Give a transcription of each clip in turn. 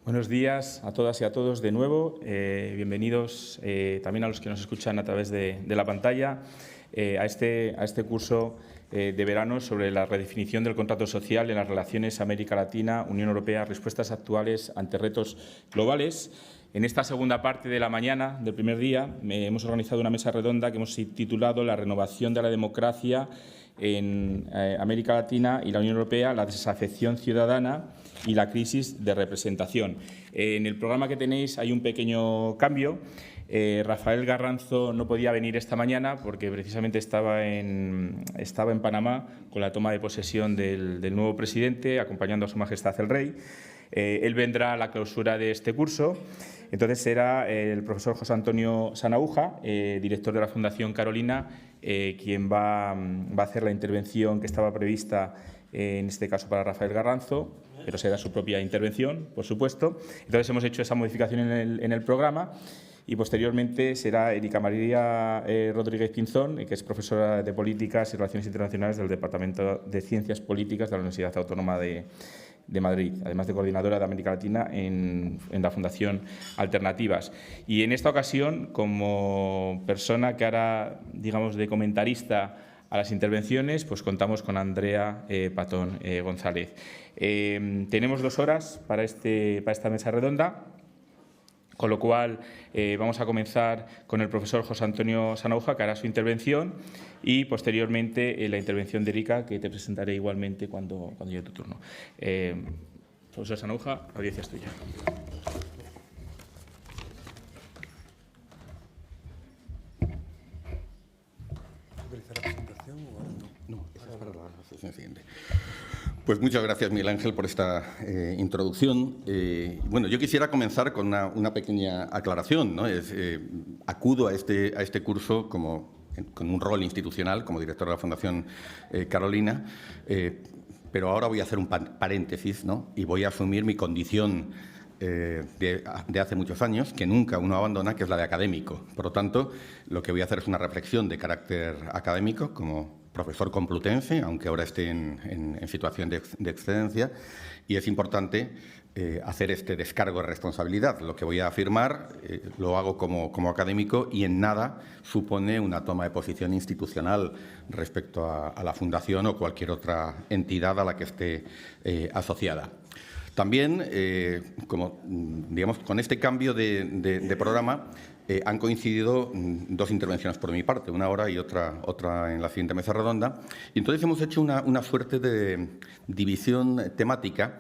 Buenos días a todas y a todos de nuevo. Bienvenidos también a los que nos escuchan a través de la pantalla a este curso de verano sobre la redefinición del contrato social en las relaciones América Latina-Unión Europea, respuestas actuales ante retos globales. En esta segunda parte de la mañana del primer día hemos organizado una mesa redonda que hemos titulado La renovación de la democracia en América Latina y la Unión Europea, la desafección ciudadana y la crisis de representación. En el programa que tenéis hay un pequeño cambio. Rafael Garranzo no podía venir esta mañana porque precisamente estaba en Panamá con la toma de posesión del nuevo presidente, acompañando a Su Majestad el Rey. Él vendrá a la clausura de este curso. Entonces será el profesor José Antonio Sanahúja, director de la Fundación Carolina, quien va a hacer la intervención que estaba prevista, en este caso para Rafael Garranzo, pero será su propia intervención, por supuesto. Entonces hemos hecho esa modificación en el programa y posteriormente será Erika María Rodríguez Pinzón, que es profesora de Políticas y Relaciones Internacionales del Departamento de Ciencias Políticas de la Universidad Autónoma de Madrid, además de coordinadora de América Latina en la Fundación Alternativas. Y en esta ocasión, como persona que hará, digamos, de comentarista a las intervenciones, pues contamos con Andrea Patón González. Tenemos 2 horas para esta mesa redonda, con lo cual vamos a comenzar con el profesor José Antonio Sanahúja, que hará su intervención, y posteriormente la intervención de Erika, que te presentaré igualmente cuando llegue tu turno. Profesor Sanahúja, la audiencia es tuya. Pues muchas gracias, Miguel Ángel, por esta introducción. Bueno, yo quisiera comenzar con una pequeña aclaración, ¿no? Acudo a este curso con un rol institucional como director de la Fundación Carolina, pero ahora voy a hacer un paréntesis, ¿no? Y voy a asumir mi condición de hace muchos años, que nunca uno abandona, que es la de académico. Por lo tanto, lo que voy a hacer es una reflexión de carácter académico como profesor complutense, aunque ahora esté en situación de excedencia, y es importante hacer este descargo de responsabilidad. Lo que voy a afirmar lo hago como académico y en nada supone una toma de posición institucional respecto a la Fundación o cualquier otra entidad a la que esté asociada. También, digamos, con este cambio de programa, han coincidido 2 intervenciones por mi parte, una ahora y otra en la siguiente mesa redonda. Y entonces hemos hecho una suerte de división temática,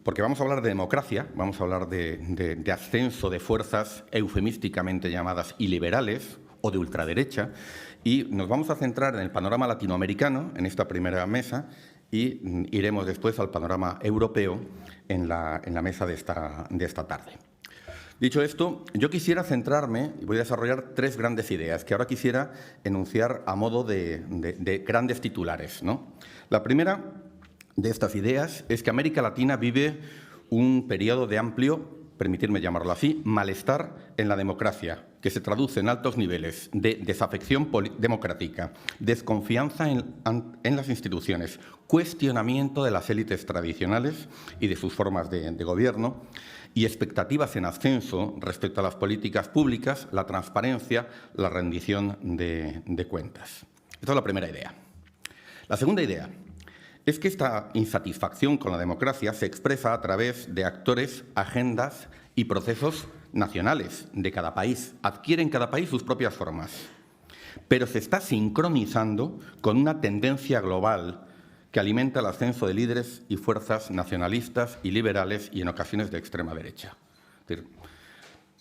porque vamos a hablar de democracia, vamos a hablar de ascenso de fuerzas eufemísticamente llamadas iliberales o de ultraderecha, y nos vamos a centrar en el panorama latinoamericano en esta primera mesa y iremos después al panorama europeo en la mesa de esta tarde. Dicho esto, yo quisiera centrarme y voy a desarrollar 3 grandes ideas que ahora quisiera enunciar a modo de grandes titulares, ¿no? La primera de estas ideas es que América Latina vive un periodo de amplio, permitirme llamarlo así, malestar en la democracia, que se traduce en altos niveles de desafección democrática, desconfianza en las instituciones, cuestionamiento de las élites tradicionales y de sus formas de gobierno, y expectativas en ascenso respecto a las políticas públicas, la transparencia, la rendición de cuentas. Esta es la primera idea. La segunda idea es que esta insatisfacción con la democracia se expresa a través de actores, agendas y procesos nacionales de cada país. Adquieren cada país sus propias formas, pero se está sincronizando con una tendencia global que alimenta el ascenso de líderes y fuerzas nacionalistas y liberales y en ocasiones de extrema derecha. Es decir,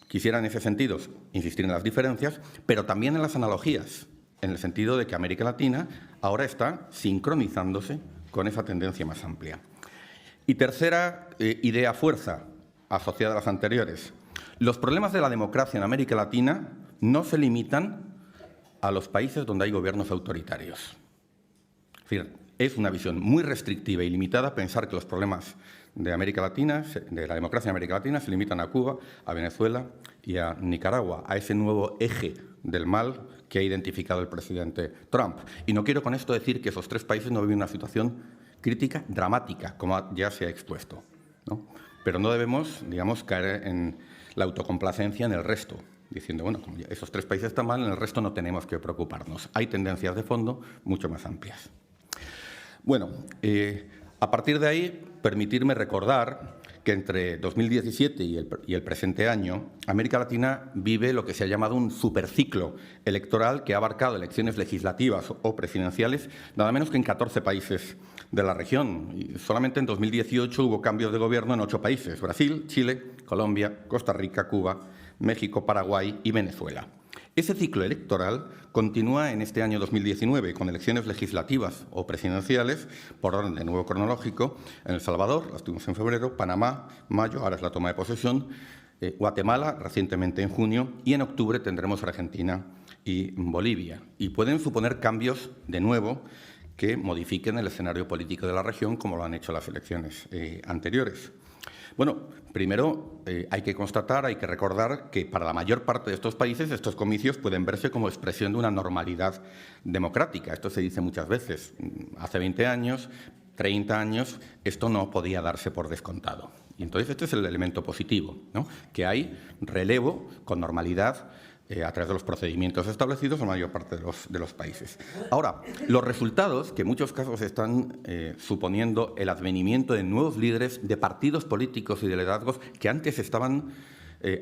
quisiera en ese sentido insistir en las diferencias, pero también en las analogías, en el sentido de que América Latina ahora está sincronizándose con esa tendencia más amplia. Y tercera idea fuerza, asociada a las anteriores. Los problemas de la democracia en América Latina no se limitan a los países donde hay gobiernos autoritarios. Es decir, es una visión muy restrictiva y limitada pensar que los problemas de América Latina, de la democracia en América Latina, se limitan a Cuba, a Venezuela y a Nicaragua, a ese nuevo eje del mal que ha identificado el presidente Trump. Y no quiero con esto decir que esos 3 países no viven una situación crítica, dramática, como ya se ha expuesto, ¿no? pero no debemos, digamos, caer en la autocomplacencia en el resto, diciendo, bueno, como esos 3 países están mal, en el resto no tenemos que preocuparnos. Hay tendencias de fondo mucho más amplias. Bueno, a partir de ahí, permitirme recordar que entre 2017 y el presente año, América Latina vive lo que se ha llamado un superciclo electoral que ha abarcado elecciones legislativas o presidenciales, nada menos que en 14 países de la región. Y solamente en 2018 hubo cambios de gobierno en 8 países: Brasil, Chile, Colombia, Costa Rica, Cuba, México, Paraguay y Venezuela. Ese ciclo electoral continúa en este año 2019 con elecciones legislativas o presidenciales, por orden de nuevo cronológico, en El Salvador, las tuvimos en febrero, Panamá, mayo, ahora es la toma de posesión, Guatemala, recientemente en junio, y en octubre tendremos Argentina y Bolivia. Y pueden suponer cambios, de nuevo, que modifiquen el escenario político de la región, como lo han hecho las elecciones anteriores. Bueno, primero hay que constatar, hay que recordar que para la mayor parte de estos países estos comicios pueden verse como expresión de una normalidad democrática. Esto se dice muchas veces. Hace 20 años, 30 años, esto no podía darse por descontado. Y entonces este es el elemento positivo, ¿no? Que hay relevo con normalidad a través de los procedimientos establecidos en la mayor parte de los países. Ahora, los resultados, que en muchos casos están suponiendo el advenimiento de nuevos líderes de partidos políticos y de liderazgos que antes estaban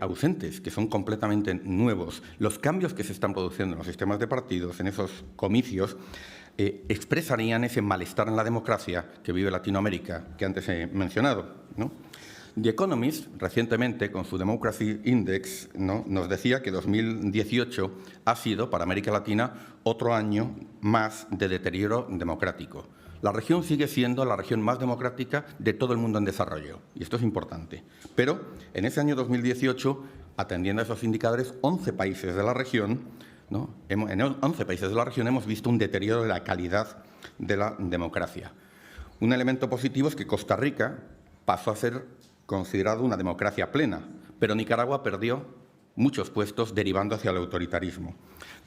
ausentes, que son completamente nuevos. Los cambios que se están produciendo en los sistemas de partidos, en esos comicios, expresarían ese malestar en la democracia que vive Latinoamérica, que antes he mencionado, ¿no? The Economist, recientemente, con su Democracy Index, ¿no?, nos decía que 2018 ha sido, para América Latina, otro año más de deterioro democrático. La región sigue siendo la región más democrática de todo el mundo en desarrollo, y esto es importante. Pero en ese año 2018, atendiendo a esos indicadores, 11 países de la región, ¿no?, en 11 países de la región hemos visto un deterioro de la calidad de la democracia. Un elemento positivo es que Costa Rica pasó a ser considerado una democracia plena, pero Nicaragua perdió muchos puestos derivando hacia el autoritarismo.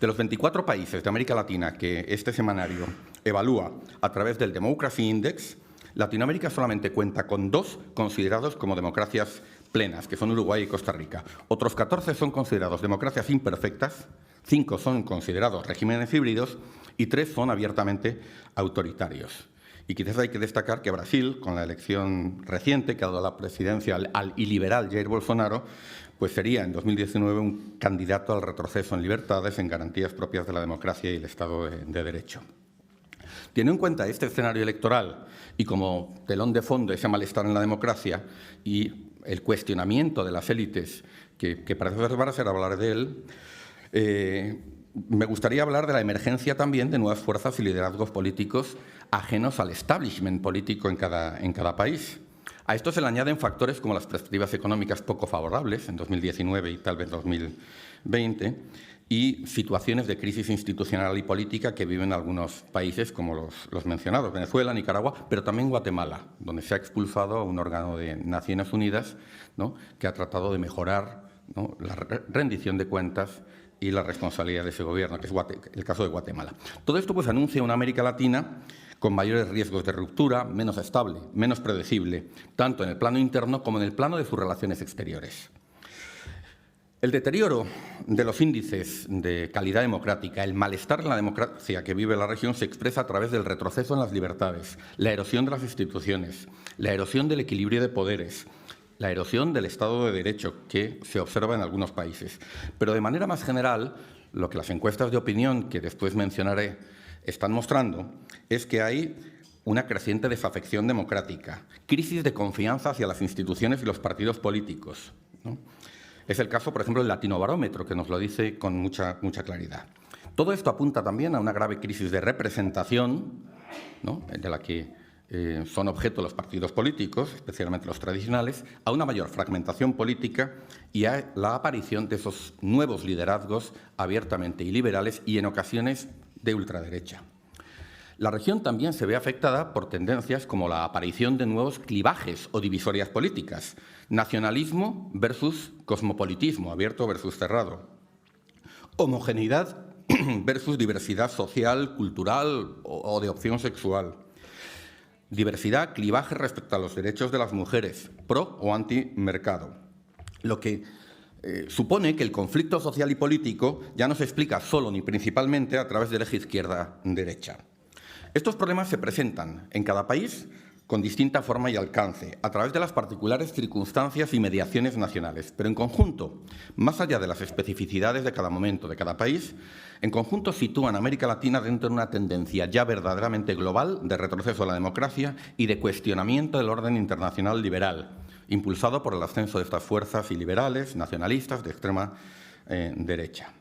De los 24 países de América Latina que este semanario evalúa a través del Democracy Index, Latinoamérica solamente cuenta con 2 considerados como democracias plenas, que son Uruguay y Costa Rica. Otros 14 son considerados democracias imperfectas, 5 son considerados regímenes híbridos y 3 son abiertamente autoritarios. Y quizás hay que destacar que Brasil, con la elección reciente que ha dado la presidencia al iliberal Jair Bolsonaro, pues sería en 2019 un candidato al retroceso en libertades, en garantías propias de la democracia y el Estado de Derecho. Teniendo en cuenta este escenario electoral y como telón de fondo ese malestar en la democracia y el cuestionamiento de las élites, que parece ser hablar de él, me gustaría hablar de la emergencia también de nuevas fuerzas y liderazgos políticos ajenos al establishment político en cada país. A esto se le añaden factores como las perspectivas económicas poco favorables en 2019 y tal vez 2020 y situaciones de crisis institucional y política que viven algunos países como los mencionados, Venezuela, Nicaragua, pero también Guatemala, donde se ha expulsado a un órgano de Naciones Unidas, ¿no?, que ha tratado de mejorar, ¿no?, la rendición de cuentas y la responsabilidad de ese gobierno, que es el caso de Guatemala. Todo esto pues anuncia una América Latina con mayores riesgos de ruptura, menos estable, menos predecible, tanto en el plano interno como en el plano de sus relaciones exteriores. El deterioro de los índices de calidad democrática, el malestar en la democracia que vive la región se expresa a través del retroceso en las libertades, la erosión de las instituciones, la erosión del equilibrio de poderes, la erosión del Estado de Derecho que se observa en algunos países. Pero de manera más general, lo que las encuestas de opinión, que después mencionaré, están mostrando es que hay una creciente desafección democrática, crisis de confianza hacia las instituciones y los partidos políticos, ¿no? Es el caso, por ejemplo, del Latinobarómetro, que nos lo dice con mucha claridad. Todo esto apunta también a una grave crisis de representación, ¿no?, de la que son objeto los partidos políticos, especialmente los tradicionales, a una mayor fragmentación política y a la aparición de esos nuevos liderazgos abiertamente iliberales y en ocasiones de ultraderecha. La región también se ve afectada por tendencias como la aparición de nuevos clivajes o divisorias políticas, nacionalismo versus cosmopolitismo, abierto versus cerrado, homogeneidad versus diversidad social, cultural o de opción sexual, diversidad, clivaje respecto a los derechos de las mujeres, pro o anti-mercado. Lo que supone que el conflicto social y político ya no se explica solo ni principalmente a través del eje izquierda-derecha. Estos problemas se presentan en cada país con distinta forma y alcance, a través de las particulares circunstancias y mediaciones nacionales. Pero en conjunto, más allá de las especificidades de cada momento, de cada país, en conjunto sitúan a América Latina dentro de una tendencia ya verdaderamente global de retroceso a la democracia y de cuestionamiento del orden internacional liberal, impulsado por el ascenso de estas fuerzas iliberales, nacionalistas, de extrema derecha.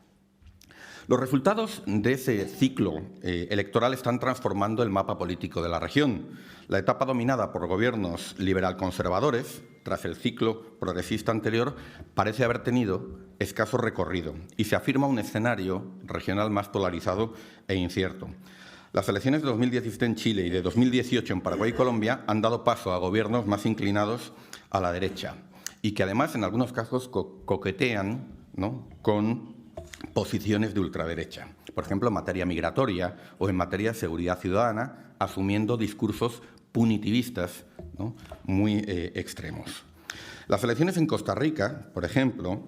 Los resultados de ese ciclo electoral están transformando el mapa político de la región. La etapa dominada por gobiernos liberal-conservadores, tras el ciclo progresista anterior, parece haber tenido escaso recorrido y se afirma un escenario regional más polarizado e incierto. Las elecciones de 2017 en Chile y de 2018 en Paraguay y Colombia han dado paso a gobiernos más inclinados a la derecha y que además en algunos casos coquetean, ¿no?, con posiciones de ultraderecha, por ejemplo, en materia migratoria o en materia de seguridad ciudadana, asumiendo discursos punitivistas, ¿no?, muy extremos. Las elecciones en Costa Rica, por ejemplo,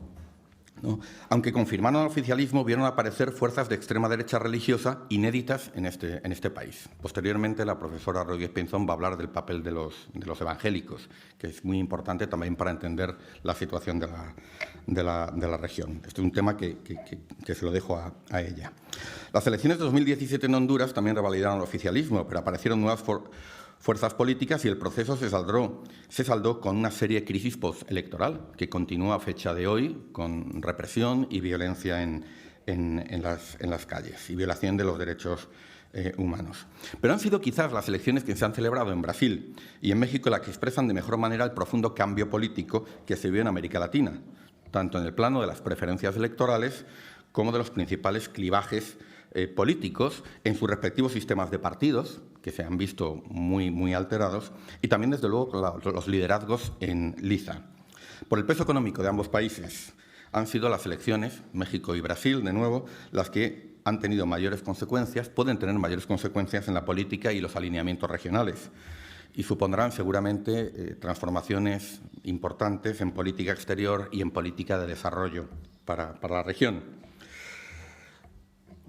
¿no?, aunque confirmaron al oficialismo, vieron aparecer fuerzas de extrema derecha religiosa inéditas en este país. Posteriormente, la profesora Rodríguez Pinzón va a hablar del papel de los evangélicos, que es muy importante también para entender la situación de la región. Este es un tema que se lo dejo a ella. Las elecciones de 2017 en Honduras también revalidaron el oficialismo, pero aparecieron nuevas fuerzas políticas y el proceso se saldó con una serie de crisis postelectoral que continúa a fecha de hoy con represión y violencia en las calles y violación de los derechos humanos. Pero han sido quizás las elecciones que se han celebrado en Brasil y en México las que expresan de mejor manera el profundo cambio político que se vive en América Latina, tanto en el plano de las preferencias electorales como de los principales clivajes políticos en sus respectivos sistemas de partidos, que se han visto muy alterados, y también, desde luego, los liderazgos en liza. Por el peso económico de ambos países han sido las elecciones, México y Brasil, de nuevo, las que han tenido mayores consecuencias, pueden tener mayores consecuencias en la política y los alineamientos regionales, y supondrán seguramente transformaciones importantes en política exterior y en política de desarrollo para la región.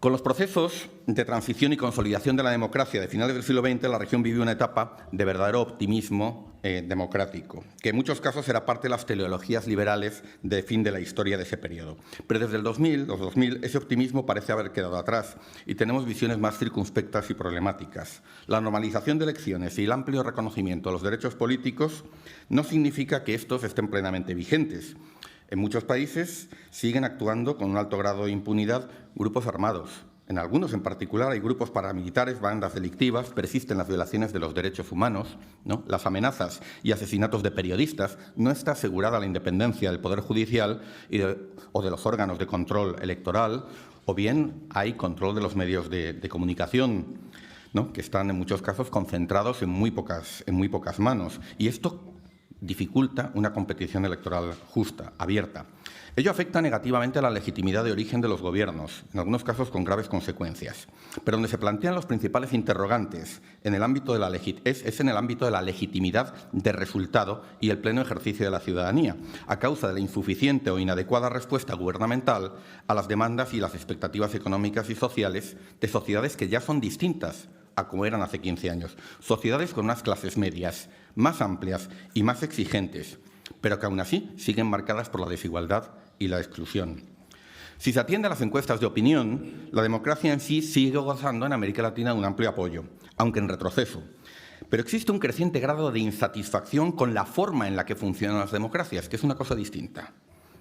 Con los procesos de transición y consolidación de la democracia de finales del siglo XX, la región vivió una etapa de verdadero optimismo democrático, que en muchos casos era parte de las teleologías liberales de fin de la historia de ese periodo. Pero desde los 2000, ese optimismo parece haber quedado atrás y tenemos visiones más circunspectas y problemáticas. La normalización de elecciones y el amplio reconocimiento de los derechos políticos no significa que estos estén plenamente vigentes. En muchos países siguen actuando con un alto grado de impunidad grupos armados. En algunos, en particular, hay grupos paramilitares, bandas delictivas, persisten las violaciones de los derechos humanos, ¿no?, las amenazas y asesinatos de periodistas, no está asegurada la independencia del Poder Judicial o de los órganos de control electoral, o bien hay control de los medios de comunicación, ¿no?, que están en muchos casos concentrados en muy pocas manos. Y esto dificulta una competición electoral justa, abierta. Ello afecta negativamente a la legitimidad de origen de los gobiernos, en algunos casos con graves consecuencias. Pero donde se plantean los principales interrogantes en el ámbito de es en el ámbito de la legitimidad de resultado y el pleno ejercicio de la ciudadanía, a causa de la insuficiente o inadecuada respuesta gubernamental a las demandas y las expectativas económicas y sociales de sociedades que ya son distintas a como eran hace 15 años. Sociedades con unas clases medias más amplias y más exigentes, pero que aún así siguen marcadas por la desigualdad y la exclusión. Si se atiende a las encuestas de opinión, la democracia en sí sigue gozando en América Latina de un amplio apoyo, aunque en retroceso. Pero existe un creciente grado de insatisfacción con la forma en la que funcionan las democracias, que es una cosa distinta,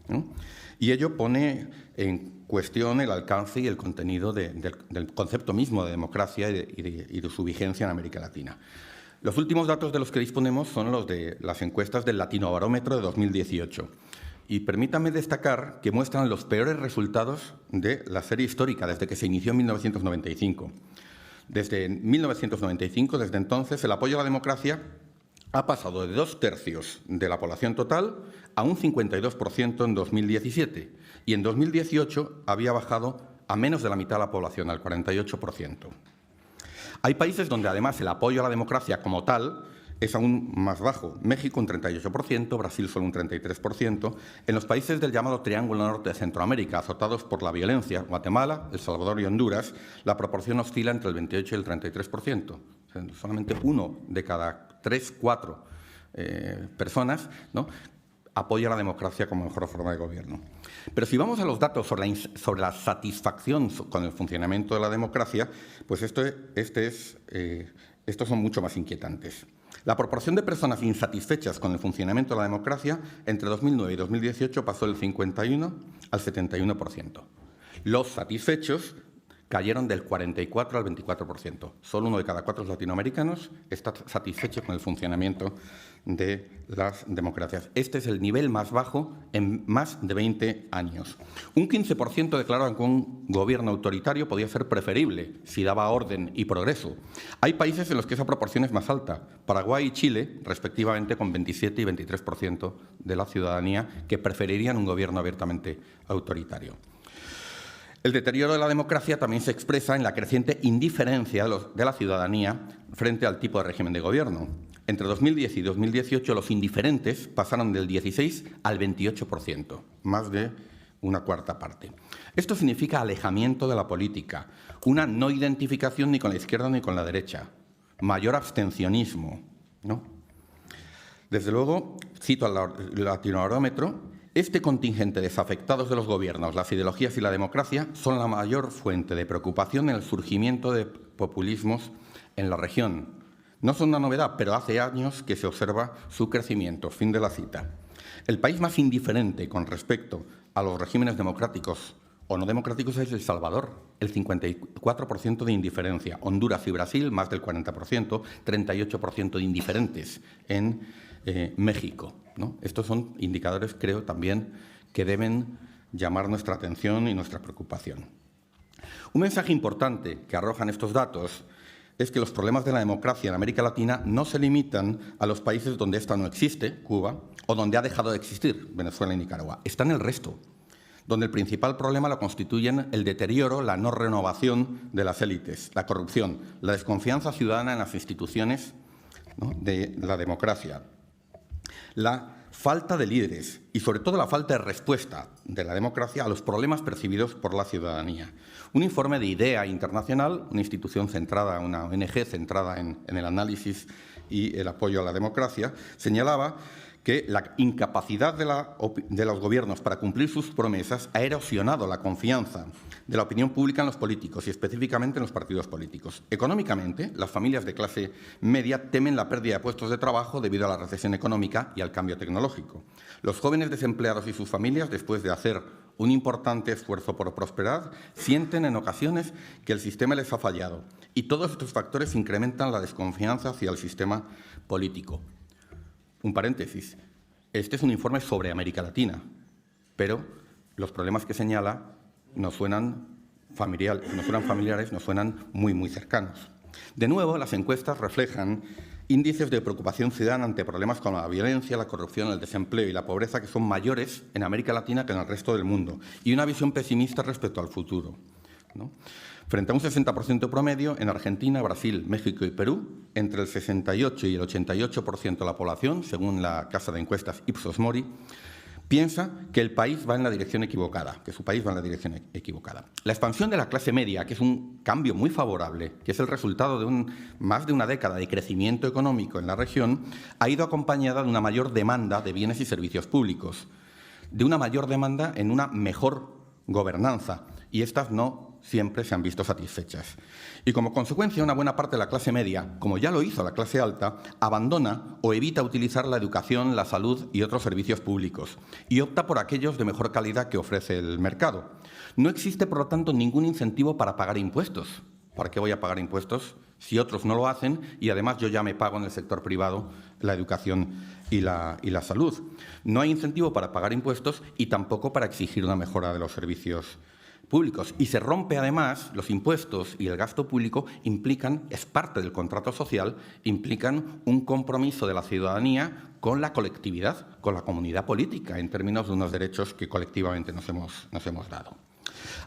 ¿no? Y ello pone en cuestión el alcance y el contenido del concepto mismo de democracia y de su vigencia en América Latina. Los últimos datos de los que disponemos son los de las encuestas del Latinobarómetro de 2018. Y permítanme destacar que muestran los peores resultados de la serie histórica desde que se inició en 1995. Desde 1995, desde entonces, el apoyo a la democracia ha pasado de 2/3 de la población total a un 52% en 2017 y en 2018 había bajado a menos de la mitad de la población, al 48%. Hay países donde además el apoyo a la democracia como tal es aún más bajo. México un 38%, Brasil solo un 33%. En los países del llamado Triángulo Norte de Centroamérica, azotados por la violencia, Guatemala, El Salvador y Honduras, la proporción oscila entre el 28 y el 33%. O sea, solamente 1 de cada 3, 4 personas, ¿no?, apoya la democracia como mejor forma de gobierno. Pero si vamos a los datos sobre la satisfacción con el funcionamiento de la democracia, pues estos son mucho más inquietantes. La proporción de personas insatisfechas con el funcionamiento de la democracia entre 2009 y 2018 pasó del 51 al 71%. Los satisfechos cayeron del 44 al 24%. Solo 1 de cada 4 latinoamericanos está satisfecho con el funcionamiento de las democracias. Este es el nivel más bajo en más de 20 años. Un 15% declararon que un gobierno autoritario podía ser preferible si daba orden y progreso. Hay países en los que esa proporción es más alta. Paraguay y Chile, respectivamente, con 27 y 23% de la ciudadanía que preferirían un gobierno abiertamente autoritario. El deterioro de la democracia también se expresa en la creciente indiferencia de la ciudadanía frente al tipo de régimen de gobierno. Entre 2010 y 2018 los indiferentes pasaron del 16 al 28%, más de una cuarta parte. Esto significa alejamiento de la política, una no identificación ni con la izquierda ni con la derecha, mayor abstencionismo, ¿no? Desde luego, cito al Latinobarómetro, este contingente de desafectados de los gobiernos, las ideologías y la democracia son la mayor fuente de preocupación en el surgimiento de populismos en la región. No son una novedad, pero hace años que se observa su crecimiento. Fin de la cita. El país más indiferente con respecto a los regímenes democráticos o no democráticos es El Salvador, el 54% de indiferencia. Honduras y Brasil, más del 40%, 38% de indiferentes en México, ¿no? Estos son indicadores, creo, también que deben llamar nuestra atención y nuestra preocupación. Un mensaje importante que arrojan estos datos es que los problemas de la democracia en América Latina no se limitan a los países donde esta no existe, Cuba, o donde ha dejado de existir, Venezuela y Nicaragua. Está en el resto, donde el principal problema lo constituyen el deterioro, la no renovación de las élites, la corrupción, la desconfianza ciudadana en las instituciones, ¿no?, de la democracia, la falta de líderes y, sobre todo, la falta de respuesta de la democracia a los problemas percibidos por la ciudadanía. Un informe de IDEA Internacional, una institución centrada, una ONG centrada en el análisis y el apoyo a la democracia, señalaba que la incapacidad de los gobiernos para cumplir sus promesas ha erosionado la confianza de la opinión pública en los políticos y específicamente en los partidos políticos. Económicamente, las familias de clase media temen la pérdida de puestos de trabajo debido a la recesión económica y al cambio tecnológico. Los jóvenes desempleados y sus familias, después de hacer un importante esfuerzo por prosperar, sienten en ocasiones que el sistema les ha fallado. Y todos estos factores incrementan la desconfianza hacia el sistema político. Un paréntesis, este es un informe sobre América Latina, pero los problemas que señala nos suenan familiares, nos suenan muy, muy cercanos. De nuevo, las encuestas reflejan índices de preocupación ciudadana ante problemas como la violencia, la corrupción, el desempleo y la pobreza que son mayores en América Latina que en el resto del mundo, y una visión pesimista respecto al futuro, ¿no? Frente a un 60% promedio, en Argentina, Brasil, México y Perú, entre el 68 y el 88% de la población, según la casa de encuestas Ipsos Mori, piensa que el país va en la dirección equivocada, que su país va en la dirección equivocada. La expansión de la clase media, que es un cambio muy favorable, que es el resultado de más de una década de crecimiento económico en la región, ha ido acompañada de una mayor demanda de bienes y servicios públicos, de una mayor demanda en una mejor gobernanza, y estas no siempre se han visto satisfechas. Y como consecuencia, una buena parte de la clase media, como ya lo hizo la clase alta, abandona o evita utilizar la educación, la salud y otros servicios públicos y opta por aquellos de mejor calidad que ofrece el mercado. No existe, por lo tanto, ningún incentivo para pagar impuestos. ¿Para qué voy a pagar impuestos si otros no lo hacen y además yo ya me pago en el sector privado la educación y la salud? No hay incentivo para pagar impuestos y tampoco para exigir una mejora de los servicios públicos. Y se rompe, además, los impuestos y el gasto público es parte del contrato social, implican un compromiso de la ciudadanía con la colectividad, con la comunidad política, en términos de unos derechos que colectivamente nos hemos dado.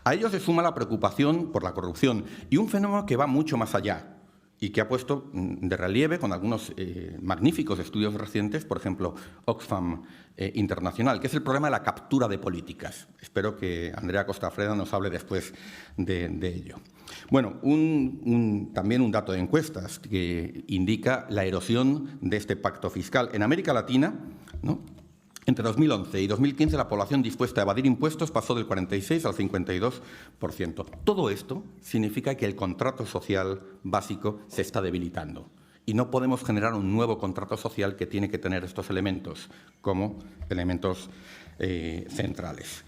A ello se suma la preocupación por la corrupción y un fenómeno que va mucho más allá, y que ha puesto de relieve con algunos magníficos estudios recientes, por ejemplo, Oxfam Internacional, que es el problema de la captura de políticas. Espero que Andrea Costafreda nos hable después de ello. Bueno, también un dato de encuestas que indica la erosión de este pacto fiscal. En América Latina, ¿no?, entre 2011 y 2015 la población dispuesta a evadir impuestos pasó del 46 al 52%. Todo esto significa que el contrato social básico se está debilitando y no podemos generar un nuevo contrato social que tiene que tener estos elementos como elementos centrales.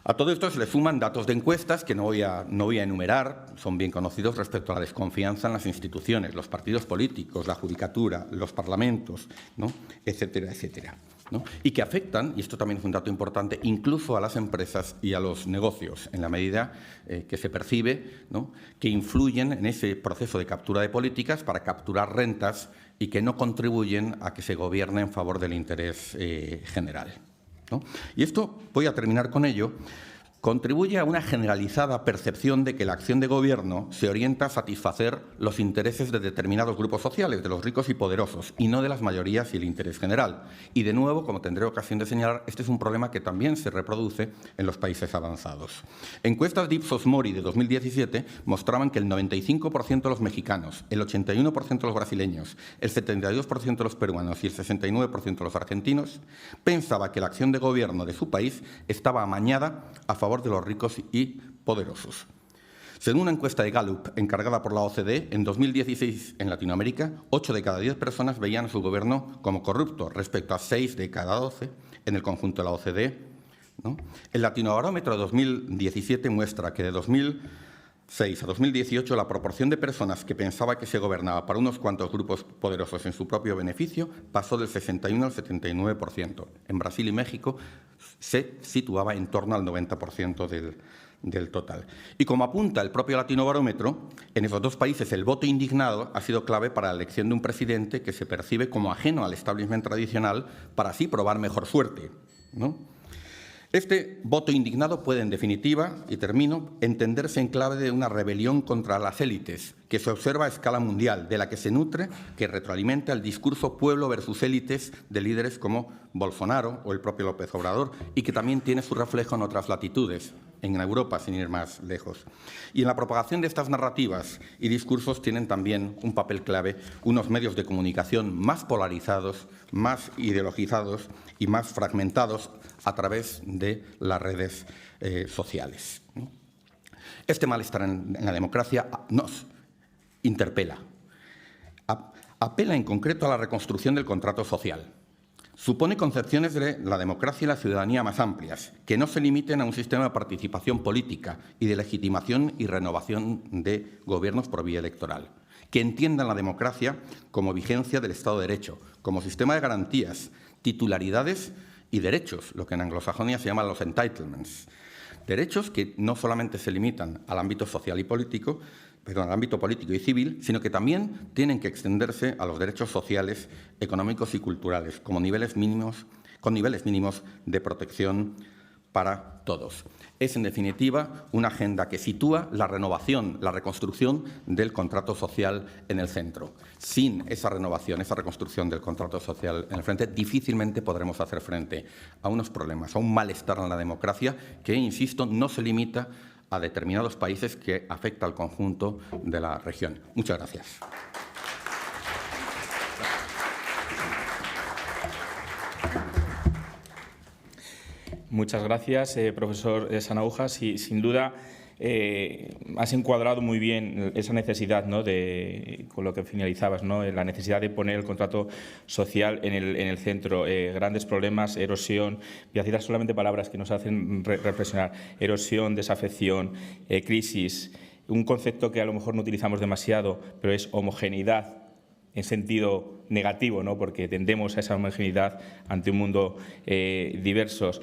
A todo esto se le suman datos de encuestas que no voy a enumerar, son bien conocidos respecto a la desconfianza en las instituciones, los partidos políticos, la judicatura, los parlamentos, ¿no?, etcétera, etcétera, ¿no?, y que afectan, y esto también es un dato importante, incluso a las empresas y a los negocios, en la medida que se percibe, ¿no?, que influyen en ese proceso de captura de políticas para capturar rentas y que no contribuyen a que se gobierne en favor del interés general, ¿no? Y esto, voy a terminar con ello, contribuye a una generalizada percepción de que la acción de gobierno se orienta a satisfacer los intereses de determinados grupos sociales, de los ricos y poderosos, y no de las mayorías y el interés general. Y, de nuevo, como tendré ocasión de señalar, este es un problema que también se reproduce en los países avanzados. Encuestas de Ipsos Mori de 2017 mostraban que el 95% de los mexicanos, el 81% de los brasileños, el 72% de los peruanos y el 69% de los argentinos pensaba que la acción de gobierno de su país estaba amañada a favor de los ricos y poderosos. Según una encuesta de Gallup encargada por la OCDE, en 2016 en Latinoamérica, 8 de cada 10 personas veían a su gobierno como corrupto, respecto a 6 de cada 12 en el conjunto de la OCDE, ¿no? El Latinobarómetro de 2017 muestra que de 2006 a 2018 la proporción de personas que pensaba que se gobernaba para unos cuantos grupos poderosos en su propio beneficio pasó del 61 al 79%. En Brasil y México se situaba en torno al 90% del total. Y como apunta el propio Latinobarómetro, en esos dos países el voto indignado ha sido clave para la elección de un presidente que se percibe como ajeno al establishment tradicional para así probar mejor suerte, ¿no? Este voto indignado puede, en definitiva, y termino, entenderse en clave de una rebelión contra las élites que se observa a escala mundial, de la que se nutre, que retroalimenta el discurso pueblo versus élites de líderes como Bolsonaro o el propio López Obrador, y que también tiene su reflejo en otras latitudes, en Europa, sin ir más lejos. Y en la propagación de estas narrativas y discursos tienen también un papel clave unos medios de comunicación más polarizados, más ideologizados y más fragmentados a través de las redes sociales, ¿no? Este malestar en la democracia nos interpela. Apela en concreto a la reconstrucción del contrato social. Supone concepciones de la democracia y la ciudadanía más amplias, que no se limiten a un sistema de participación política y de legitimación y renovación de gobiernos por vía electoral, que entiendan la democracia como vigencia del Estado de Derecho, como sistema de garantías, titularidades y derechos, lo que en anglosajonia se llaman los entitlements. Derechos que no solamente se limitan al ámbito social y político, al ámbito político y civil, sino que también tienen que extenderse a los derechos sociales, económicos y culturales, con niveles mínimos de protección para todos. Es, en definitiva, una agenda que sitúa la renovación, la reconstrucción del contrato social en el centro. Sin esa renovación, esa reconstrucción del contrato social en el frente, difícilmente podremos hacer frente a unos problemas, a un malestar en la democracia que, insisto, no se limita a determinados países, que afecta al conjunto de la región. Muchas gracias. Muchas gracias, profesor Sanahúja. Sí, sin duda, has encuadrado muy bien esa necesidad, ¿no?, con lo que finalizabas, ¿no?, la necesidad de poner el contrato social en el centro. Grandes problemas, erosión, voy a citar solamente palabras que nos hacen reflexionar: erosión, desafección, crisis, un concepto que a lo mejor no utilizamos demasiado, pero es homogeneidad en sentido negativo, ¿no?, porque tendemos a esa homogeneidad ante un mundo diversos.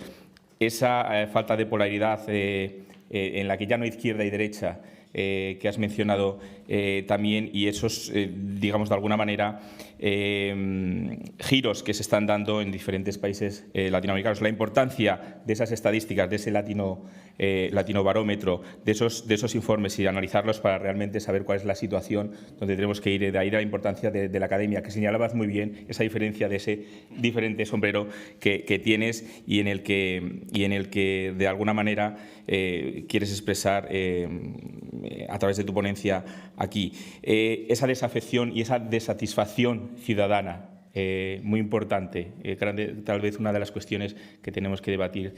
Esa falta de polaridad en la que ya no hay izquierda y derecha, que has mencionado también, y esos, digamos, de alguna manera, giros que se están dando en diferentes países latinoamericanos. La importancia de esas estadísticas, de ese latinobarómetro, de esos informes y analizarlos para realmente saber cuál es la situación donde tenemos que ir. De ahí la importancia de la academia, que señalabas muy bien esa diferencia de ese diferente sombrero que tienes y en el que de alguna manera quieres expresar a través de tu ponencia aquí. Esa desafección y esa desatisfacción ciudadana, muy importante, tal vez una de las cuestiones que tenemos que debatir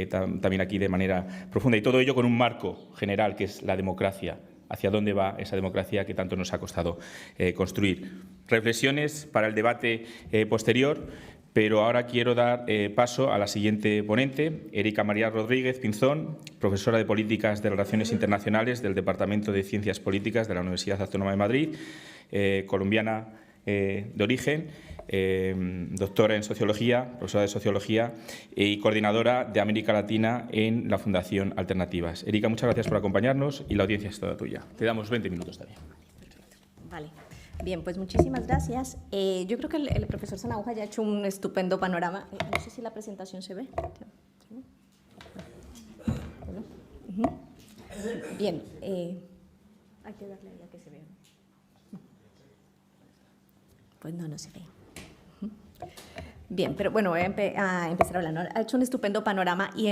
también aquí de manera profunda, y todo ello con un marco general que es la democracia. ¿Hacia dónde va esa democracia que tanto nos ha costado construir? Reflexiones para el debate posterior, pero ahora quiero dar paso a la siguiente ponente, Erika María Rodríguez Pinzón, profesora de Políticas de Relaciones Internacionales del Departamento de Ciencias Políticas de la Universidad Autónoma de Madrid, colombiana de origen, doctora en Sociología, profesora de Sociología y coordinadora de América Latina en la Fundación Alternativas. Erika, muchas gracias por acompañarnos y la audiencia es toda tuya. Te damos 20 minutos también. Vale. Bien, pues muchísimas gracias. Yo creo que el profesor Sanahúja ya ha hecho un estupendo panorama. No sé si la presentación se ve. Bien, hay que darle a que se vea. Pues no se ve. Bien, pero bueno, voy a empezar hablando. Ha hecho un estupendo panorama y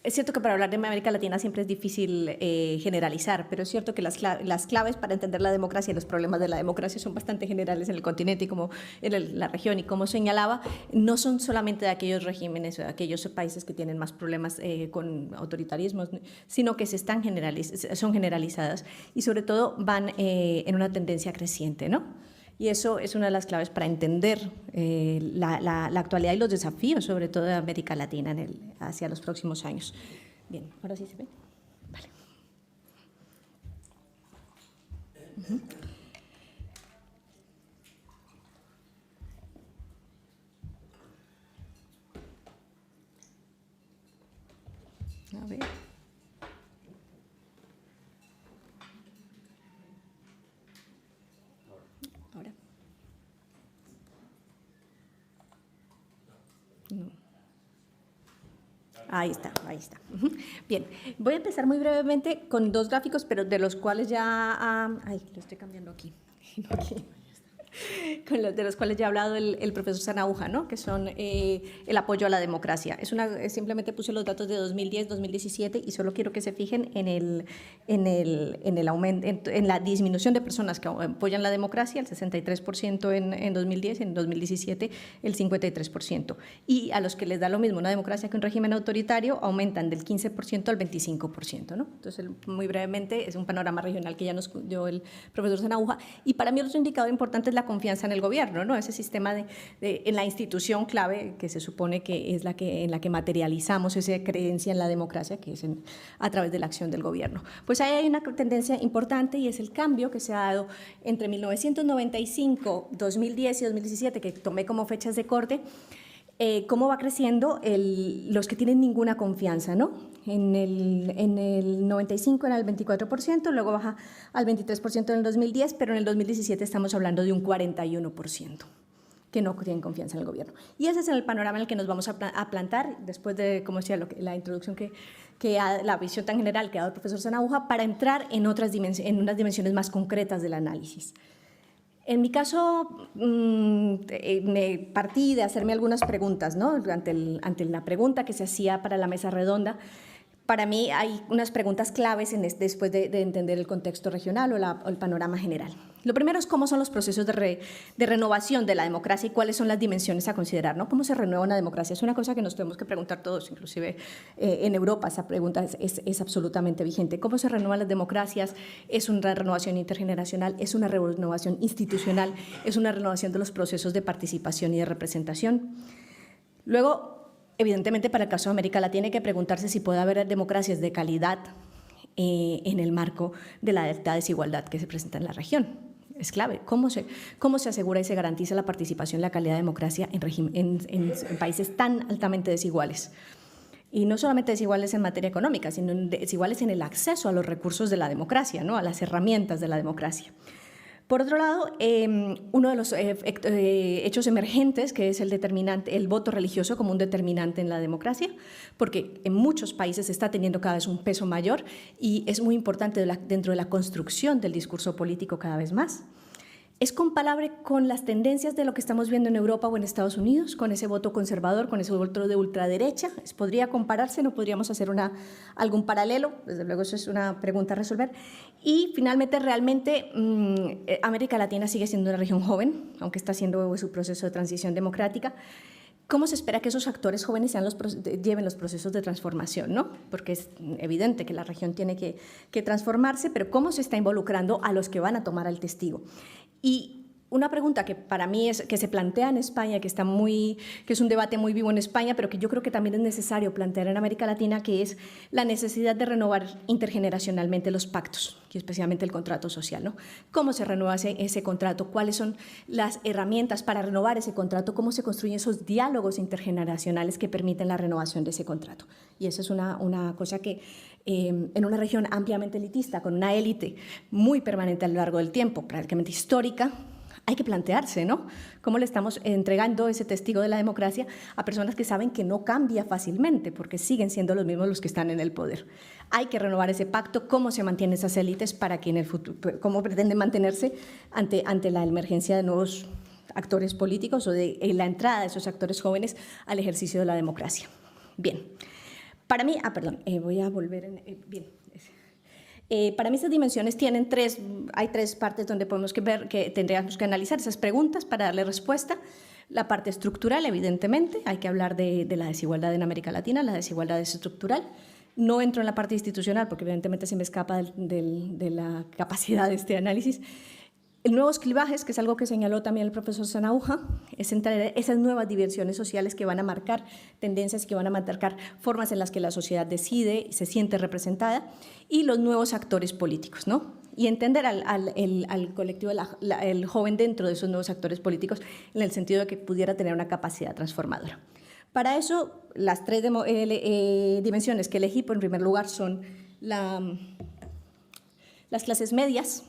es cierto que para hablar de América Latina siempre es difícil generalizar, pero es cierto que las claves para entender la democracia y los problemas de la democracia son bastante generales en el continente y como en la región. Y como señalaba, no son solamente de aquellos regímenes o de aquellos países que tienen más problemas con autoritarismos, sino que son generalizadas y sobre todo van en una tendencia creciente, ¿no? Y eso es una de las claves para entender la actualidad y los desafíos, sobre todo de América Latina hacia los próximos años. Bien, ahora sí se ve. Vale. A ver. Ahora. No. Ahí está, ahí está. Bien, voy a empezar muy brevemente con dos gráficos, pero de los cuales ya... ay, lo estoy cambiando aquí. De los cuales ya ha hablado el profesor Sanahúja, ¿no? Que son el apoyo a la democracia. Simplemente puse los datos de 2010, 2017 y solo quiero que se fijen en el aumento, en la disminución de personas que apoyan la democracia, el 63% en 2010, en 2017 el 53%. Y a los que les da lo mismo una democracia que un régimen autoritario aumentan del 15% al 25%, ¿no? Entonces, muy brevemente, es un panorama regional que ya nos dio el profesor Sanahúja. Y para mí otro indicador importante es la confianza en el gobierno, ¿no? Ese sistema en la institución clave que se supone que es en la que materializamos esa creencia en la democracia, que es a través de la acción del gobierno. Pues ahí hay una tendencia importante y es el cambio que se ha dado entre 1995, 2010 y 2017, que tomé como fechas de corte, cómo va creciendo los que tienen ninguna confianza, ¿no? En el 95 era el 24%, luego baja al 23% en el 2010, pero en el 2017 estamos hablando de un 41% que no tienen confianza en el gobierno. Y ese es el panorama en el que nos vamos a plantar, después de, como decía, la introducción la visión tan general que ha dado el profesor Sanahúja, para entrar en unas dimensiones más concretas del análisis. En mi caso, me partí de hacerme algunas preguntas, ¿no? Ante la pregunta que se hacía para la mesa redonda. Para mí hay unas preguntas claves después de entender el contexto regional o el panorama general. Lo primero es cómo son los procesos de renovación de la democracia y cuáles son las dimensiones a considerar, ¿no? ¿Cómo se renueva una democracia? Es una cosa que nos tenemos que preguntar todos, inclusive en Europa esa pregunta es absolutamente vigente. ¿Cómo se renuevan las democracias? ¿Es una renovación intergeneracional? ¿Es una renovación institucional? ¿Es una renovación de los procesos de participación y de representación? Luego, evidentemente, para el caso de América Latina hay que preguntarse si puede haber democracias de calidad en el marco de la alta desigualdad que se presenta en la región. Es clave. ¿Cómo se asegura y se garantiza la participación y la calidad de democracia en países tan altamente desiguales? Y no solamente desiguales en materia económica, sino desiguales en el acceso a los recursos de la democracia, ¿no? A las herramientas de la democracia. Por otro lado, uno de los hechos emergentes, que es el voto religioso como un determinante en la democracia, porque en muchos países está teniendo cada vez un peso mayor y es muy importante dentro de la construcción del discurso político cada vez más. ¿Es comparable con las tendencias de lo que estamos viendo en Europa o en Estados Unidos, con ese voto conservador, con ese voto de ultraderecha? ¿Podría compararse? ¿No podríamos hacer algún paralelo? Desde luego, eso es una pregunta a resolver. Y finalmente, realmente, América Latina sigue siendo una región joven, aunque está haciendo su proceso de transición democrática. ¿Cómo se espera que esos actores jóvenes lleven los procesos de transformación, ¿no? Porque es evidente que la región tiene que transformarse, pero ¿cómo se está involucrando a los que van a tomar el testigo? Y una pregunta que para mí que se plantea en España, que es un debate muy vivo en España, pero que yo creo que también es necesario plantear en América Latina, que es la necesidad de renovar intergeneracionalmente los pactos, y especialmente el contrato social, ¿no? ¿Cómo se renueva ese contrato? ¿Cuáles son las herramientas para renovar ese contrato? ¿Cómo se construyen esos diálogos intergeneracionales que permiten la renovación de ese contrato? Y esa es una cosa que en una región ampliamente elitista, con una élite muy permanente a lo largo del tiempo, prácticamente histórica, hay que plantearse, ¿no? ¿Cómo le estamos entregando ese testigo de la democracia a personas que saben que no cambia fácilmente porque siguen siendo los mismos los que están en el poder? Hay que renovar ese pacto. ¿Cómo se mantienen esas élites para que en el futuro, cómo pretenden mantenerse ante la emergencia de nuevos actores políticos o de la entrada de esos actores jóvenes al ejercicio de la democracia? Bien. Para mí, voy a volver, bien. Para mí estas dimensiones hay tres partes donde podemos ver que tendríamos que analizar esas preguntas para darle respuesta. La parte estructural, evidentemente, hay que hablar de la desigualdad en América Latina, la desigualdad es estructural. No entro en la parte institucional porque evidentemente se me escapa de la capacidad de este análisis. El nuevos clivajes, que es algo que señaló también el profesor Sanahúja, es entrar esas nuevas dimensiones sociales que van a marcar tendencias, que van a marcar formas en las que la sociedad decide y se siente representada, y los nuevos actores políticos, ¿no? Y entender al colectivo, el joven dentro de esos nuevos actores políticos, en el sentido de que pudiera tener una capacidad transformadora. Para eso, las tres dimensiones que elegí, en primer lugar, son las clases medias.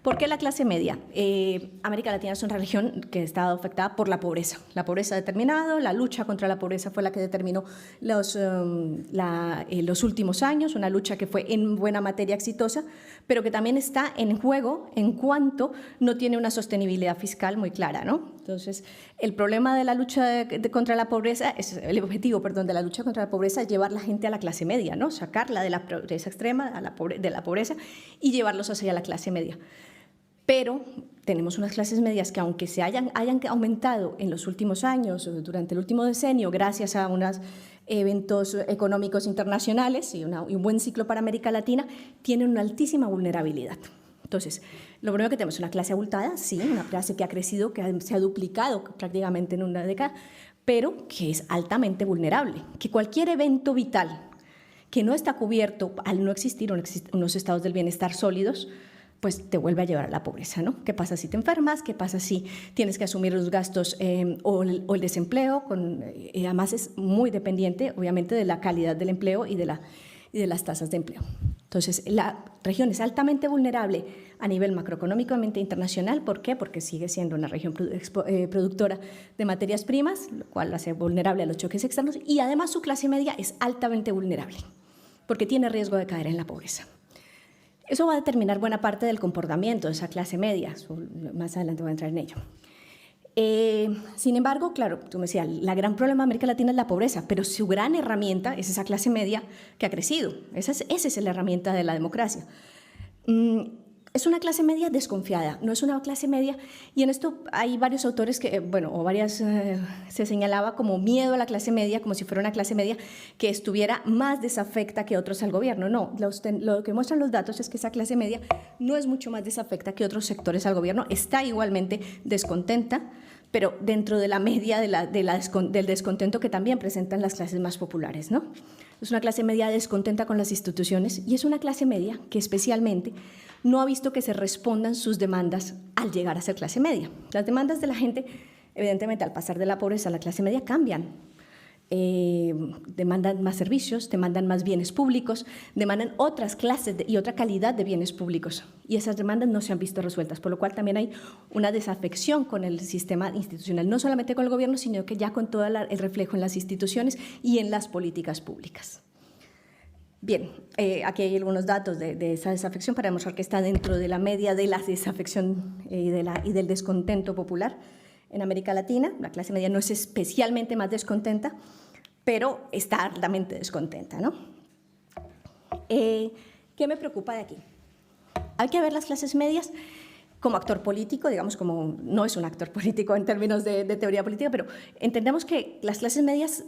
¿Por qué la clase media? América Latina es una región que ha estado afectada por la pobreza. La pobreza ha determinado, la lucha contra la pobreza fue la que determinó los últimos años, una lucha que fue en buena materia exitosa, pero que también está en juego en cuanto no tiene una sostenibilidad fiscal muy clara, ¿no? Entonces, el problema de la lucha contra la pobreza, el objetivo, de la lucha contra la pobreza es llevar la gente a la clase media, ¿no? Sacarla de la pobreza extrema, de la pobreza, y llevarlos hacia la clase media. Pero tenemos unas clases medias que, aunque se hayan aumentado en los últimos años, durante el último decenio, gracias a unos eventos económicos internacionales y un buen ciclo para América Latina, tienen una altísima vulnerabilidad. Entonces, lo primero que tenemos es una clase abultada, sí, una clase que ha crecido, que se ha duplicado prácticamente en una década, pero que es altamente vulnerable, que cualquier evento vital que no está cubierto al no existir unos estados del bienestar sólidos, pues te vuelve a llevar a la pobreza, ¿no? ¿Qué pasa si te enfermas? ¿Qué pasa si tienes que asumir los gastos o el desempleo? Además es muy dependiente, obviamente, de la calidad del empleo y de las tasas de empleo. Entonces, la región es altamente vulnerable a nivel macroeconómicamente internacional. ¿Por qué? Porque sigue siendo una región productora de materias primas, lo cual la hace vulnerable a los choques externos, y además su clase media es altamente vulnerable, porque tiene riesgo de caer en la pobreza. Eso va a determinar buena parte del comportamiento de esa clase media. Más adelante voy a entrar en ello. Sin embargo, claro, tú me decías, la gran problema de América Latina es la pobreza, pero su gran herramienta es esa clase media que ha crecido. Esa es la herramienta de la democracia. Es una clase media desconfiada, no es una clase media, y en esto hay varios autores se señalaba como miedo a la clase media, como si fuera una clase media que estuviera más desafecta que otros al gobierno. No, lo que muestran los datos es que esa clase media no es mucho más desafecta que otros sectores al gobierno, está igualmente descontenta, pero dentro de la media del descontento que también presentan las clases más populares, ¿no? Es una clase media descontenta con las instituciones, y es una clase media que especialmente no ha visto que se respondan sus demandas al llegar a ser clase media. Las demandas de la gente, evidentemente, al pasar de la pobreza a la clase media cambian. demandan más servicios, demandan más bienes públicos, demandan otras clases y otra calidad de bienes públicos. Y esas demandas no se han visto resueltas, por lo cual también hay una desafección con el sistema institucional, no solamente con el gobierno, sino que ya con todo el reflejo en las instituciones y en las políticas públicas. Bien, aquí hay algunos datos de esa desafección para demostrar que está dentro de la media de la desafección y del descontento popular. En América Latina, la clase media no es especialmente más descontenta, pero está altamente descontenta, ¿no? ¿Qué me preocupa de aquí? Hay que ver las clases medias como actor político, digamos, como no es un actor político en términos de teoría política, pero entendemos que las clases medias,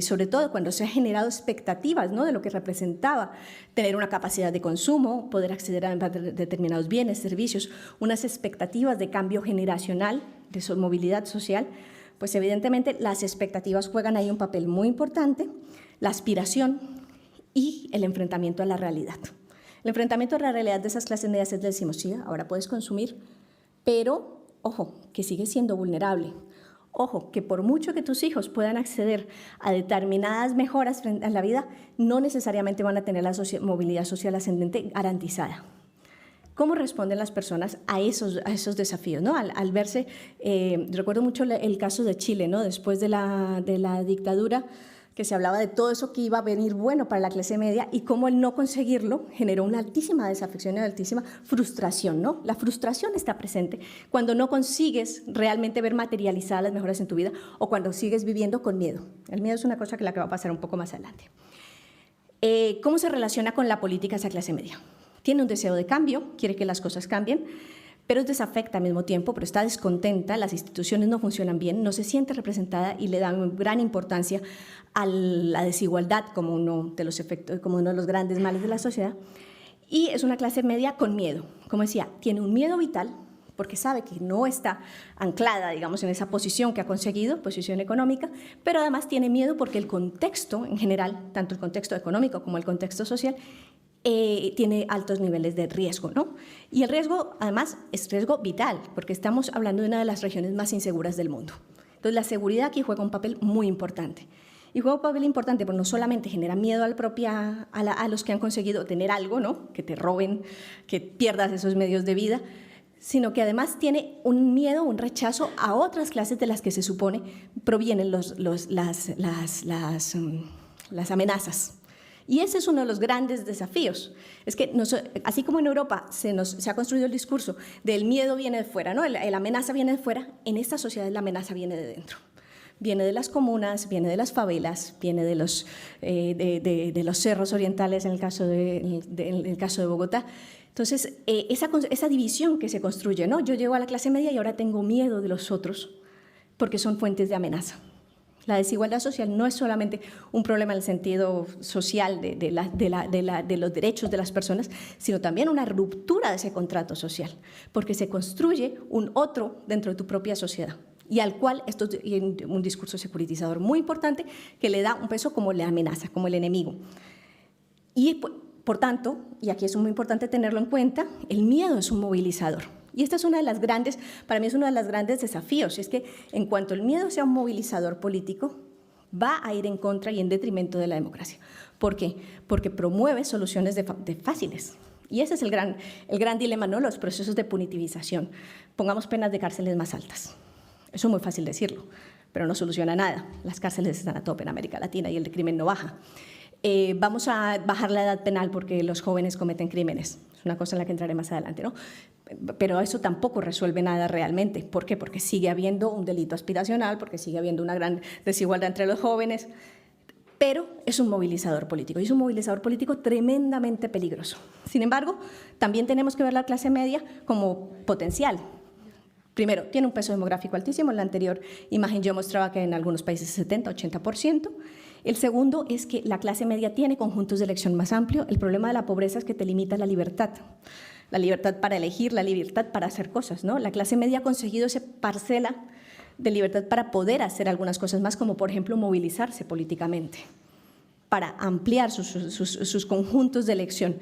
sobre todo cuando se han generado expectativas, ¿no?, de lo que representaba tener una capacidad de consumo, poder acceder a determinados bienes, servicios, unas expectativas de cambio generacional, de movilidad social, pues evidentemente las expectativas juegan ahí un papel muy importante, la aspiración y el enfrentamiento a la realidad. El enfrentamiento a la realidad de esas clases medias es, le decimos, sí, ahora puedes consumir, pero, ojo, que sigues siendo vulnerable. Ojo, que por mucho que tus hijos puedan acceder a determinadas mejoras en la vida, no necesariamente van a tener la movilidad social ascendente garantizada. ¿Cómo responden las personas a esos desafíos, ¿no? Al verse, recuerdo mucho el caso de Chile, ¿no?, después de la dictadura, que se hablaba de todo eso que iba a venir bueno para la clase media y cómo el no conseguirlo generó una altísima desafección y una altísima frustración, ¿no? La frustración está presente cuando no consigues realmente ver materializadas las mejoras en tu vida o cuando sigues viviendo con miedo. El miedo es una cosa que va a pasar un poco más adelante. ¿Cómo se relaciona con la política esa clase media? Tiene un deseo de cambio, quiere que las cosas cambien, pero es desafecta al mismo tiempo, pero está descontenta, las instituciones no funcionan bien, no se siente representada y le da gran importancia a la desigualdad como uno de los efectos, como uno de los grandes males de la sociedad. Y es una clase media con miedo. Como decía, tiene un miedo vital porque sabe que no está anclada, digamos, en esa posición que ha conseguido, posición económica, pero además tiene miedo porque el contexto en general, tanto el contexto económico como el contexto social, tiene altos niveles de riesgo, ¿no? Y el riesgo, además, es riesgo vital, porque estamos hablando de una de las regiones más inseguras del mundo. Entonces, la seguridad aquí juega un papel muy importante. Y juega un papel importante porque no solamente genera miedo a los que han conseguido tener algo, ¿no?, que te roben, que pierdas esos medios de vida, sino que además tiene un miedo, un rechazo a otras clases de las que se supone provienen las amenazas. Y ese es uno de los grandes desafíos. Es que así como en Europa se ha construido el discurso del miedo viene de fuera, ¿no?, la amenaza viene de fuera, en estas sociedades la amenaza viene de dentro. Viene de las comunas, viene de las favelas, viene de los cerros orientales en el caso de Bogotá. Entonces, esa división que se construye, ¿no? Yo llego a la clase media y ahora tengo miedo de los otros porque son fuentes de amenaza. La desigualdad social no es solamente un problema en el sentido social de los derechos de las personas, sino también una ruptura de ese contrato social, porque se construye un otro dentro de tu propia sociedad y al cual esto es un discurso securitizador muy importante que le da un peso como la amenaza, como el enemigo. Y por tanto, y aquí es muy importante tenerlo en cuenta, el miedo es un movilizador. Y esta es una de las grandes, para mí es uno de los grandes desafíos, es que en cuanto el miedo sea un movilizador político, va a ir en contra y en detrimento de la democracia. ¿Por qué? Porque promueve soluciones fáciles. Y ese es el gran dilema, ¿no?, los procesos de punitivización. Pongamos penas de cárceles más altas. Eso es muy fácil decirlo, pero no soluciona nada. Las cárceles están a tope en América Latina y el crimen no baja. Vamos a bajar la edad penal porque los jóvenes cometen crímenes. Es una cosa en la que entraré más adelante, ¿no? Pero eso tampoco resuelve nada realmente. ¿Por qué? Porque sigue habiendo un delito aspiracional, porque sigue habiendo una gran desigualdad entre los jóvenes, pero es un movilizador político, y es un movilizador político tremendamente peligroso. Sin embargo, también tenemos que ver la clase media como potencial. Primero, tiene un peso demográfico altísimo. En la anterior imagen yo mostraba que en algunos países 70-80%. El segundo es que la clase media tiene conjuntos de elección más amplio. El problema de la pobreza es que te limita la libertad para elegir, la libertad para hacer cosas, ¿no? La clase media ha conseguido esa parcela de libertad para poder hacer algunas cosas más, como por ejemplo movilizarse políticamente, para ampliar sus conjuntos de elección.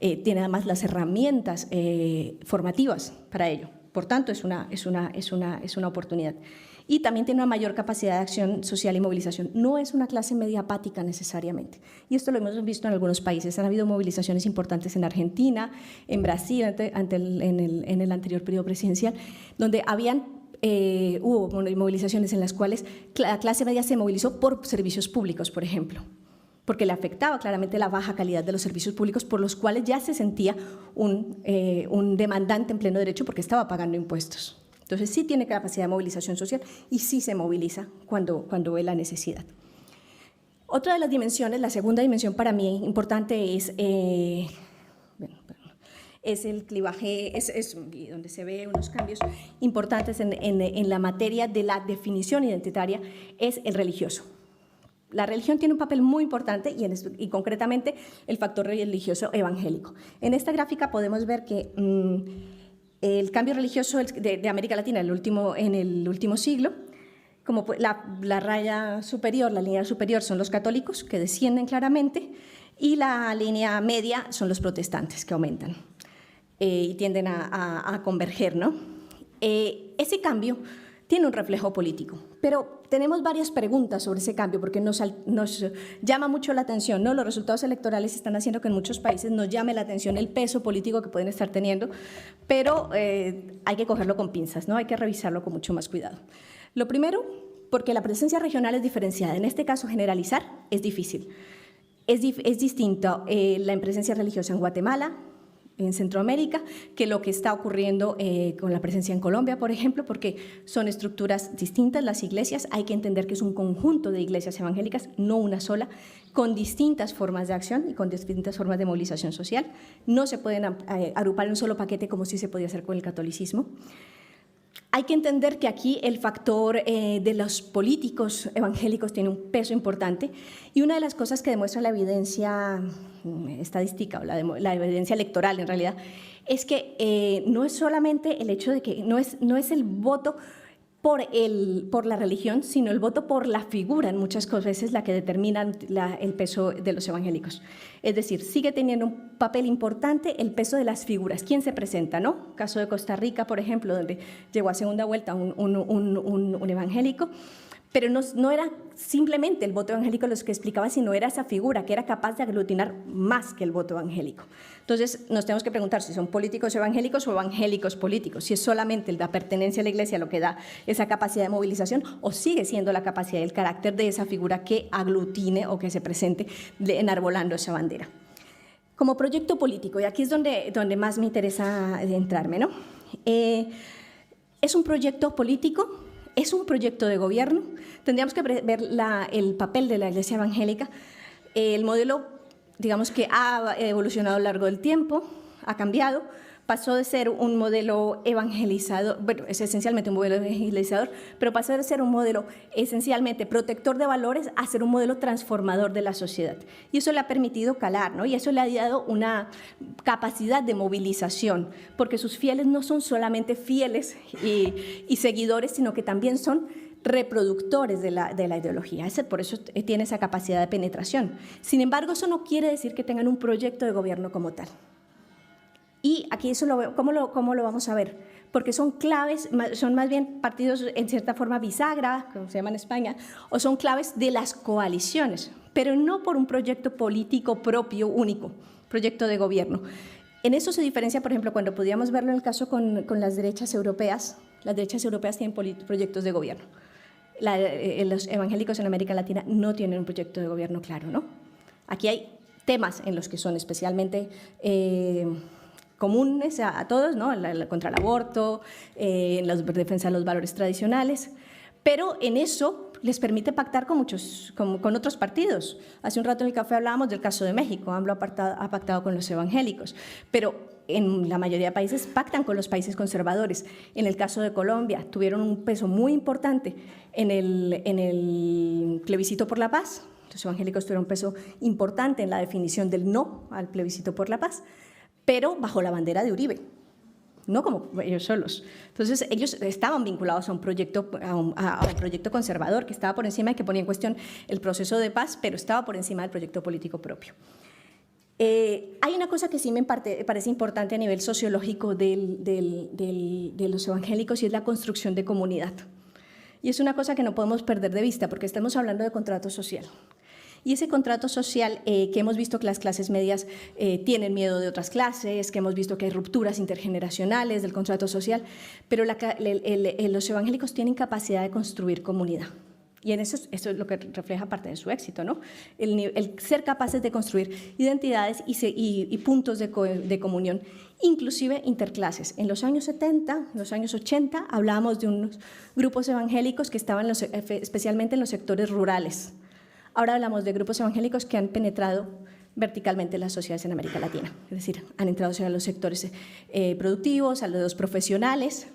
Tiene además las herramientas formativas para ello. Por tanto, es una oportunidad. Y también tiene una mayor capacidad de acción social y movilización. No es una clase media apática necesariamente. Y esto lo hemos visto en algunos países. Han habido movilizaciones importantes en Argentina, en Brasil, en el anterior periodo presidencial, donde hubo movilizaciones en las cuales la clase media se movilizó por servicios públicos, por ejemplo, porque le afectaba claramente la baja calidad de los servicios públicos por los cuales ya se sentía un demandante en pleno derecho porque estaba pagando impuestos. Entonces sí tiene capacidad de movilización social y sí se moviliza cuando ve la necesidad. Otra de las dimensiones, la segunda dimensión para mí importante es el clivaje, donde se ve unos cambios importantes en la materia de la definición identitaria, es el religioso. La religión tiene un papel muy importante y concretamente el factor religioso evangélico. En esta gráfica podemos ver que el cambio religioso de América Latina en el último siglo, como la raya superior, la línea superior son los católicos que descienden claramente y la línea media son los protestantes que aumentan y tienden a converger, ¿no? Ese cambio tiene un reflejo político, pero tenemos varias preguntas sobre ese cambio porque nos llama mucho la atención, ¿no? Los resultados electorales están haciendo que en muchos países nos llame la atención el peso político que pueden estar teniendo, pero hay que cogerlo con pinzas, ¿no? Hay que revisarlo con mucho más cuidado. Lo primero, porque la presencia regional es diferenciada. En este caso, generalizar es difícil. Es distinto la presencia religiosa en Guatemala, en Centroamérica, que lo que está ocurriendo con la presencia en Colombia, por ejemplo, porque son estructuras distintas. Las iglesias, hay que entender que es un conjunto de iglesias evangélicas, no una sola, con distintas formas de acción y con distintas formas de movilización social. No se pueden agrupar en un solo paquete como sí se podía hacer con el catolicismo. Hay que entender que aquí el factor de los políticos evangélicos tiene un peso importante y una de las cosas que demuestra la evidencia estadística o la evidencia electoral en realidad es que no es solamente el hecho de que no es el voto por la religión, sino el voto por la figura en muchas veces la que determina el peso de los evangélicos. Es decir, sigue teniendo un papel importante el peso de las figuras. ¿Quién se presenta, no? Caso de Costa Rica, por ejemplo, donde llegó a segunda vuelta un evangélico, pero no era simplemente el voto evangélico lo que explicaba, sino era esa figura que era capaz de aglutinar más que el voto evangélico. Entonces, nos tenemos que preguntar si son políticos evangélicos o evangélicos políticos, si es solamente la pertenencia a la iglesia lo que da esa capacidad de movilización o sigue siendo la capacidad y el carácter de esa figura que aglutine o que se presente enarbolando esa bandera. Como proyecto político, y aquí es donde más me interesa adentrarme, ¿no? Es un proyecto político. Es un proyecto de gobierno. Tendríamos que ver el papel de la Iglesia evangélica. El modelo, digamos que ha evolucionado a lo largo del tiempo, ha cambiado, pasó de ser un modelo evangelizador, bueno, es esencialmente un modelo evangelizador, pero pasó de ser un modelo esencialmente protector de valores a ser un modelo transformador de la sociedad. Y eso le ha permitido calar, ¿no? Y eso le ha dado una capacidad de movilización, porque sus fieles no son solamente fieles y seguidores, sino que también son reproductores de la ideología. Por eso tiene esa capacidad de penetración. Sin embargo, eso no quiere decir que tengan un proyecto de gobierno como tal. Y aquí eso ¿cómo lo vamos a ver? Porque son claves, son más bien partidos en cierta forma bisagra, como se llama en España, o son claves de las coaliciones, pero no por un proyecto político propio único, proyecto de gobierno. En eso se diferencia, por ejemplo, cuando podíamos verlo en el caso con las derechas europeas tienen proyectos de gobierno. Los evangélicos en América Latina no tienen un proyecto de gobierno claro, ¿no? Aquí hay temas en los que son especialmente comunes a todos, ¿no? Contra el aborto, en la defensa de los valores tradicionales, pero en eso les permite pactar con otros partidos. Hace un rato en el café hablábamos del caso de México, AMLO ha pactado con los evangélicos, pero en la mayoría de países pactan con los países conservadores. En el caso de Colombia tuvieron un peso muy importante en el plebiscito por la paz. Los evangélicos tuvieron un peso importante en la definición del no al plebiscito por la paz, pero bajo la bandera de Uribe, no como ellos solos. Entonces, ellos estaban vinculados a un proyecto conservador que estaba por encima y que ponía en cuestión el proceso de paz, pero estaba por encima del proyecto político propio. Hay una cosa que sí me parece importante a nivel sociológico de los evangélicos y es la construcción de comunidad. Y es una cosa que no podemos perder de vista porque estamos hablando de contrato social. Y ese contrato social que hemos visto que las clases medias tienen miedo de otras clases, que hemos visto que hay rupturas intergeneracionales del contrato social, pero los evangélicos tienen capacidad de construir comunidad. Y en eso es lo que refleja parte de su éxito, ¿no? El ser capaces de construir identidades y puntos de comunión, inclusive interclases. En los años 70, en los años 80, hablábamos de unos grupos evangélicos que estaban especialmente en los sectores rurales. Ahora hablamos de grupos evangélicos que han penetrado verticalmente en las sociedades en América Latina, es decir, han entrado a los sectores productivos, a los profesionales.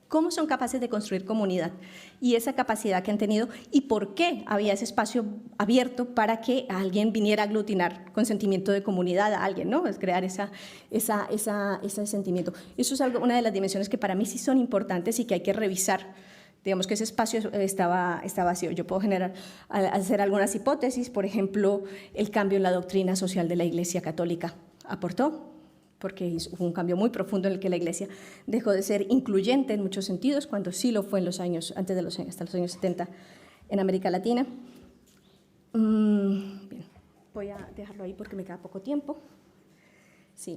¿Cómo son capaces de construir comunidad? Y esa capacidad que han tenido y por qué había ese espacio abierto para que alguien viniera a aglutinar con sentimiento de comunidad a alguien, ¿no? Es crear ese sentimiento. Eso es una de las dimensiones que para mí sí son importantes y que hay que revisar. Digamos que ese espacio está vacío. Yo puedo hacer algunas hipótesis, por ejemplo, el cambio en la doctrina social de la Iglesia Católica aportó, porque hubo un cambio muy profundo en el que la Iglesia dejó de ser incluyente en muchos sentidos, cuando sí lo fue hasta los años 70 en América Latina. Bien, voy a dejarlo ahí porque me queda poco tiempo. Sí.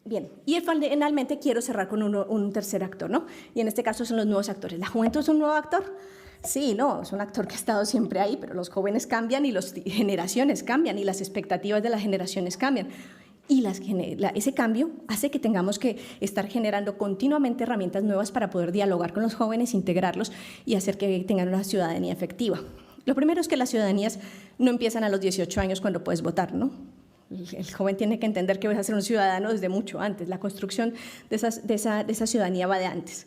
Bien, y finalmente quiero cerrar con un tercer actor, ¿no? Y en este caso son los nuevos actores. ¿La juventud es un nuevo actor? Sí, no, es un actor que ha estado siempre ahí, pero los jóvenes cambian y las generaciones cambian y las expectativas de las generaciones cambian. Y ese cambio hace que tengamos que estar generando continuamente herramientas nuevas para poder dialogar con los jóvenes, integrarlos y hacer que tengan una ciudadanía efectiva. Lo primero es que las ciudadanías no empiezan a los 18 años cuando puedes votar, ¿no? El joven tiene que entender que vas a ser un ciudadano desde mucho antes. La construcción de esa ciudadanía va de antes.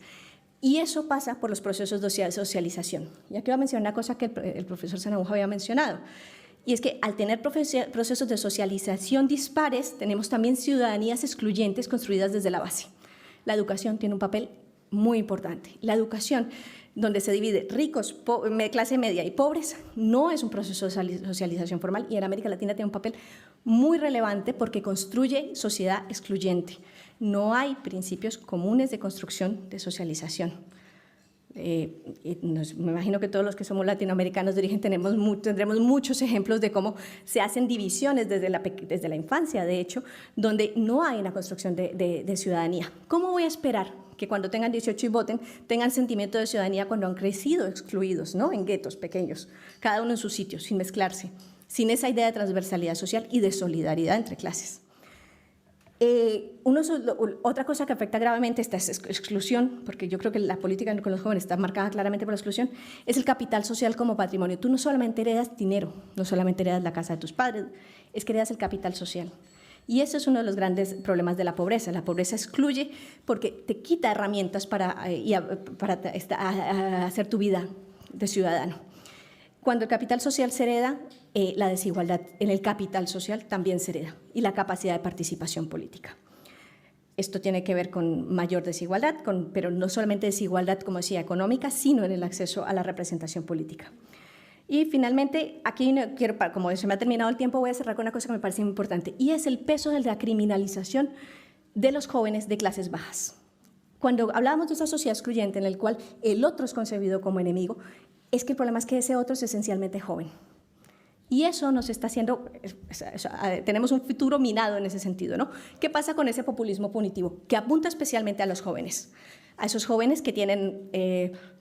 Y eso pasa por los procesos de socialización. Y aquí voy a mencionar una cosa que el profesor Sanahuja había mencionado. Y es que al tener procesos de socialización dispares, tenemos también ciudadanías excluyentes construidas desde la base. La educación tiene un papel muy importante. La educación, donde se divide ricos, clase media y pobres, no es un proceso de socialización formal y en América Latina tiene un papel muy relevante porque construye sociedad excluyente. No hay principios comunes de construcción de socialización. Me imagino que todos los que somos latinoamericanos de origen tendremos muchos ejemplos de cómo se hacen divisiones desde la infancia, de hecho, donde no hay una construcción de ciudadanía. ¿Cómo voy a esperar que cuando tengan 18 y voten tengan sentimiento de ciudadanía cuando han crecido excluidos, ¿no? En guetos pequeños, cada uno en su sitio, sin mezclarse, sin esa idea de transversalidad social y de solidaridad entre clases? Otra cosa que afecta gravemente esta exclusión, porque yo creo que la política con los jóvenes está marcada claramente por la exclusión, es el capital social como patrimonio. Tú no solamente heredas dinero, no solamente heredas la casa de tus padres, es que heredas el capital social. Y eso es uno de los grandes problemas de la pobreza. La pobreza excluye porque te quita herramientas para hacer tu vida de ciudadano. Cuando el capital social se hereda, la desigualdad en el capital social también se hereda y la capacidad de participación política. Esto tiene que ver con mayor desigualdad, pero no solamente desigualdad, como decía, económica, sino en el acceso a la representación política. Y finalmente, aquí como se me ha terminado el tiempo, voy a cerrar con una cosa que me parece muy importante, y es el peso de la criminalización de los jóvenes de clases bajas. Cuando hablábamos de esa sociedad excluyente en la cual el otro es concebido como enemigo, es que el problema es que ese otro es esencialmente joven. Y eso nos está haciendo, tenemos un futuro minado en ese sentido, ¿no? ¿Qué pasa con ese populismo punitivo? Que apunta especialmente a los jóvenes, a esos jóvenes que tienen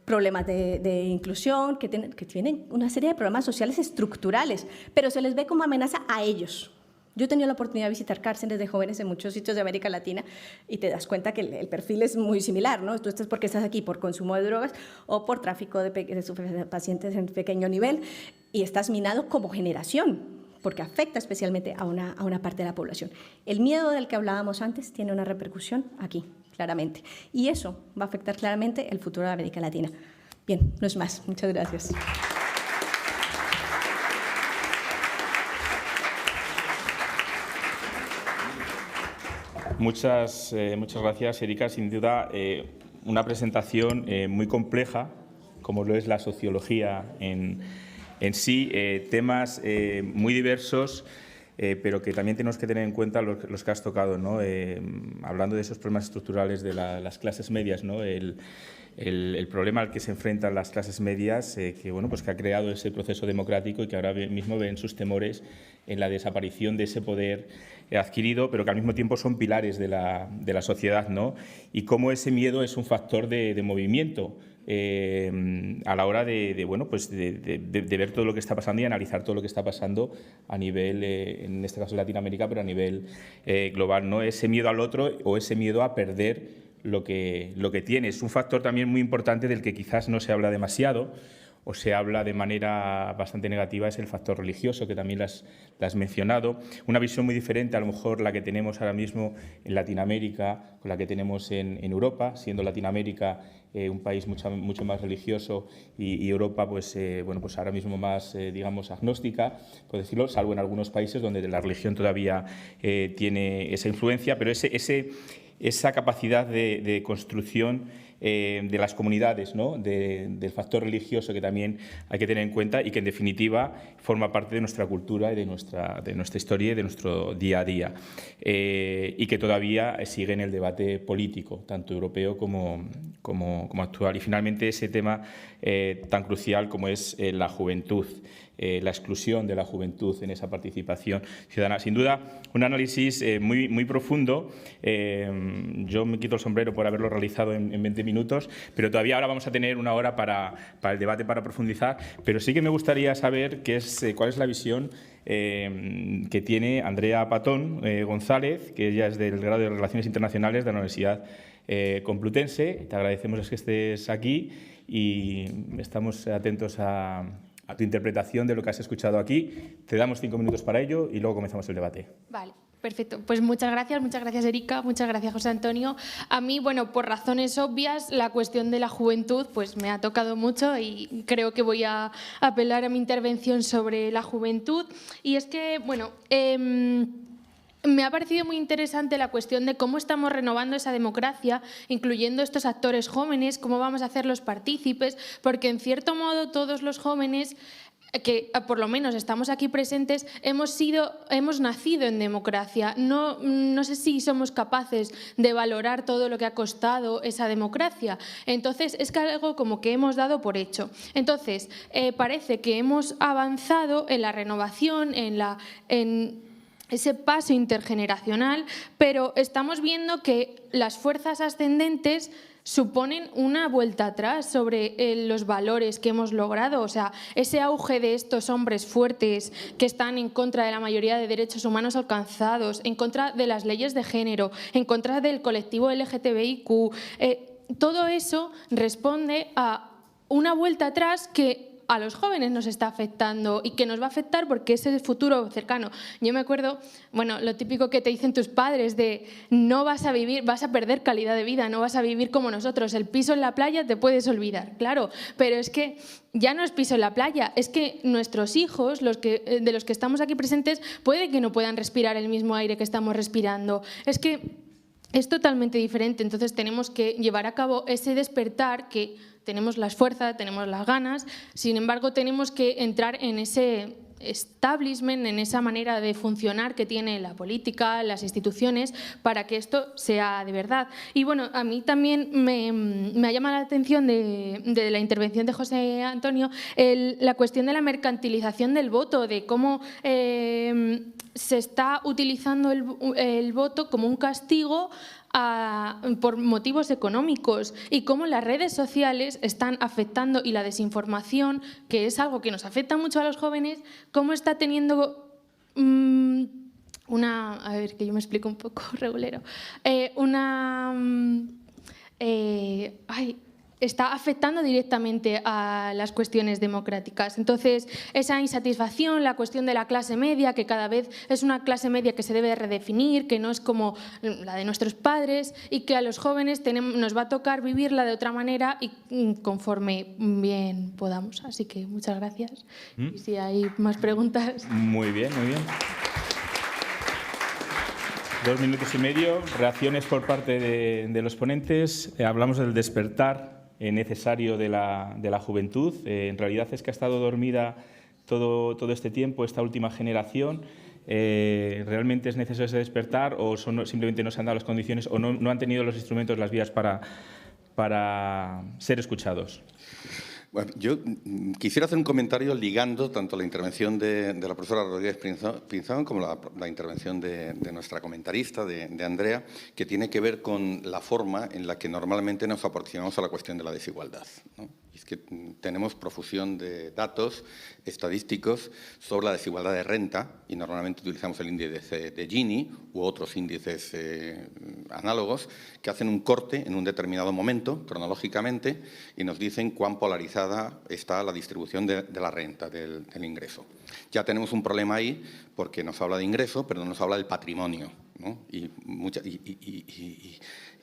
problemas de inclusión, que tienen una serie de problemas sociales estructurales, pero se les ve como amenaza a ellos. Yo he tenido la oportunidad de visitar cárceles de jóvenes en muchos sitios de América Latina y te das cuenta que el perfil es muy similar, ¿no? Tú estás porque estás aquí por consumo de drogas o por tráfico de pacientes en pequeño nivel y estás minado como generación, porque afecta especialmente a una parte de la población. El miedo del que hablábamos antes tiene una repercusión aquí, claramente, y eso va a afectar claramente el futuro de América Latina. Bien, no es más. Muchas gracias. Muchas gracias, Erika. Sin duda, una presentación muy compleja, como lo es la sociología en sí, temas muy diversos pero que también tenemos que tener en cuenta los que has tocado, ¿no? Hablando de esos problemas estructurales de las clases medias, ¿no? El problema al que se enfrentan las clases medias, que, bueno, pues que ha creado ese proceso democrático y que ahora mismo ven sus temores en la desaparición de ese poder adquirido, pero que al mismo tiempo son pilares de la sociedad, ¿no? Y cómo ese miedo es un factor de movimiento a la hora bueno, pues de ver todo lo que está pasando y analizar todo lo que está pasando a nivel, en este caso Latinoamérica, pero a nivel global, ¿no? Ese miedo al otro o ese miedo a perder lo que tiene. Es un factor también muy importante del que quizás no se habla demasiado o se habla de manera bastante negativa, es el factor religioso, que también las has mencionado. Una visión muy diferente, a lo mejor, la que tenemos ahora mismo en Latinoamérica con la que tenemos en Europa, siendo Latinoamérica un país mucho más religioso y Europa, pues, bueno, pues ahora mismo más, digamos, agnóstica, por decirlo, salvo en algunos países donde la religión todavía tiene esa influencia, pero esa capacidad de construcción de las comunidades, ¿no? Del factor religioso que también hay que tener en cuenta y que, en definitiva, forma parte de nuestra cultura y de nuestra historia y de nuestro día a día, y que todavía sigue en el debate político, tanto europeo como actual. Y, finalmente, ese tema tan crucial como es la juventud. La exclusión de la juventud en esa participación ciudadana. Sin duda, un análisis muy profundo. Yo me quito el sombrero por haberlo realizado en 20 minutos, pero todavía ahora vamos a tener una hora para el debate, para profundizar. Pero sí que me gustaría saber cuál es la visión que tiene Andrea Patón González, que ella es del grado de Relaciones Internacionales de la Universidad Complutense. Te agradecemos que estés aquí y estamos atentos a tu interpretación de lo que has escuchado aquí. Te damos 5 minutos para ello y luego comenzamos el debate. Vale, perfecto. Pues muchas gracias Erika, muchas gracias José Antonio. A mí, bueno, por razones obvias, la cuestión de la juventud pues me ha tocado mucho y creo que voy a apelar a mi intervención sobre la juventud. Y es que, bueno, me ha parecido muy interesante la cuestión de cómo estamos renovando esa democracia, incluyendo estos actores jóvenes, cómo vamos a hacerlos partícipes, porque en cierto modo todos los jóvenes que por lo menos estamos aquí presentes hemos nacido en democracia. No sé si somos capaces de valorar todo lo que ha costado esa democracia. Entonces es que algo como que hemos dado por hecho. Entonces parece que hemos avanzado en la renovación, en ese paso intergeneracional, pero estamos viendo que las fuerzas ascendentes suponen una vuelta atrás sobre los valores que hemos logrado. O sea, ese auge de estos hombres fuertes que están en contra de la mayoría de derechos humanos alcanzados, en contra de las leyes de género, en contra del colectivo LGTBIQ, todo eso responde a una vuelta atrás que a los jóvenes nos está afectando y que nos va a afectar porque es el futuro cercano. Yo me acuerdo, bueno, lo típico que te dicen tus padres de no vas a vivir, vas a perder calidad de vida, no vas a vivir como nosotros, el piso en la playa te puedes olvidar, claro, pero es que ya no es piso en la playa, es que nuestros hijos, de los que estamos aquí presentes, puede que no puedan respirar el mismo aire que estamos respirando. Es que es totalmente diferente, entonces tenemos que llevar a cabo ese despertar que tenemos las fuerzas, tenemos las ganas, sin embargo tenemos que entrar en ese establishment, en esa manera de funcionar que tiene la política, las instituciones, para que esto sea de verdad. Y bueno, a mí también me ha llamado la atención de la intervención de José Antonio la cuestión de la mercantilización del voto, de cómo se está utilizando el voto como un castigo por motivos económicos y cómo las redes sociales están afectando, y la desinformación, que es algo que nos afecta mucho a los jóvenes, cómo está teniendo a ver, que yo me explico un poco regulero, está afectando directamente a las cuestiones democráticas. Entonces, esa insatisfacción, la cuestión de la clase media, que cada vez es una clase media que se debe redefinir, que no es como la de nuestros padres, y que a los jóvenes nos va a tocar vivirla de otra manera y conforme bien podamos. Así que muchas gracias. Y si hay más preguntas. Muy bien, muy bien. 2 minutos y medio. Reacciones por parte de los ponentes. Hablamos del despertar necesario de la juventud. En realidad es que ha estado dormida todo este tiempo esta última generación. ¿realmente es necesario ese despertar o simplemente no se han dado las condiciones o no han tenido los instrumentos, las vías para ser escuchados? Bueno, yo quisiera hacer un comentario ligando tanto la intervención de la profesora Rodríguez Pinzón como la intervención de nuestra comentarista, de Andrea, que tiene que ver con la forma en la que normalmente nos aproximamos a la cuestión de la desigualdad, ¿no? Y es que tenemos profusión de datos estadísticos sobre la desigualdad de renta y normalmente utilizamos el índice de Gini u otros índices análogos que hacen un corte en un determinado momento, cronológicamente, y nos dicen cuán polarizada está la distribución de la renta, del ingreso. Ya tenemos un problema ahí porque nos habla de ingreso, pero no nos habla del patrimonio, ¿no?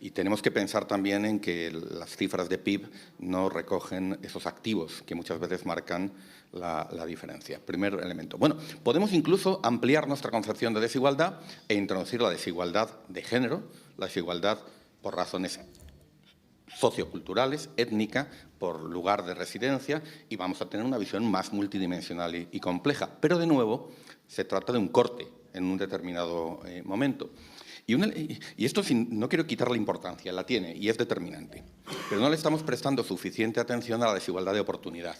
Y tenemos que pensar también en que las cifras de PIB no recogen esos activos que muchas veces marcan la diferencia. Primer elemento. Bueno, podemos incluso ampliar nuestra concepción de desigualdad e introducir la desigualdad de género, la desigualdad por razones socioculturales, étnica, por lugar de residencia, y vamos a tener una visión más multidimensional y compleja. Pero, de nuevo, se trata de un corte en un determinado momento. Y esto no quiero quitarle importancia, la tiene y es determinante, pero no le estamos prestando suficiente atención a la desigualdad de oportunidad.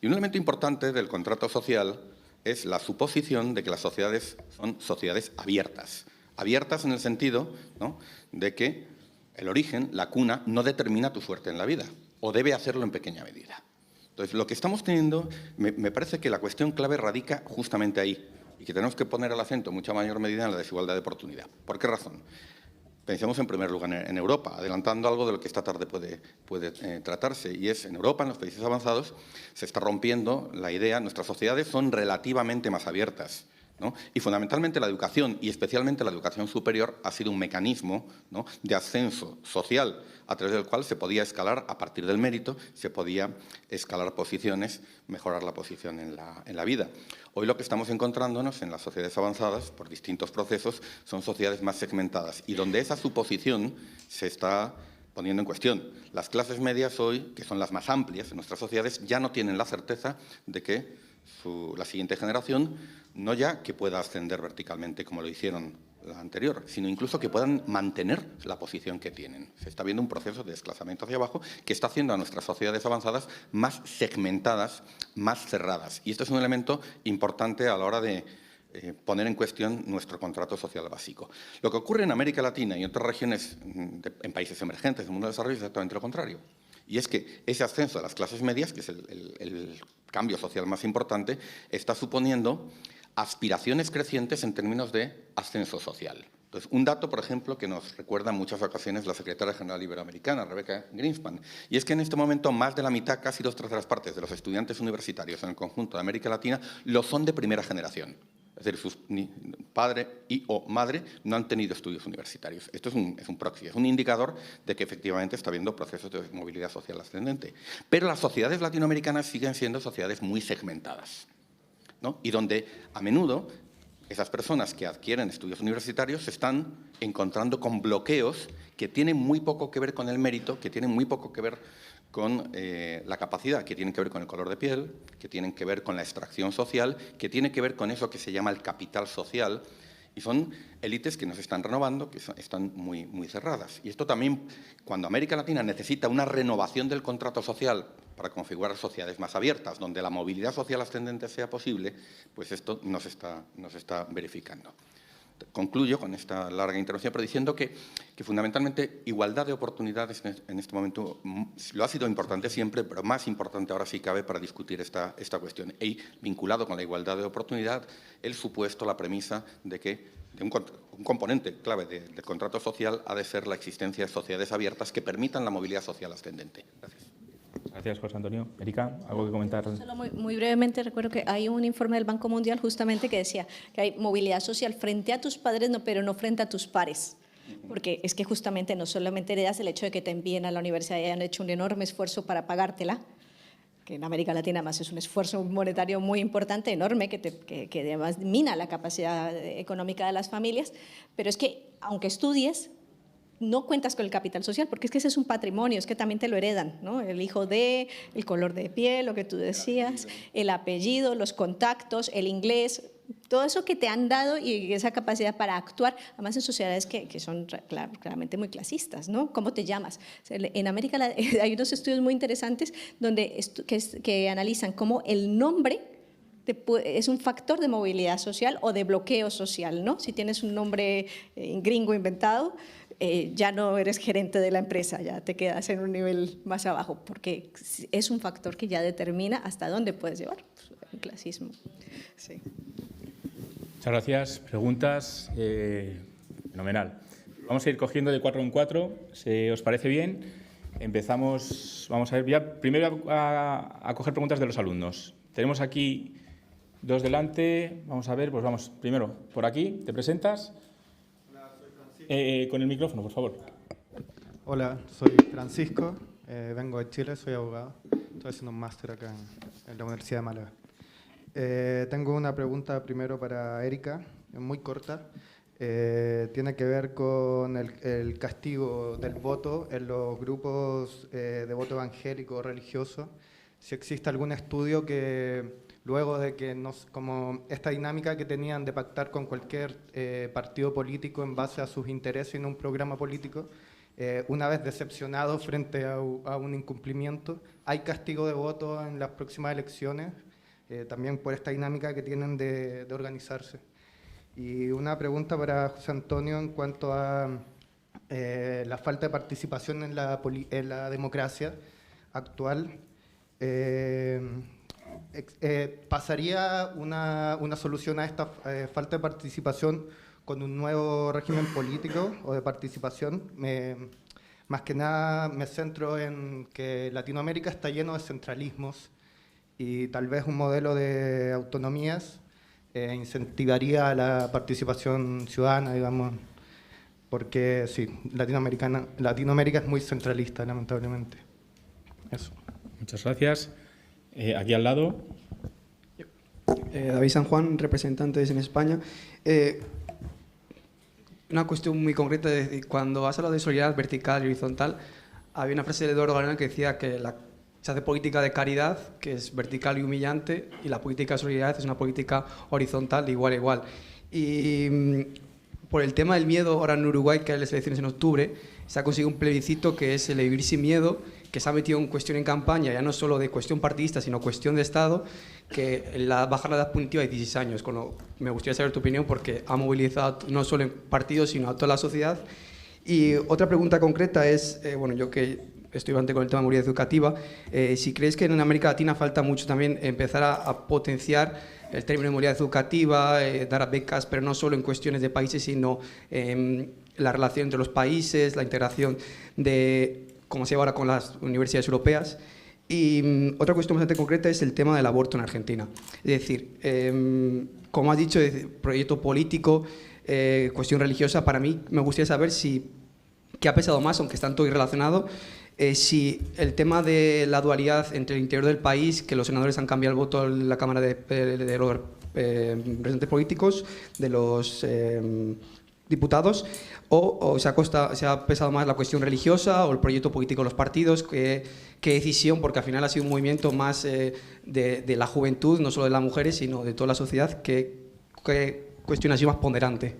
Y un elemento importante del contrato social es la suposición de que las sociedades son sociedades abiertas. Abiertas en el sentido, ¿no?, de que el origen, la cuna, no determina tu suerte en la vida, o debe hacerlo en pequeña medida. Entonces, lo que estamos teniendo, me parece que la cuestión clave radica justamente ahí, y que tenemos que poner el acento en mucha mayor medida en la desigualdad de oportunidad. ¿Por qué razón? Pensemos en primer lugar en Europa, adelantando algo de lo que esta tarde puede tratarse, y es en Europa, en los países avanzados, se está rompiendo la idea, nuestras sociedades son relativamente más abiertas, ¿no? Y fundamentalmente la educación, y especialmente la educación superior, ha sido un mecanismo, ¿no?, de ascenso social, a través del cual se podía escalar, a partir del mérito, se podía escalar posiciones, mejorar la posición en la vida. Hoy lo que estamos encontrándonos en las sociedades avanzadas, por distintos procesos, son sociedades más segmentadas, y donde esa suposición se está poniendo en cuestión. Las clases medias hoy, que son las más amplias en nuestras sociedades, ya no tienen la certeza de que la siguiente generación no ya que pueda ascender verticalmente como lo hicieron la anterior, sino incluso que puedan mantener la posición que tienen. Se está viendo un proceso de desplazamiento hacia abajo que está haciendo a nuestras sociedades avanzadas más segmentadas, más cerradas. Y esto es un elemento importante a la hora de poner en cuestión nuestro contrato social básico. Lo que ocurre en América Latina y en otras regiones, en países emergentes del mundo del desarrollo, es exactamente lo contrario. Y es que ese ascenso de las clases medias, que es el cambio social más importante, está suponiendo aspiraciones crecientes en términos de ascenso social. Entonces, un dato, por ejemplo, que nos recuerda en muchas ocasiones la secretaria general iberoamericana, Rebecca Greenspan, y es que en este momento más de la mitad, casi 2/3 partes de los estudiantes universitarios en el conjunto de América Latina lo son de primera generación. Es decir, sus padre y o madre no han tenido estudios universitarios. Esto es un proxy, es un indicador de que efectivamente está habiendo procesos de movilidad social ascendente. Pero las sociedades latinoamericanas siguen siendo sociedades muy segmentadas, ¿no? Y donde a menudo esas personas que adquieren estudios universitarios se están encontrando con bloqueos que tienen muy poco que ver con el mérito, que tienen muy poco que ver con la capacidad, que tienen que ver con el color de piel, que tienen que ver con la extracción social, que tiene que ver con eso que se llama el capital social, y son élites que no se están renovando, que están muy cerradas. Y esto también, cuando América Latina necesita una renovación del contrato social para configurar sociedades más abiertas, donde la movilidad social ascendente sea posible, pues esto no se está verificando. Concluyo con esta larga intervención, pero diciendo que fundamentalmente igualdad de oportunidades en este momento lo ha sido importante siempre, pero más importante ahora sí cabe para discutir esta cuestión. Y vinculado con la igualdad de oportunidad, el supuesto, la premisa de que un componente clave del contrato social ha de ser la existencia de sociedades abiertas que permitan la movilidad social ascendente. Gracias. Gracias, José Antonio. Erika, ¿algo que comentar? Solo muy brevemente, recuerdo que hay un informe del Banco Mundial justamente que decía que hay movilidad social frente a tus padres, pero no frente a tus pares. Porque es que justamente no solamente heredas el hecho de que te envíen a la universidad y hayan hecho un enorme esfuerzo para pagártela, que en América Latina además es un esfuerzo monetario muy importante, enorme, que además mina la capacidad económica de las familias, pero es que aunque estudies, no cuentas con el capital social, porque es que ese es un patrimonio, es que también te lo heredan, ¿no? El hijo el color de piel, lo que tú decías, el apellido, los contactos, el inglés, todo eso que te han dado y esa capacidad para actuar, además en sociedades que son claramente muy clasistas, ¿no? ¿Cómo te llamas? En América hay unos estudios muy interesantes que analizan cómo el nombre es un factor de movilidad social o de bloqueo social, ¿no? Si tienes un nombre gringo inventado, ya no eres gerente de la empresa, ya te quedas en un nivel más abajo, porque es un factor que ya determina hasta dónde puedes llevar el clasismo. Sí. Muchas gracias. Preguntas. Fenomenal. Vamos a ir cogiendo de 4 en 4. ¿Se os parece bien? Empezamos. Vamos a ver. Primero a coger preguntas de los alumnos. Tenemos aquí 2 delante. Vamos a ver. Pues vamos. Primero, por aquí. ¿Te presentas? Hola, soy Francisco. Con el micrófono, por favor. Hola, soy Francisco. Vengo de Chile. Soy abogado. Estoy haciendo un máster acá en la Universidad de Málaga. Tengo una pregunta primero para Erika, muy corta. Tiene que ver con el castigo del voto en los grupos de voto evangélico o religioso. Si existe algún estudio que luego de que, como esta dinámica que tenían de pactar con cualquier partido político en base a sus intereses en un programa político, una vez decepcionados frente a un incumplimiento, ¿hay castigo de voto en las próximas elecciones? También por esta dinámica que tienen de organizarse. Y una pregunta para José Antonio en cuanto a la falta de participación en la democracia actual. ¿Pasaría una solución a esta falta de participación con un nuevo régimen político o de participación? Más que nada me centro en que Latinoamérica está lleno de centralismos y tal vez un modelo de autonomías incentivaría la participación ciudadana, digamos, porque sí, Latinoamérica es muy centralista, lamentablemente. Eso. Muchas gracias. Aquí al lado. David San Juan, representante de en España. Una cuestión muy concreta, es decir, cuando has hablado de solidaridad vertical y horizontal, había una frase de Eduardo Galeano que decía que se hace política de caridad, que es vertical y humillante, y la política de solidaridad es una política horizontal de igual a igual. Y por el tema del miedo, ahora en Uruguay, que hay las elecciones en octubre, se ha conseguido un plebiscito que es el de vivir sin miedo, que se ha metido en cuestión en campaña, ya no solo de cuestión partidista, sino cuestión de Estado, que bajar la edad punitiva de 16 años. Me gustaría saber tu opinión porque ha movilizado no solo en partidos, sino a toda la sociedad. Y otra pregunta concreta es, bueno, yo que estoy bastante con el tema de movilidad educativa, si crees que en América Latina falta mucho también empezar a potenciar el término de movilidad educativa, dar becas, pero no solo en cuestiones de países, sino la relación entre los países, la integración de cómo se lleva ahora con las universidades europeas. Y otra cuestión bastante concreta es el tema del aborto en Argentina. Es decir, como has dicho, proyecto político, cuestión religiosa, para mí me gustaría saber qué ha pesado más, aunque están todo irrelacionado, si el tema de la dualidad entre el interior del país, que los senadores han cambiado el voto en la Cámara de los representantes políticos, de los diputados, o se ha pesado más la cuestión religiosa o el proyecto político de los partidos, qué decisión, porque al final ha sido un movimiento más de la juventud, no solo de las mujeres, sino de toda la sociedad, qué cuestión ha sido más ponderante.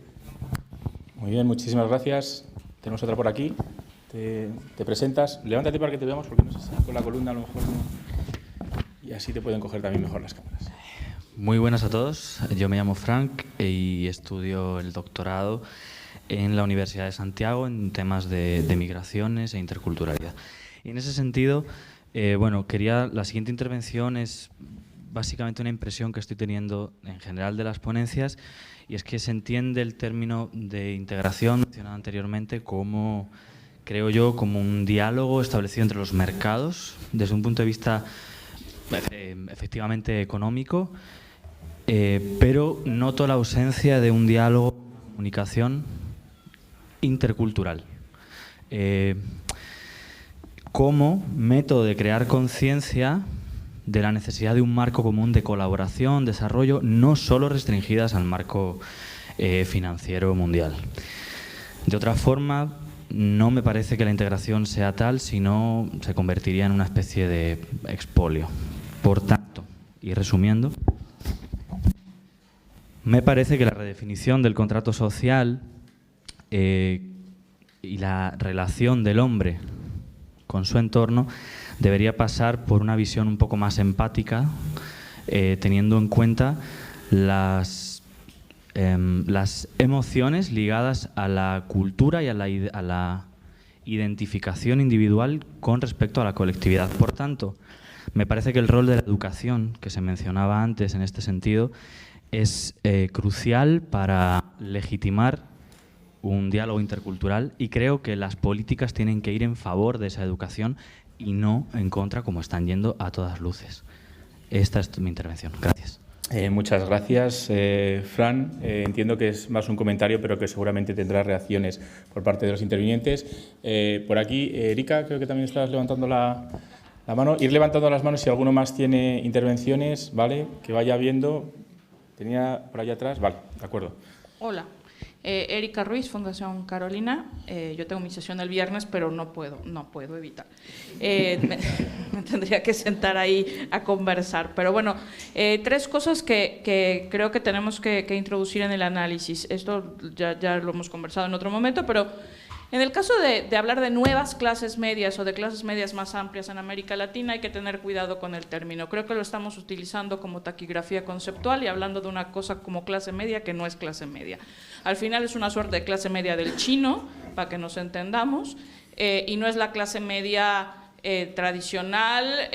Muy bien, muchísimas gracias. Tenemos otra por aquí. Te presentas. Levántate para que te veamos, porque no sé si con la columna a lo mejor no. Y así te pueden coger también mejor las cámaras. Muy buenas a todos. Yo me llamo Frank y estudio el doctorado en la Universidad de Santiago en temas de migraciones e interculturalidad. Y en ese sentido, la siguiente intervención es básicamente una impresión que estoy teniendo en general de las ponencias, y es que se entiende el término de integración mencionado anteriormente como, creo yo, como un diálogo establecido entre los mercados desde un punto de vista efectivamente económico, pero noto la ausencia de un diálogo, comunicación intercultural como método de crear conciencia de la necesidad de un marco común de colaboración, desarrollo, no solo restringidas al marco financiero mundial. De otra forma, no me parece que la integración sea tal, sino se convertiría en una especie de expolio. Por tanto, y resumiendo, Me parece que la redefinición del contrato social y la relación del hombre con su entorno debería pasar por una visión un poco más empática, teniendo en cuenta las emociones ligadas a la cultura y a la identificación individual con respecto a la colectividad. Por tanto, me parece que el rol de la educación, que se mencionaba antes en este sentido, es crucial para legitimar un diálogo intercultural, y creo que las políticas tienen que ir en favor de esa educación y no en contra, como están yendo a todas luces. Esta es mi intervención. Gracias. Muchas gracias, Fran. Entiendo que es más un comentario, pero que seguramente tendrá reacciones por parte de los intervinientes. Por aquí, Erika, creo que también estás levantando la mano. Ir levantando las manos si alguno más tiene intervenciones, ¿vale? Que vaya viendo. Tenía por allá atrás. Vale, de acuerdo. Hola. Erika Ruiz, Fundación Carolina. Yo tengo mi sesión el viernes, pero no puedo evitar. Me tendría que sentar ahí a conversar. Pero bueno, tres cosas que creo que tenemos que introducir en el análisis. Esto ya lo hemos conversado en otro momento, pero en el caso de hablar de nuevas clases medias o de clases medias más amplias en América Latina, hay que tener cuidado con el término. Creo que lo estamos utilizando como taquigrafía conceptual y hablando de una cosa como clase media que no es clase media. Al final es una suerte de clase media del chino, para que nos entendamos, y no es la clase media tradicional,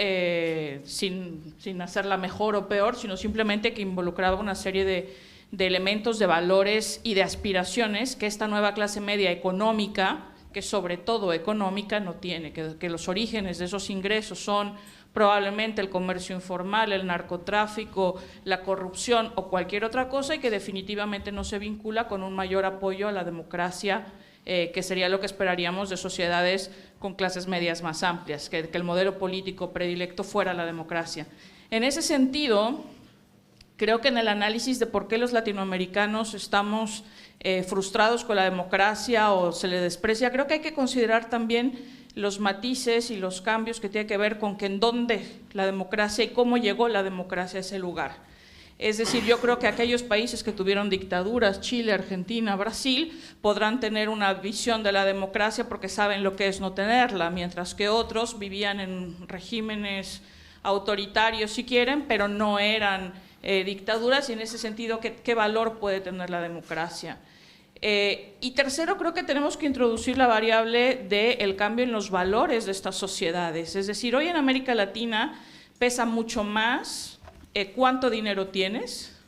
sin hacerla mejor o peor, sino simplemente que involucraba una serie de elementos, de valores y de aspiraciones que esta nueva clase media económica, que sobre todo económica, no tiene, que los orígenes de esos ingresos son probablemente el comercio informal, el narcotráfico, la corrupción o cualquier otra cosa, y que definitivamente no se vincula con un mayor apoyo a la democracia, que sería lo que esperaríamos de sociedades con clases medias más amplias, que el modelo político predilecto fuera la democracia. En ese sentido, creo que en el análisis de por qué los latinoamericanos estamos frustrados con la democracia o se le desprecia, creo que hay que considerar también los matices y los cambios que tiene que ver con que en dónde la democracia y cómo llegó la democracia a ese lugar. Es decir, yo creo que aquellos países que tuvieron dictaduras, Chile, Argentina, Brasil, podrán tener una visión de la democracia porque saben lo que es no tenerla, mientras que otros vivían en regímenes autoritarios, si quieren, pero no eran dictaduras, y en ese sentido, ¿qué valor puede tener la democracia? Y tercero, creo que tenemos que introducir la variable del cambio en los valores de estas sociedades. Es decir, hoy en América Latina pesa mucho más cuánto dinero tienes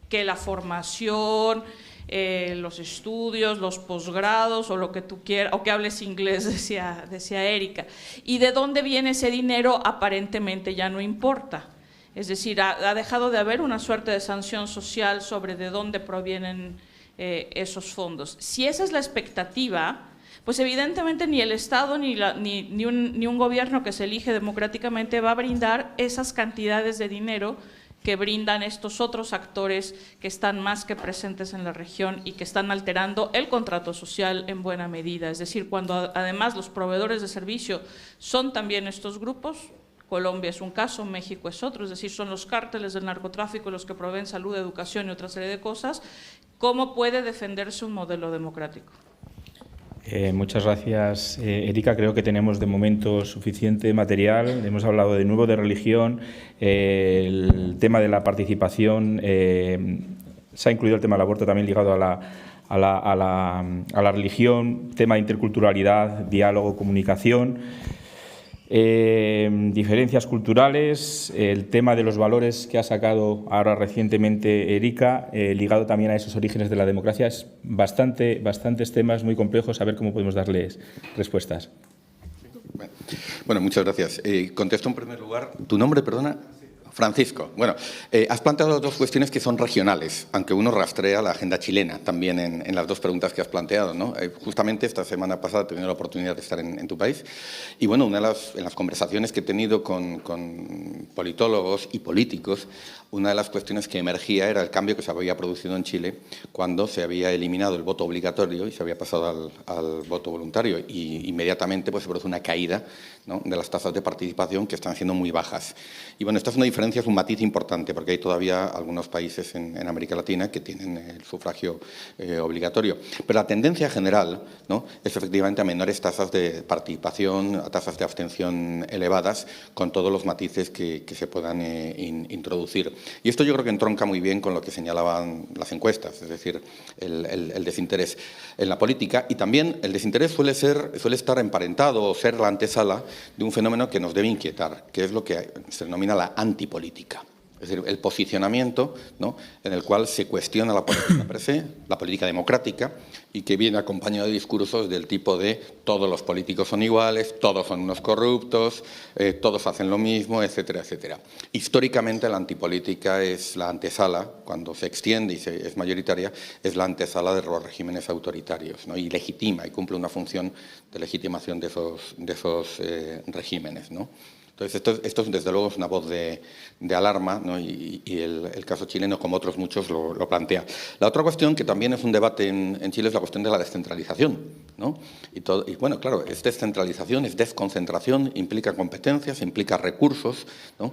que la formación, los estudios, los posgrados o lo que tú quieras, o que hables inglés, decía Erika. Y de dónde viene ese dinero aparentemente ya no importa. Es decir, ha dejado de haber una suerte de sanción social sobre de dónde provienen esos fondos. Si esa es la expectativa, pues evidentemente ni el Estado ni un gobierno que se elige democráticamente va a brindar esas cantidades de dinero que brindan estos otros actores que están más que presentes en la región y que están alterando el contrato social en buena medida. Es decir, cuando además los proveedores de servicio son también estos grupos. Colombia es un caso, México es otro, es decir, son los cárteles del narcotráfico los que proveen salud, educación y otra serie de cosas. ¿Cómo puede defenderse un modelo democrático? Muchas gracias, Erika. Creo que tenemos de momento suficiente material. Hemos hablado de nuevo de religión, el tema de la participación, se ha incluido el tema del aborto también ligado a la religión, tema de interculturalidad, diálogo, comunicación. Diferencias culturales, el tema de los valores que ha sacado ahora recientemente Erika, ligado también a esos orígenes de la democracia. Es bastantes temas muy complejos, a ver cómo podemos darles respuestas. Bueno, muchas gracias. Contesto en primer lugar. ¿Tu nombre, perdona? Francisco. Bueno, has planteado dos cuestiones que son regionales, aunque uno rastrea la agenda chilena también en las dos preguntas que has planteado, ¿no? Justamente esta semana pasada he tenido la oportunidad de estar en tu país y, bueno, en las conversaciones que he tenido con politólogos y políticos, una de las cuestiones que emergía era el cambio que se había producido en Chile cuando se había eliminado el voto obligatorio y se había pasado al voto voluntario, y inmediatamente pues, se produce una caída, ¿no?, de las tasas de participación que están siendo muy bajas. Y bueno, esta es una diferencia tendencia es un matiz importante, porque hay todavía algunos países en América Latina que tienen el sufragio obligatorio. Pero la tendencia general, ¿no?, es efectivamente a menores tasas de participación, a tasas de abstención elevadas, con todos los matices que se puedan introducir. Y esto yo creo que entronca muy bien con lo que señalaban las encuestas, es decir, el desinterés en la política. Y también el desinterés suele estar emparentado o ser la antesala de un fenómeno que nos debe inquietar, que es lo que se denomina la antipolítica. Es decir, el posicionamiento, ¿no?, en el cual se cuestiona la política per se, la política democrática, y que viene acompañado de discursos del tipo de todos los políticos son iguales, todos son unos corruptos, todos hacen lo mismo, etcétera, etcétera. Históricamente la antipolítica es la antesala, cuando se extiende y es mayoritaria, es la antesala de los regímenes autoritarios, ¿no?, y legitima y cumple una función de legitimación de esos regímenes, ¿no? Entonces, esto desde luego es una voz de alarma, ¿no?, y el caso chileno, como otros muchos, lo plantea. La otra cuestión que también es un debate en Chile es la cuestión de la descentralización, ¿no? Y bueno, claro, es descentralización, es desconcentración, implica competencias, implica recursos, ¿no?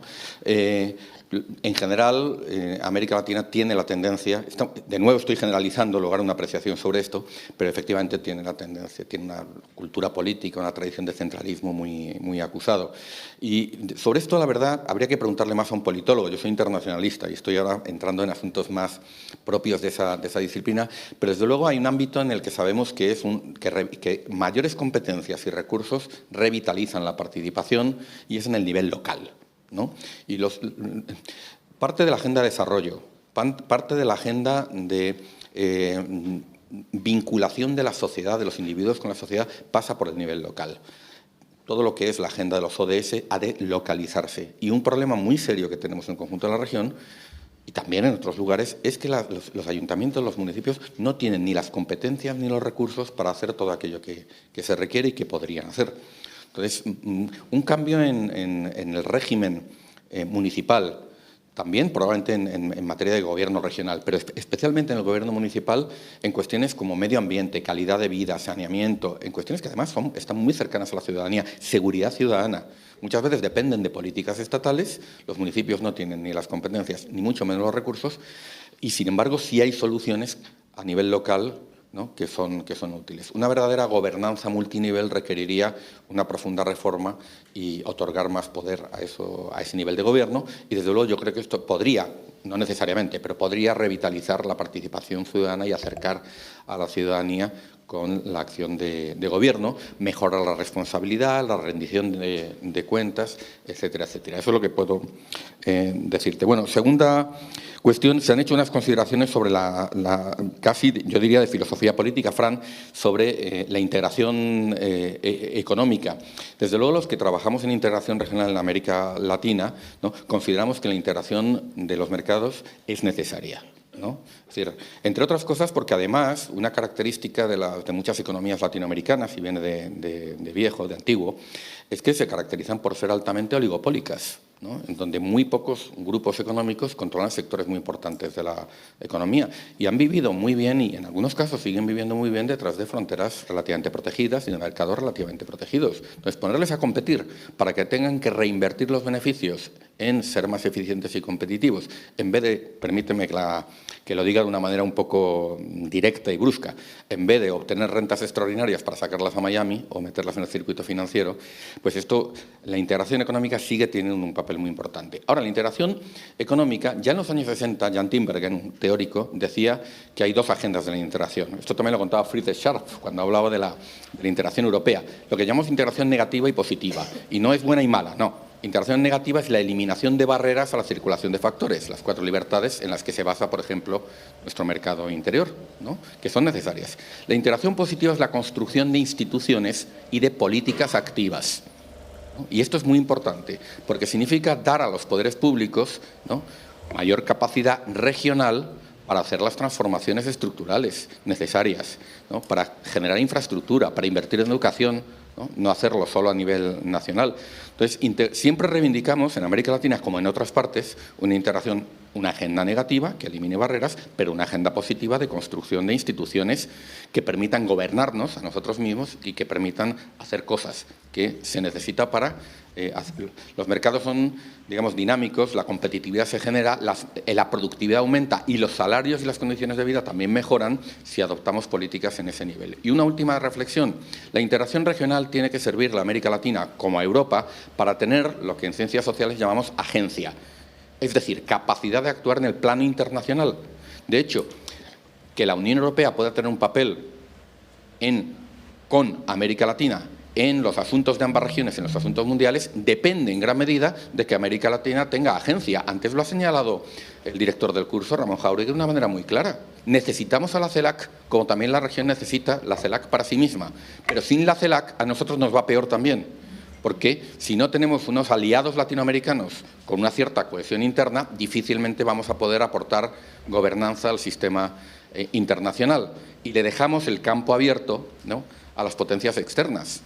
En general, América Latina tiene la tendencia, de nuevo estoy generalizando, lograr una apreciación sobre esto, pero efectivamente tiene la tendencia, tiene una cultura política, una tradición de centralismo muy acusado. Y sobre esto, la verdad, habría que preguntarle más a un politólogo. Yo soy internacionalista y estoy ahora entrando en asuntos más propios de esa disciplina, pero desde luego hay un ámbito en el que sabemos que que mayores competencias y recursos revitalizan la participación, y es en el nivel local, ¿no? Y parte de la agenda de desarrollo, parte de la agenda de vinculación de la sociedad, de los individuos con la sociedad, pasa por el nivel local. Todo lo que es la agenda de los ODS ha de localizarse. Y un problema muy serio que tenemos en el conjunto de la región, y también en otros lugares, es que los ayuntamientos, los municipios, no tienen ni las competencias ni los recursos para hacer todo aquello que se requiere y que podrían hacer. Entonces, un cambio en el régimen municipal, también probablemente en materia de gobierno regional, pero especialmente en el gobierno municipal, en cuestiones como medio ambiente, calidad de vida, saneamiento, en cuestiones que además están muy cercanas a la ciudadanía, seguridad ciudadana. Muchas veces dependen de políticas estatales, los municipios no tienen ni las competencias, ni mucho menos los recursos, y sin embargo sí hay soluciones a nivel local, ¿no?, que son útiles. Una verdadera gobernanza multinivel requeriría una profunda reforma y otorgar más poder a ese nivel de gobierno, y desde luego yo creo que esto podría, no necesariamente, pero podría revitalizar la participación ciudadana y acercar a la ciudadanía con la acción de gobierno, mejorar la responsabilidad, la rendición de cuentas, etcétera, etcétera. Eso es lo que puedo decirte. Bueno, segunda cuestión, se han hecho unas consideraciones sobre casi, yo diría, de filosofía política, Fran, sobre la integración económica. Desde luego, los que trabajamos en integración regional en América Latina, ¿no?, consideramos que la integración de los mercados es necesaria, ¿no? Es decir, entre otras cosas porque además una característica de muchas economías latinoamericanas, y viene de viejo, de antiguo, es que se caracterizan por ser altamente oligopólicas, ¿no?, en donde muy pocos grupos económicos controlan sectores muy importantes de la economía, y han vivido muy bien, y en algunos casos siguen viviendo muy bien, detrás de fronteras relativamente protegidas y de mercados relativamente protegidos. Entonces, ponerles a competir para que tengan que reinvertir los beneficios en ser más eficientes y competitivos, en vez de, permíteme que lo diga de una manera un poco directa y brusca, en vez de obtener rentas extraordinarias para sacarlas a Miami o meterlas en el circuito financiero, pues la integración económica sigue teniendo un papel muy importante. Ahora, la integración económica, ya en los años 60, Jan Tinbergen, un teórico, decía que hay dos agendas de la integración. Esto también lo contaba Friedrich Scharpf cuando hablaba de la integración europea, lo que llamamos integración negativa y positiva, y no es buena y mala, no. Integración negativa es la eliminación de barreras a la circulación de factores, las 4 libertades en las que se basa, por ejemplo, nuestro mercado interior, ¿no?, que son necesarias. La integración positiva es la construcción de instituciones y de políticas activas, ¿no? Y esto es muy importante, porque significa dar a los poderes públicos, ¿no?, mayor capacidad regional para hacer las transformaciones estructurales necesarias, ¿no?, para generar infraestructura, para invertir en educación, no hacerlo solo a nivel nacional. Entonces, siempre reivindicamos, en América Latina como en otras partes, una integración una agenda negativa que elimine barreras, pero una agenda positiva de construcción de instituciones que permitan gobernarnos a nosotros mismos y que permitan hacer cosas que se necesita para hacer. Los mercados son, digamos, dinámicos, la competitividad se genera, la productividad aumenta y los salarios y las condiciones de vida también mejoran si adoptamos políticas en ese nivel. Y una última reflexión, la integración regional tiene que servir a América Latina como a Europa para tener lo que en ciencias sociales llamamos agencia, es decir, capacidad de actuar en el plano internacional. De hecho, que la Unión Europea pueda tener un papel con América Latina en los asuntos de ambas regiones, en los asuntos mundiales, depende en gran medida de que América Latina tenga agencia. Antes lo ha señalado el director del curso, Ramón Jáuregui, de una manera muy clara. Necesitamos a la CELAC, como también la región necesita la CELAC para sí misma. Pero sin la CELAC a nosotros nos va peor también, porque si no tenemos unos aliados latinoamericanos con una cierta cohesión interna, difícilmente vamos a poder aportar gobernanza al sistema internacional. Y le dejamos el campo abierto, ¿no?, a las potencias externas.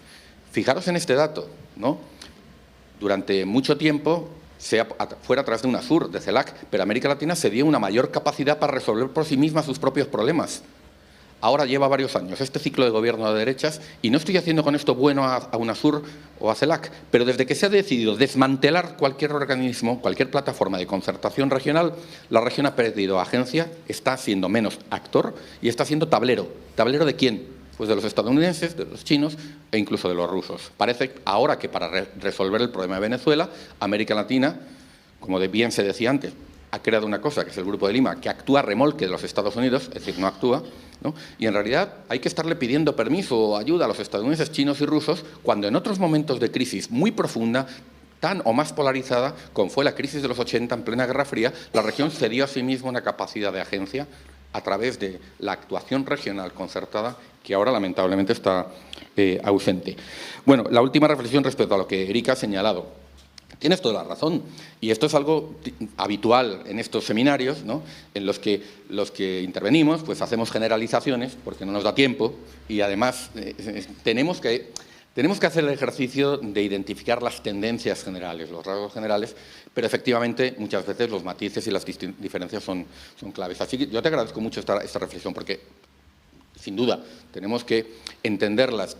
Fijaros en este dato, ¿no? Durante mucho tiempo fuera a través de UNASUR, de CELAC, pero América Latina se dio una mayor capacidad para resolver por sí misma sus propios problemas. Ahora lleva varios años este ciclo de gobierno de derechas y no estoy haciendo con esto bueno a UNASUR o a CELAC, pero desde que se ha decidido desmantelar cualquier organismo, cualquier plataforma de concertación regional, la región ha perdido agencia, está siendo menos actor y está siendo tablero. ¿Tablero de quién? Pues de los estadounidenses, de los chinos e incluso de los rusos. Parece ahora que para resolver el problema de Venezuela, América Latina, como bien se decía antes, ha creado una cosa, que es el Grupo de Lima, que actúa a remolque de los Estados Unidos, es decir, no actúa, ¿no? Y en realidad hay que estarle pidiendo permiso o ayuda a los estadounidenses, chinos y rusos, cuando en otros momentos de crisis muy profunda, tan o más polarizada, como fue la crisis de los 80 en plena Guerra Fría, la región cedió a sí misma una capacidad de agencia a través de la actuación regional concertada, que ahora lamentablemente está ausente. Bueno, la última reflexión respecto a lo que Erika ha señalado. Tienes toda la razón, y esto es algo habitual en estos seminarios, ¿no?, en los que intervenimos, pues hacemos generalizaciones, porque no nos da tiempo, y además tenemos que hacer el ejercicio de identificar las tendencias generales, los rasgos generales, pero efectivamente muchas veces los matices y las diferencias son claves. Así que yo te agradezco mucho esta reflexión, porque sin duda tenemos que entender las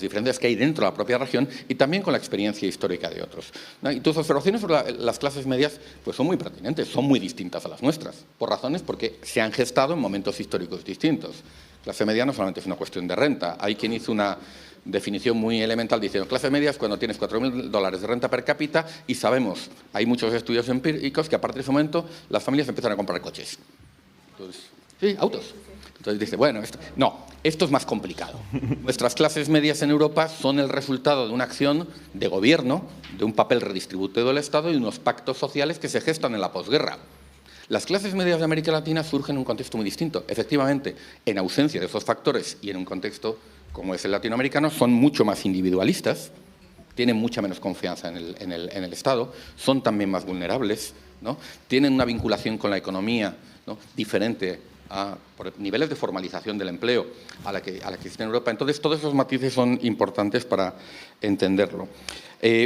diferencias que hay dentro de la propia región y también con la experiencia histórica de otros, ¿no? Y tus observaciones sobre las clases medias pues son muy pertinentes, son muy distintas a las nuestras, por razones porque se han gestado en momentos históricos distintos. Clase media no solamente es una cuestión de renta, hay quien hizo una definición muy elemental diciendo clase media es cuando tienes $4.000 de renta per cápita y sabemos, hay muchos estudios empíricos que a partir de ese momento las familias empiezan a comprar coches. Entonces, sí, autos. Entonces dice, bueno, esto es más complicado. Nuestras clases medias en Europa son el resultado de una acción de gobierno, de un papel redistributivo del Estado y de unos pactos sociales que se gestan en la posguerra. Las clases medias de América Latina surgen en un contexto muy distinto. Efectivamente, en ausencia de esos factores y en un contexto como es el latinoamericano, son mucho más individualistas, tienen mucha menos confianza en el Estado, son también más vulnerables, ¿no?, tienen una vinculación con la economía, ¿no?, diferente por niveles de formalización del empleo a la que existe en Europa. Entonces, todos esos matices son importantes para entenderlo.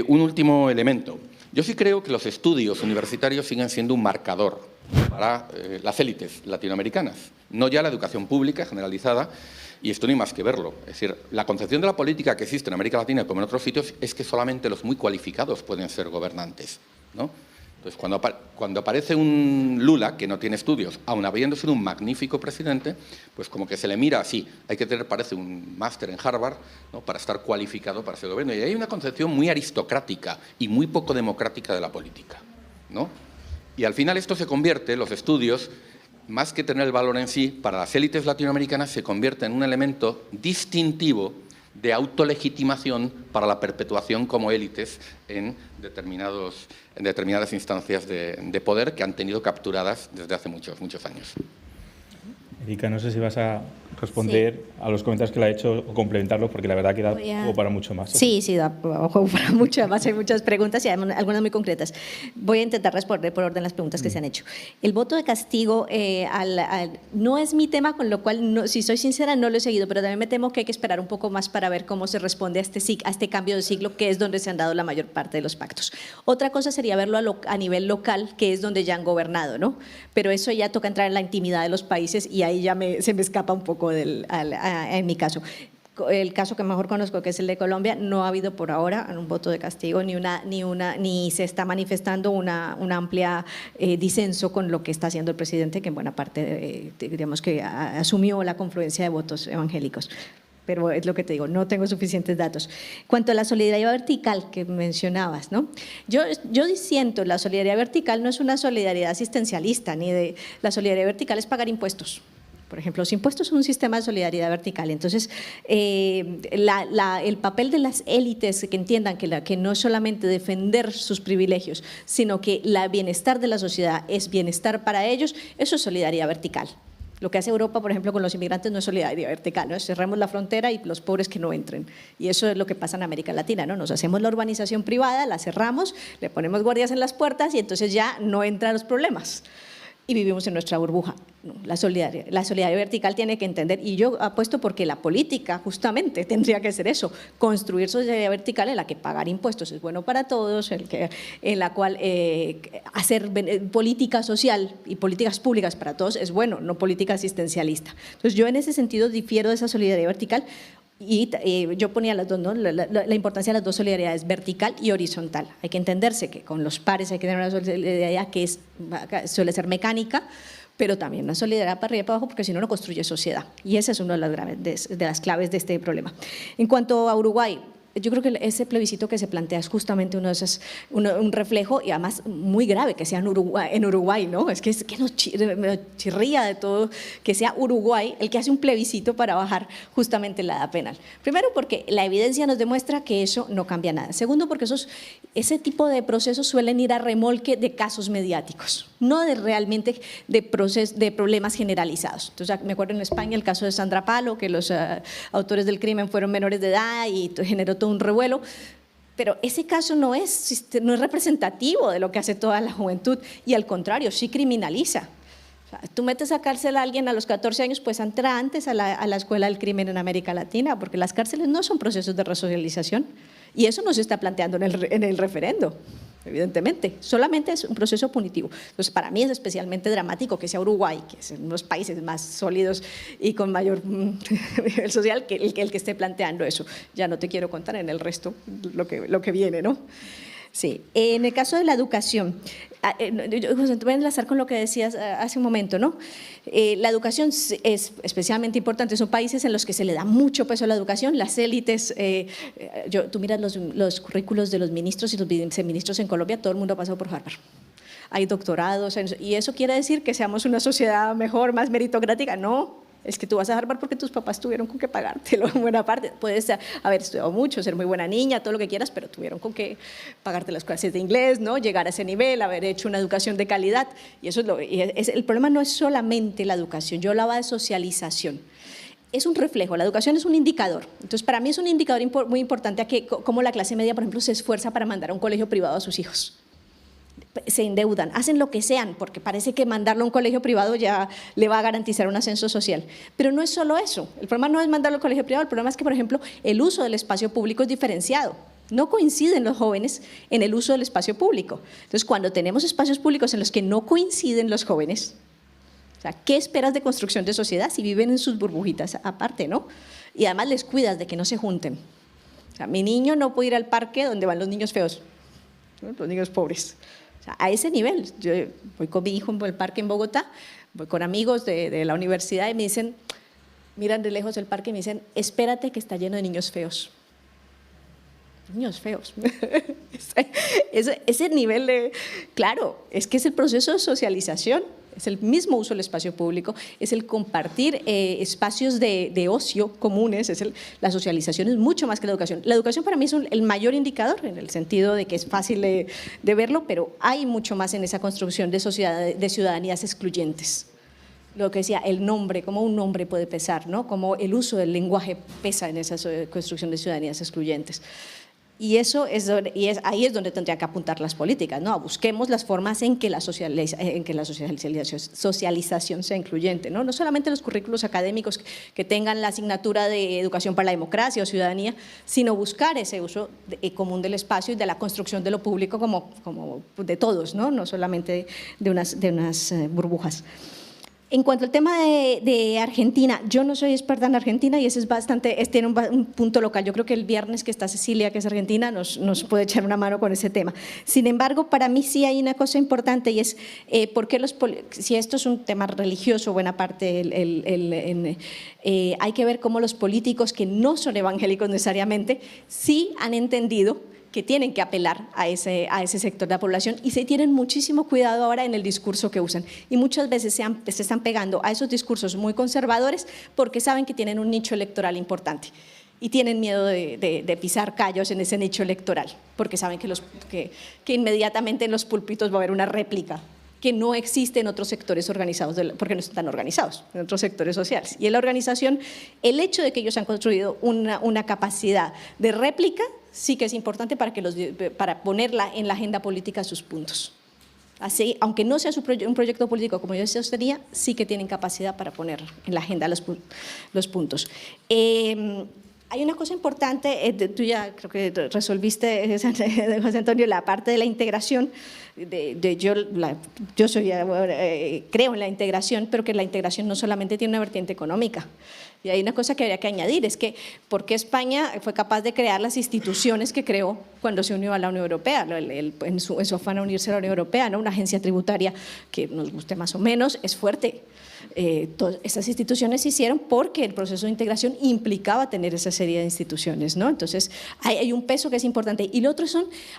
Un último elemento. Yo sí creo que los estudios universitarios siguen siendo un marcador para las élites latinoamericanas, no ya la educación pública generalizada, y esto no hay más que verlo. Es decir, la concepción de la política que existe en América Latina como en otros sitios es que solamente los muy cualificados pueden ser gobernantes, ¿no? Entonces, cuando aparece un Lula que no tiene estudios, aun habiendo sido un magnífico presidente, pues como que se le mira así, hay que tener, parece, un máster en Harvard, ¿no?, para estar cualificado para ser gobierno. Y hay una concepción muy aristocrática y muy poco democrática de la política, ¿no? Y al final esto se convierte, los estudios, más que tener el valor en sí, para las élites latinoamericanas se convierte en un elemento distintivo de autolegitimación para la perpetuación como élites en determinadas instancias de poder que han tenido capturadas desde hace muchos años. Erika, no sé si vas a responder a los comentarios que le ha hecho o complementarlos, porque la verdad que da juego para mucho más. Sí, da juego para mucho más. Hay muchas preguntas y además algunas muy concretas. Voy a intentar responder por orden las preguntas que se han hecho. El voto de castigo no es mi tema, con lo cual, si soy sincera, no lo he seguido, pero también me temo que hay que esperar un poco más para ver cómo se responde a este cambio de siglo, que es donde se han dado la mayor parte de los pactos. Otra cosa sería verlo a nivel local, que es donde ya han gobernado, ¿no? Pero eso ya toca entrar en la intimidad de los países y ahí ya se me escapa un poco en mi caso. El caso que mejor conozco, que es el de Colombia, no ha habido por ahora un voto de castigo ni se está manifestando una amplia disenso con lo que está haciendo el presidente, que en buena parte digamos que asumió la confluencia de votos evangélicos. Pero es lo que te digo, no tengo suficientes datos. Cuanto a la solidaridad vertical que mencionabas, ¿no? Yo disiento, la solidaridad vertical no es una solidaridad asistencialista, la solidaridad vertical es pagar impuestos. Por ejemplo, los impuestos son un sistema de solidaridad vertical. Entonces, el papel de las élites que entiendan que no es solamente defender sus privilegios, sino que el bienestar de la sociedad es bienestar para ellos, eso es solidaridad vertical. Lo que hace Europa, por ejemplo, con los inmigrantes no es solidaridad vertical, ¿no? Cerramos la frontera y los pobres que no entren. Y eso es lo que pasa en América Latina, ¿no? Nos hacemos la urbanización privada, la cerramos, le ponemos guardias en las puertas y entonces ya no entran los problemas. Y vivimos en nuestra burbuja. La solidaridad vertical tiene que entender, y yo apuesto porque la política justamente tendría que ser eso, construir solidaridad vertical en la que pagar impuestos es bueno para todos, en la cual hacer política social y políticas públicas para todos es bueno, no política asistencialista. Entonces yo en ese sentido difiero de esa solidaridad vertical. Y yo ponía las dos, ¿no? la importancia de las dos solidaridades, vertical y horizontal. Hay que entenderse que con los pares hay que tener una solidaridad que suele ser mecánica, pero también una solidaridad para arriba y para abajo, porque si no, no construye sociedad. Y esa es una de las claves de este problema. En cuanto a Uruguay, yo creo que ese plebiscito que se plantea es justamente un reflejo, y además muy grave que sea en Uruguay, ¿no? Es que nos chirría de todo que sea Uruguay el que hace un plebiscito para bajar justamente la edad penal. Primero, porque la evidencia nos demuestra que eso no cambia nada. Segundo, porque ese tipo de procesos suelen ir a remolque de casos mediáticos, no realmente de problemas generalizados. Entonces, me acuerdo en España el caso de Sandra Palo, que los autores del crimen fueron menores de edad y generó todo un revuelo, pero ese caso no es representativo de lo que hace toda la juventud, y al contrario, sí criminaliza. O sea, tú metes a cárcel a alguien a los 14 años, pues entra antes a la escuela del crimen en América Latina, porque las cárceles no son procesos de resocialización, y eso no se está planteando en el referendo, evidentemente, solamente es un proceso punitivo. Entonces, para mí es especialmente dramático que sea Uruguay, que es uno de los países más sólidos y con mayor nivel social, que el que esté planteando eso. Ya no te quiero contar en el resto lo que viene, ¿no? Sí, en el caso de la educación, voy a enlazar con lo que decías hace un momento, ¿no? La educación es especialmente importante, son países en los que se le da mucho peso a la educación, las élites, tú miras los currículos de los ministros y los viceministros en Colombia, todo el mundo ha pasado por Harvard. Hay doctorados, y eso quiere decir que seamos una sociedad mejor, más meritocrática, no. Es que tú vas a Harvard porque tus papás tuvieron con qué pagártelo en buena parte. Puedes haber estudiado mucho, ser muy buena niña, todo lo que quieras, pero tuvieron con qué pagarte las clases de inglés, ¿no? Llegar a ese nivel, haber hecho una educación de calidad. Y eso el problema no es solamente la educación, yo hablaba de socialización. Es un reflejo, la educación es un indicador. Entonces, para mí es un indicador muy importante a cómo la clase media, por ejemplo, se esfuerza para mandar a un colegio privado a sus hijos. Se endeudan, hacen lo que sean, porque parece que mandarlo a un colegio privado ya le va a garantizar un ascenso social. Pero no es solo eso, el problema no es mandarlo al colegio privado, el problema es que, por ejemplo, el uso del espacio público es diferenciado. No coinciden los jóvenes en el uso del espacio público. Entonces, cuando tenemos espacios públicos en los que no coinciden los jóvenes, o sea, ¿qué esperas de construcción de sociedad si viven en sus burbujitas aparte, ¿no? Y además les cuidas de que no se junten. O sea, mi niño no puede ir al parque donde van los niños feos, ¿no? Los niños pobres. A ese nivel, yo voy con mi hijo en el parque en Bogotá, voy con amigos de la universidad y me dicen, miran de lejos el parque y me dicen, espérate que está lleno de niños feos. Niños feos. Ese nivel claro, es que es el proceso de socialización, es el mismo uso del espacio público, es el compartir espacios de ocio comunes, la socialización es mucho más que la educación. La educación para mí es el mayor indicador, en el sentido de que es fácil de verlo, pero hay mucho más en esa construcción de ciudadanías excluyentes. lo que decía, el nombre, cómo un nombre puede pesar, ¿no? Cómo el uso del lenguaje pesa en esa construcción de ciudadanías excluyentes. Y ahí es donde tendría que apuntar las políticas, ¿no? Busquemos las formas en que la socialización sea incluyente, ¿no? No solamente los currículos académicos que tengan la asignatura de educación para la democracia o ciudadanía, sino buscar ese uso común del espacio y de la construcción de lo público como de todos, ¿no? No solamente de unas burbujas. En cuanto al tema de Argentina, yo no soy experta en Argentina y ese es tiene un punto local. Yo creo que el viernes que está Cecilia, que es argentina, nos puede echar una mano con ese tema. Sin embargo, para mí sí hay una cosa importante y es por qué si esto es un tema religioso, buena parte, hay que ver cómo los políticos que no son evangélicos necesariamente sí han entendido que tienen que apelar a ese sector de la población y se tienen muchísimo cuidado ahora en el discurso que usan. Y muchas veces se están pegando a esos discursos muy conservadores porque saben que tienen un nicho electoral importante y tienen miedo de pisar callos en ese nicho electoral porque saben que inmediatamente en los púlpitos va a haber una réplica que no existe en otros sectores organizados, porque no están organizados en otros sectores sociales. Y en la organización, el hecho de que ellos han construido una capacidad de réplica sí que es importante para ponerla en la agenda política sus puntos. Así, aunque no sea un proyecto político como yo sostenía, sí que tienen capacidad para poner en la agenda los puntos. Hay una cosa importante, tú ya creo que resolviste, José Antonio, la parte de la integración. Yo creo en la integración, pero que la integración no solamente tiene una vertiente económica. Y hay una cosa que habría que añadir, es que ¿por qué España fue capaz de crear las instituciones que creó cuando se unió a la Unión Europea? En su afán a unirse a la Unión Europea, ¿no? Una agencia tributaria que nos guste más o menos, es fuerte. Todas estas instituciones se hicieron porque el proceso de integración implicaba tener esa serie de instituciones, ¿no? Entonces hay un peso que es importante. Y lo otro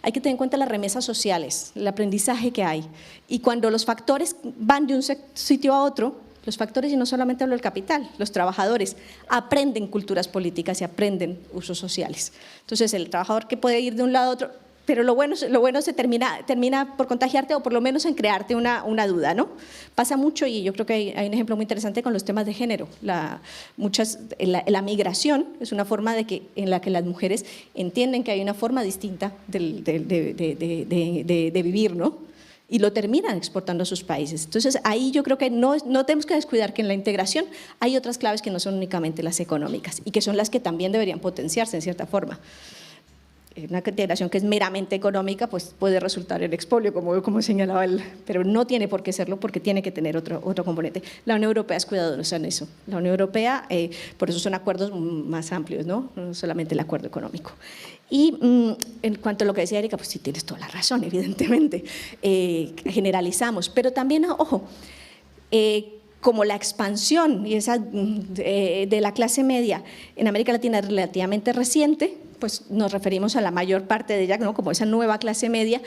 hay que tener en cuenta las remesas sociales, el aprendizaje que hay. Y cuando los factores van de un sitio a otro, los factores, y no solamente hablo del capital, los trabajadores aprenden culturas políticas y aprenden usos sociales. Entonces el trabajador que puede ir de un lado a otro, pero lo bueno se termina por contagiarte o por lo menos en crearte una duda, ¿no? Pasa mucho y yo creo que hay un ejemplo muy interesante con los temas de género. La migración es una forma en la que las mujeres entienden que hay una forma distinta de vivir, ¿no? Y lo terminan exportando a sus países. Entonces, ahí yo creo que no tenemos que descuidar que en la integración hay otras claves que no son únicamente las económicas y que son las que también deberían potenciarse en cierta forma. Una integración que es meramente económica pues puede resultar en expolio, como señalaba él, pero no tiene por qué serlo porque tiene que tener otro componente. La Unión Europea es cuidadosa en eso. La Unión Europea, por eso son acuerdos más amplios, ¿no? No solamente el acuerdo económico. Y en cuanto a lo que decía Erika, pues sí tienes toda la razón, evidentemente, generalizamos, pero también, ojo, como la expansión y esa de la clase media en América Latina es relativamente reciente, pues nos referimos a la mayor parte de ella, ¿no? Como esa nueva clase media,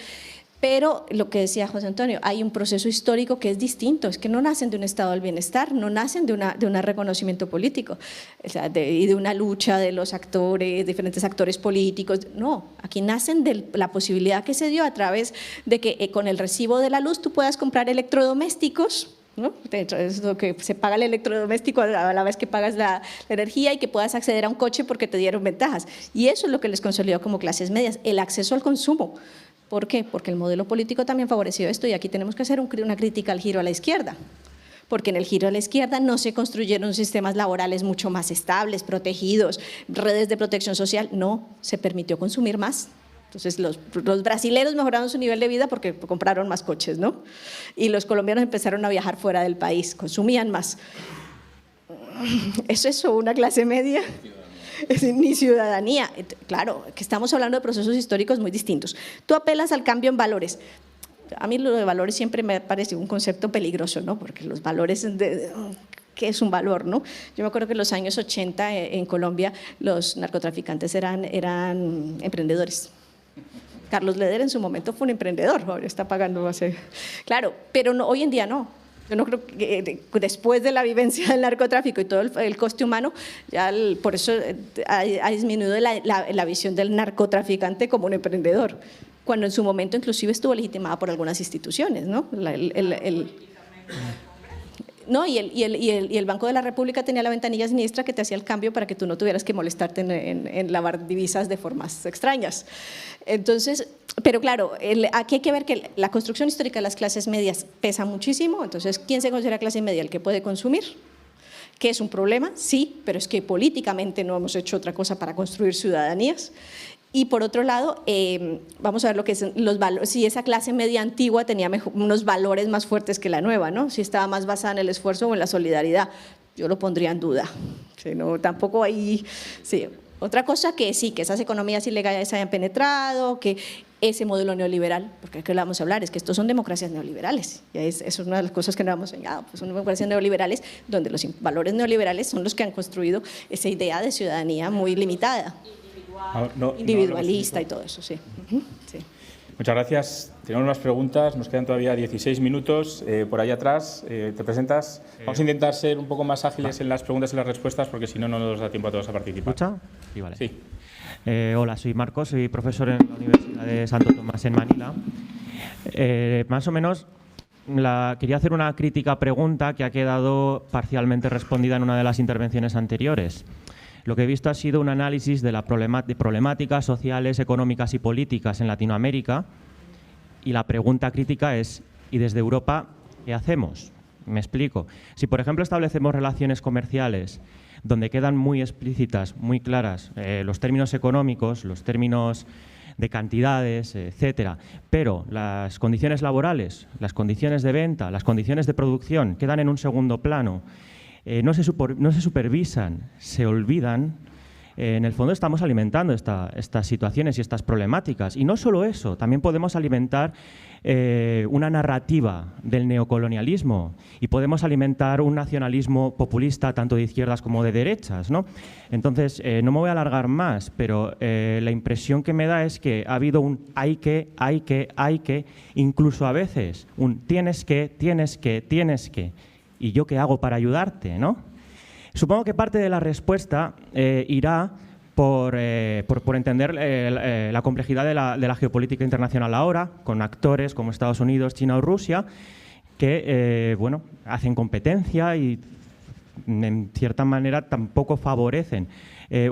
pero lo que decía José Antonio, hay un proceso histórico que es distinto, es que no nacen de un estado del bienestar, no nacen de un reconocimiento político, o sea, y de una lucha de los actores, diferentes actores políticos, no, aquí nacen de la posibilidad que se dio a través de que con el recibo de la luz tú puedas comprar electrodomésticos, ¿no? Es lo que se paga el electrodoméstico a la vez que pagas la energía y que puedas acceder a un coche porque te dieron ventajas. Y eso es lo que les consolidó como clases medias, el acceso al consumo. ¿Por qué? Porque el modelo político también favoreció esto y aquí tenemos que hacer una crítica al giro a la izquierda. Porque en el giro a la izquierda no se construyeron sistemas laborales mucho más estables, protegidos, redes de protección social, no, se permitió consumir más. Entonces los brasileños mejoraron su nivel de vida porque compraron más coches, ¿no? Y los colombianos empezaron a viajar fuera del país, consumían más. ¿Es eso una clase media? Ni ciudadanía. Claro, que estamos hablando de procesos históricos muy distintos. Tú apelas al cambio en valores. A mí lo de valores siempre me ha parecido un concepto peligroso, ¿no? Porque los valores… ¿Qué es un valor, no? Yo me acuerdo que en los años 80 en Colombia los narcotraficantes eran emprendedores. Carlos Leder en su momento fue un emprendedor, ahora está pagando hace… Claro, pero no, hoy en día no. Yo no creo que después de la vivencia del narcotráfico y todo el coste humano, ya por eso ha disminuido la visión del narcotraficante como un emprendedor, cuando en su momento inclusive estuvo legitimada por algunas instituciones, ¿no? ¿no? Y el Banco de la República tenía la ventanilla siniestra que te hacía el cambio para que tú no tuvieras que molestarte en lavar divisas de formas extrañas. Entonces, pero claro, aquí hay que ver que la construcción histórica de las clases medias pesa muchísimo. Entonces, ¿quién se considera clase media? El que puede consumir, que es un problema, sí, pero es que políticamente no hemos hecho otra cosa para construir ciudadanías. Y por otro lado, vamos a ver lo que son los valores. Si esa clase media antigua tenía unos valores más fuertes que la nueva, ¿no? Si estaba más basada en el esfuerzo o en la solidaridad, yo lo pondría en duda. Sí, no, tampoco hay… Sí. Otra cosa que sí, que esas economías ilegales hayan penetrado, que ese modelo neoliberal, porque aquí lo vamos a hablar, es que estos son democracias neoliberales. Y eso es una de las cosas que no hemos enseñado, pues son democracias neoliberales donde los valores neoliberales son los que han construido esa idea de ciudadanía muy limitada. Individualista y todo eso, sí. Sí. Muchas gracias. Tenemos unas preguntas, nos quedan todavía 16 minutos. Por ahí atrás, ¿te presentas? Vamos a intentar ser un poco más ágiles en las preguntas y las respuestas, porque si no, no nos da tiempo a todos a participar. ¿Escucha? Sí, vale. Sí. Hola, soy Marcos, soy profesor en la Universidad de Santo Tomás en Manila. Más o menos quería hacer una crítica pregunta que ha quedado parcialmente respondida en una de las intervenciones anteriores. Lo que he visto ha sido un análisis de las problemáticas sociales, económicas y políticas en Latinoamérica, y la pregunta crítica es, ¿y desde Europa qué hacemos? Me explico. Si, por ejemplo, establecemos relaciones comerciales donde quedan muy explícitas, muy claras los términos económicos, los términos de cantidades, etcétera, pero las condiciones laborales, las condiciones de venta, las condiciones de producción quedan en un segundo plano, no se supervisan, se olvidan, en el fondo estamos alimentando estas situaciones y estas problemáticas. Y no solo eso, también podemos alimentar una narrativa del neocolonialismo y podemos alimentar un nacionalismo populista tanto de izquierdas como de derechas, ¿no? Entonces, no me voy a alargar más, pero la impresión que me da es que ha habido un hay que, incluso a veces un tienes que, ¿y yo qué hago para ayudarte?, ¿no? Supongo que parte de la respuesta irá por entender la complejidad de la geopolítica internacional ahora, con actores como Estados Unidos, China o Rusia, que bueno, hacen competencia y en cierta manera tampoco favorecen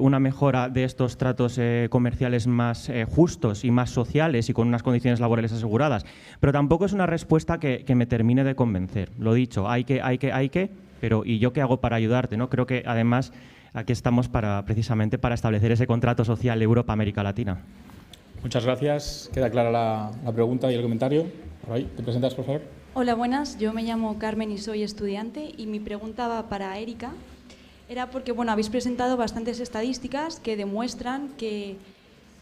una mejora de estos tratos comerciales más justos y más sociales y con unas condiciones laborales aseguradas. Pero tampoco es una respuesta que me termine de convencer. Lo dicho, hay que, pero ¿y yo qué hago para ayudarte?, ¿no? Creo que además aquí estamos precisamente para establecer ese contrato social Europa-América Latina. Muchas gracias. Queda clara la pregunta y el comentario. Por ahí, ¿te presentas, por favor? Hola, buenas. Yo me llamo Carmen y soy estudiante, y mi pregunta va para Erika. Era porque, bueno, habéis presentado bastantes estadísticas que demuestran que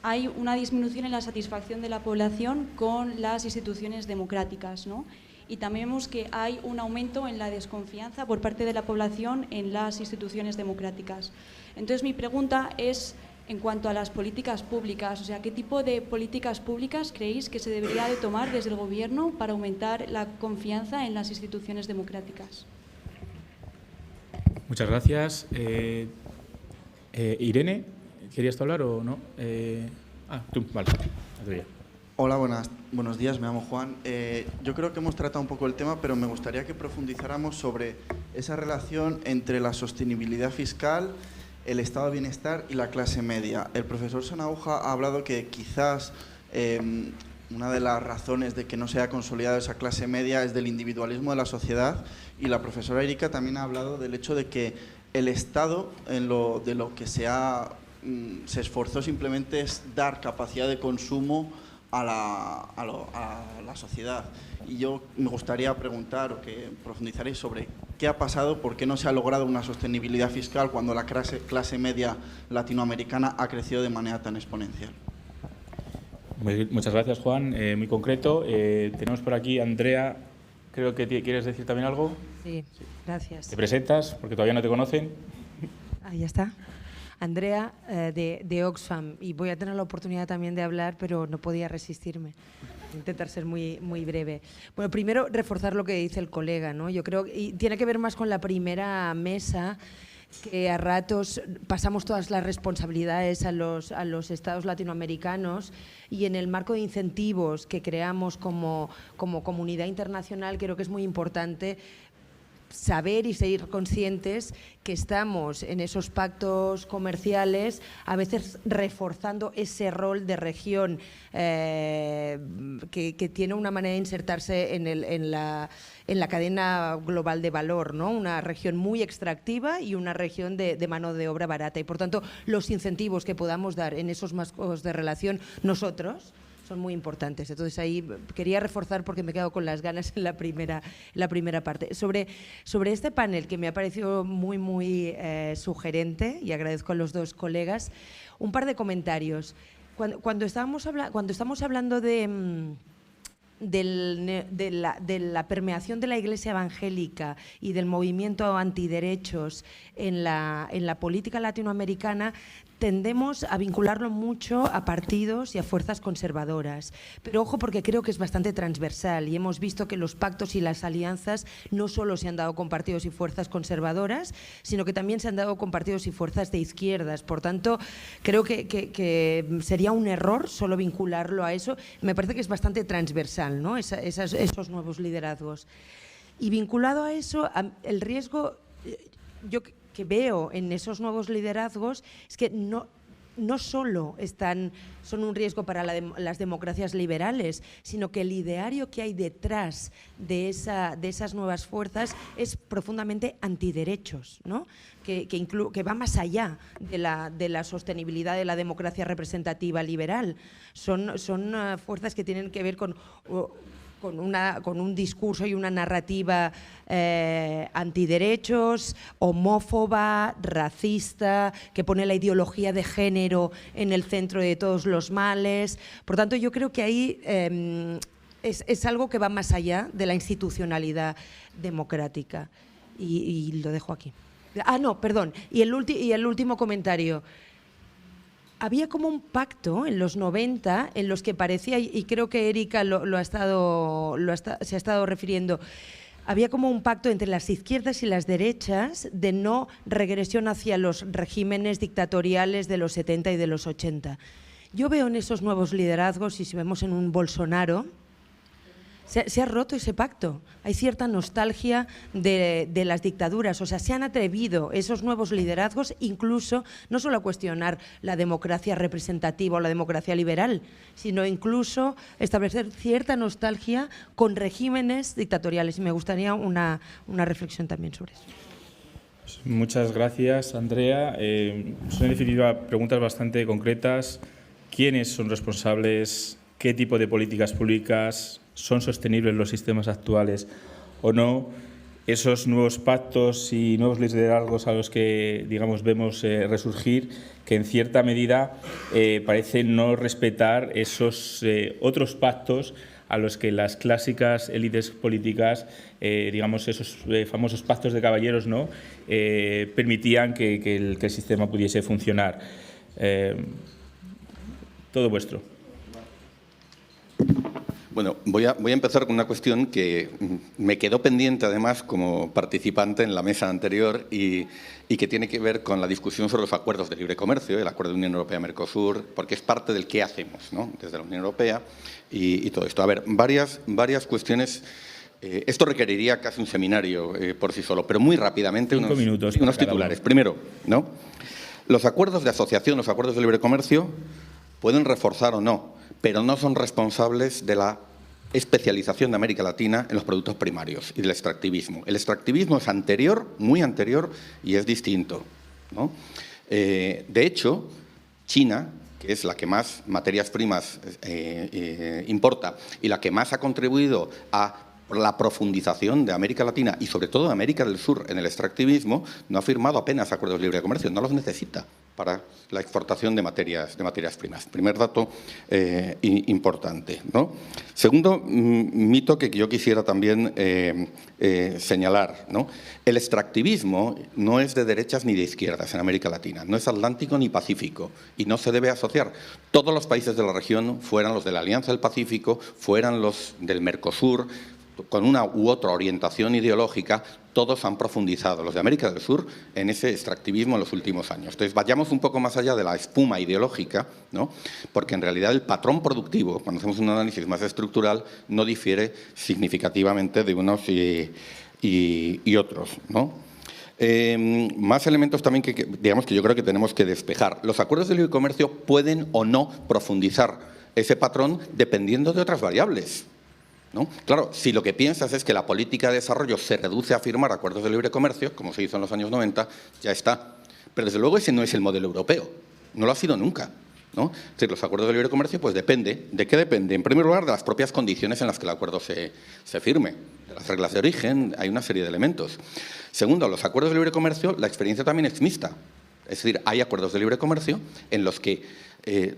hay una disminución en la satisfacción de la población con las instituciones democráticas, ¿no? Y también vemos que hay un aumento en la desconfianza por parte de la población en las instituciones democráticas. Entonces, mi pregunta es en cuanto a las políticas públicas, o sea, ¿qué tipo de políticas públicas creéis que se debería de tomar desde el Gobierno para aumentar la confianza en las instituciones democráticas? Muchas gracias. Irene, ¿querías hablar o no? Tú, vale. Hola, buenos días, me llamo Juan. Yo creo que hemos tratado un poco el tema, pero me gustaría que profundizáramos sobre esa relación entre la sostenibilidad fiscal, el estado de bienestar y la clase media. El profesor Sanahúja ha hablado que quizás una de las razones de que no se haya consolidado esa clase media es del individualismo de la sociedad, y la profesora Erika también ha hablado del hecho de que el Estado, de lo que se esforzó simplemente es dar capacidad de consumo a la sociedad. Y yo me gustaría preguntar o que profundizaréis sobre qué ha pasado, por qué no se ha logrado una sostenibilidad fiscal cuando la clase media latinoamericana ha crecido de manera tan exponencial. Muchas gracias, Juan. Muy concreto. Tenemos por aquí a Andrea. Creo que quieres decir también algo. Sí, gracias. ¿Te presentas? Porque todavía no te conocen. Ahí está. Andrea, de Oxfam, y voy a tener la oportunidad también de hablar, pero no podía resistirme. Intentar ser muy breve. Bueno, primero reforzar lo que dice el colega, ¿no? Yo creo y tiene que ver más con la primera mesa, que a ratos pasamos todas las responsabilidades a los estados latinoamericanos, y en el marco de incentivos que creamos como comunidad internacional creo que es muy importante saber y ser conscientes que estamos en esos pactos comerciales a veces reforzando ese rol de región que tiene una manera de insertarse en la cadena global de valor, ¿no? Una región muy extractiva y una región de mano de obra barata. Y, por tanto, los incentivos que podamos dar en esos marcos de relación nosotros son muy importantes. Entonces, ahí quería reforzar porque me he quedado con las ganas en la primera parte. Sobre este panel, que me ha parecido muy, muy sugerente, y agradezco a los dos colegas, un par de comentarios. Cuando estamos hablando de la permeación de la Iglesia evangélica y del movimiento antiderechos en la política latinoamericana, tendemos a vincularlo mucho a partidos y a fuerzas conservadoras. Pero ojo, porque creo que es bastante transversal y hemos visto que los pactos y las alianzas no solo se han dado con partidos y fuerzas conservadoras, sino que también se han dado con partidos y fuerzas de izquierdas. Por tanto, creo que sería un error solo vincularlo a eso. Me parece que es bastante transversal, ¿no? Esos nuevos liderazgos. Y vinculado a eso, el riesgo, yo que veo en esos nuevos liderazgos es que no solo son un riesgo para las democracias liberales, sino que el ideario que hay detrás de esas nuevas fuerzas es profundamente antiderechos, ¿no? Que va más allá de la sostenibilidad de la democracia representativa liberal. Son fuerzas que tienen que ver con un discurso y una narrativa antiderechos, homófoba, racista, que pone la ideología de género en el centro de todos los males. Por tanto, yo creo que ahí es algo que va más allá de la institucionalidad democrática. Y lo dejo aquí. No, perdón. Y el último comentario. Había como un pacto en los 90 en los que parecía, y creo que Erika se ha estado refiriendo, había como un pacto entre las izquierdas y las derechas de no regresión hacia los regímenes dictatoriales de los 70 y de los 80. Yo veo en esos nuevos liderazgos, y si vemos en un Bolsonaro, se ha roto ese pacto. Hay cierta nostalgia de las dictaduras. O sea, se han atrevido esos nuevos liderazgos incluso no solo a cuestionar la democracia representativa o la democracia liberal, sino incluso establecer cierta nostalgia con regímenes dictatoriales. Y me gustaría una reflexión también sobre eso. Muchas gracias, Andrea. Son en definitiva preguntas bastante concretas. ¿Quiénes son responsables? ¿Qué tipo de políticas públicas son sostenibles los sistemas actuales o no? Esos nuevos pactos y nuevos liderazgos a los que, digamos, vemos resurgir, que en cierta medida parecen no respetar esos otros pactos a los que las clásicas élites políticas, digamos, esos famosos pactos de caballeros, ¿no? Permitían que el sistema pudiese funcionar. Todo vuestro. Bueno, voy a empezar con una cuestión que me quedó pendiente, además, como participante en la mesa anterior y que tiene que ver con la discusión sobre los acuerdos de libre comercio, el acuerdo de Unión Europea-Mercosur, porque es parte del qué hacemos, ¿no?, desde la Unión Europea y todo esto. A ver, varias cuestiones. Esto requeriría casi un seminario por sí solo, pero muy rápidamente unos titulares. Primero, ¿no?, los acuerdos de asociación, los acuerdos de libre comercio pueden reforzar o no, pero no son responsables de la especialización de América Latina en los productos primarios y del extractivismo. El extractivismo es anterior, muy anterior, y es distinto, ¿no? De hecho, China, que es la que más materias primas importa y la que más ha contribuido a la profundización de América Latina y sobre todo de América del Sur en el extractivismo, no ha firmado apenas acuerdos de libre comercio, no los necesita para la exportación de materias primas. Primer dato importante, ¿no? Segundo mito que yo quisiera también señalar, ¿no? El extractivismo no es de derechas ni de izquierdas en América Latina, no es atlántico ni pacífico y no se debe asociar. Todos los países de la región, fueran los de la Alianza del Pacífico, fueran los del Mercosur, con una u otra orientación ideológica, todos han profundizado, los de América del Sur, en ese extractivismo en los últimos años. Entonces, vayamos un poco más allá de la espuma ideológica, ¿no?, porque en realidad el patrón productivo, cuando hacemos un análisis más estructural, no difiere significativamente de unos y otros, ¿no? Más elementos también digamos que yo creo que tenemos que despejar. Los acuerdos de libre comercio pueden o no profundizar ese patrón dependiendo de otras variables, ¿no? Claro, si lo que piensas es que la política de desarrollo se reduce a firmar acuerdos de libre comercio, como se hizo en los años 90, ya está. Pero desde luego ese no es el modelo europeo, no lo ha sido nunca, ¿no? Es decir, los acuerdos de libre comercio, pues depende. ¿De qué depende? En primer lugar, de las propias condiciones en las que el acuerdo se firme, de las reglas de origen, hay una serie de elementos. Segundo, los acuerdos de libre comercio, la experiencia también es mixta. Es decir, hay acuerdos de libre comercio en los que,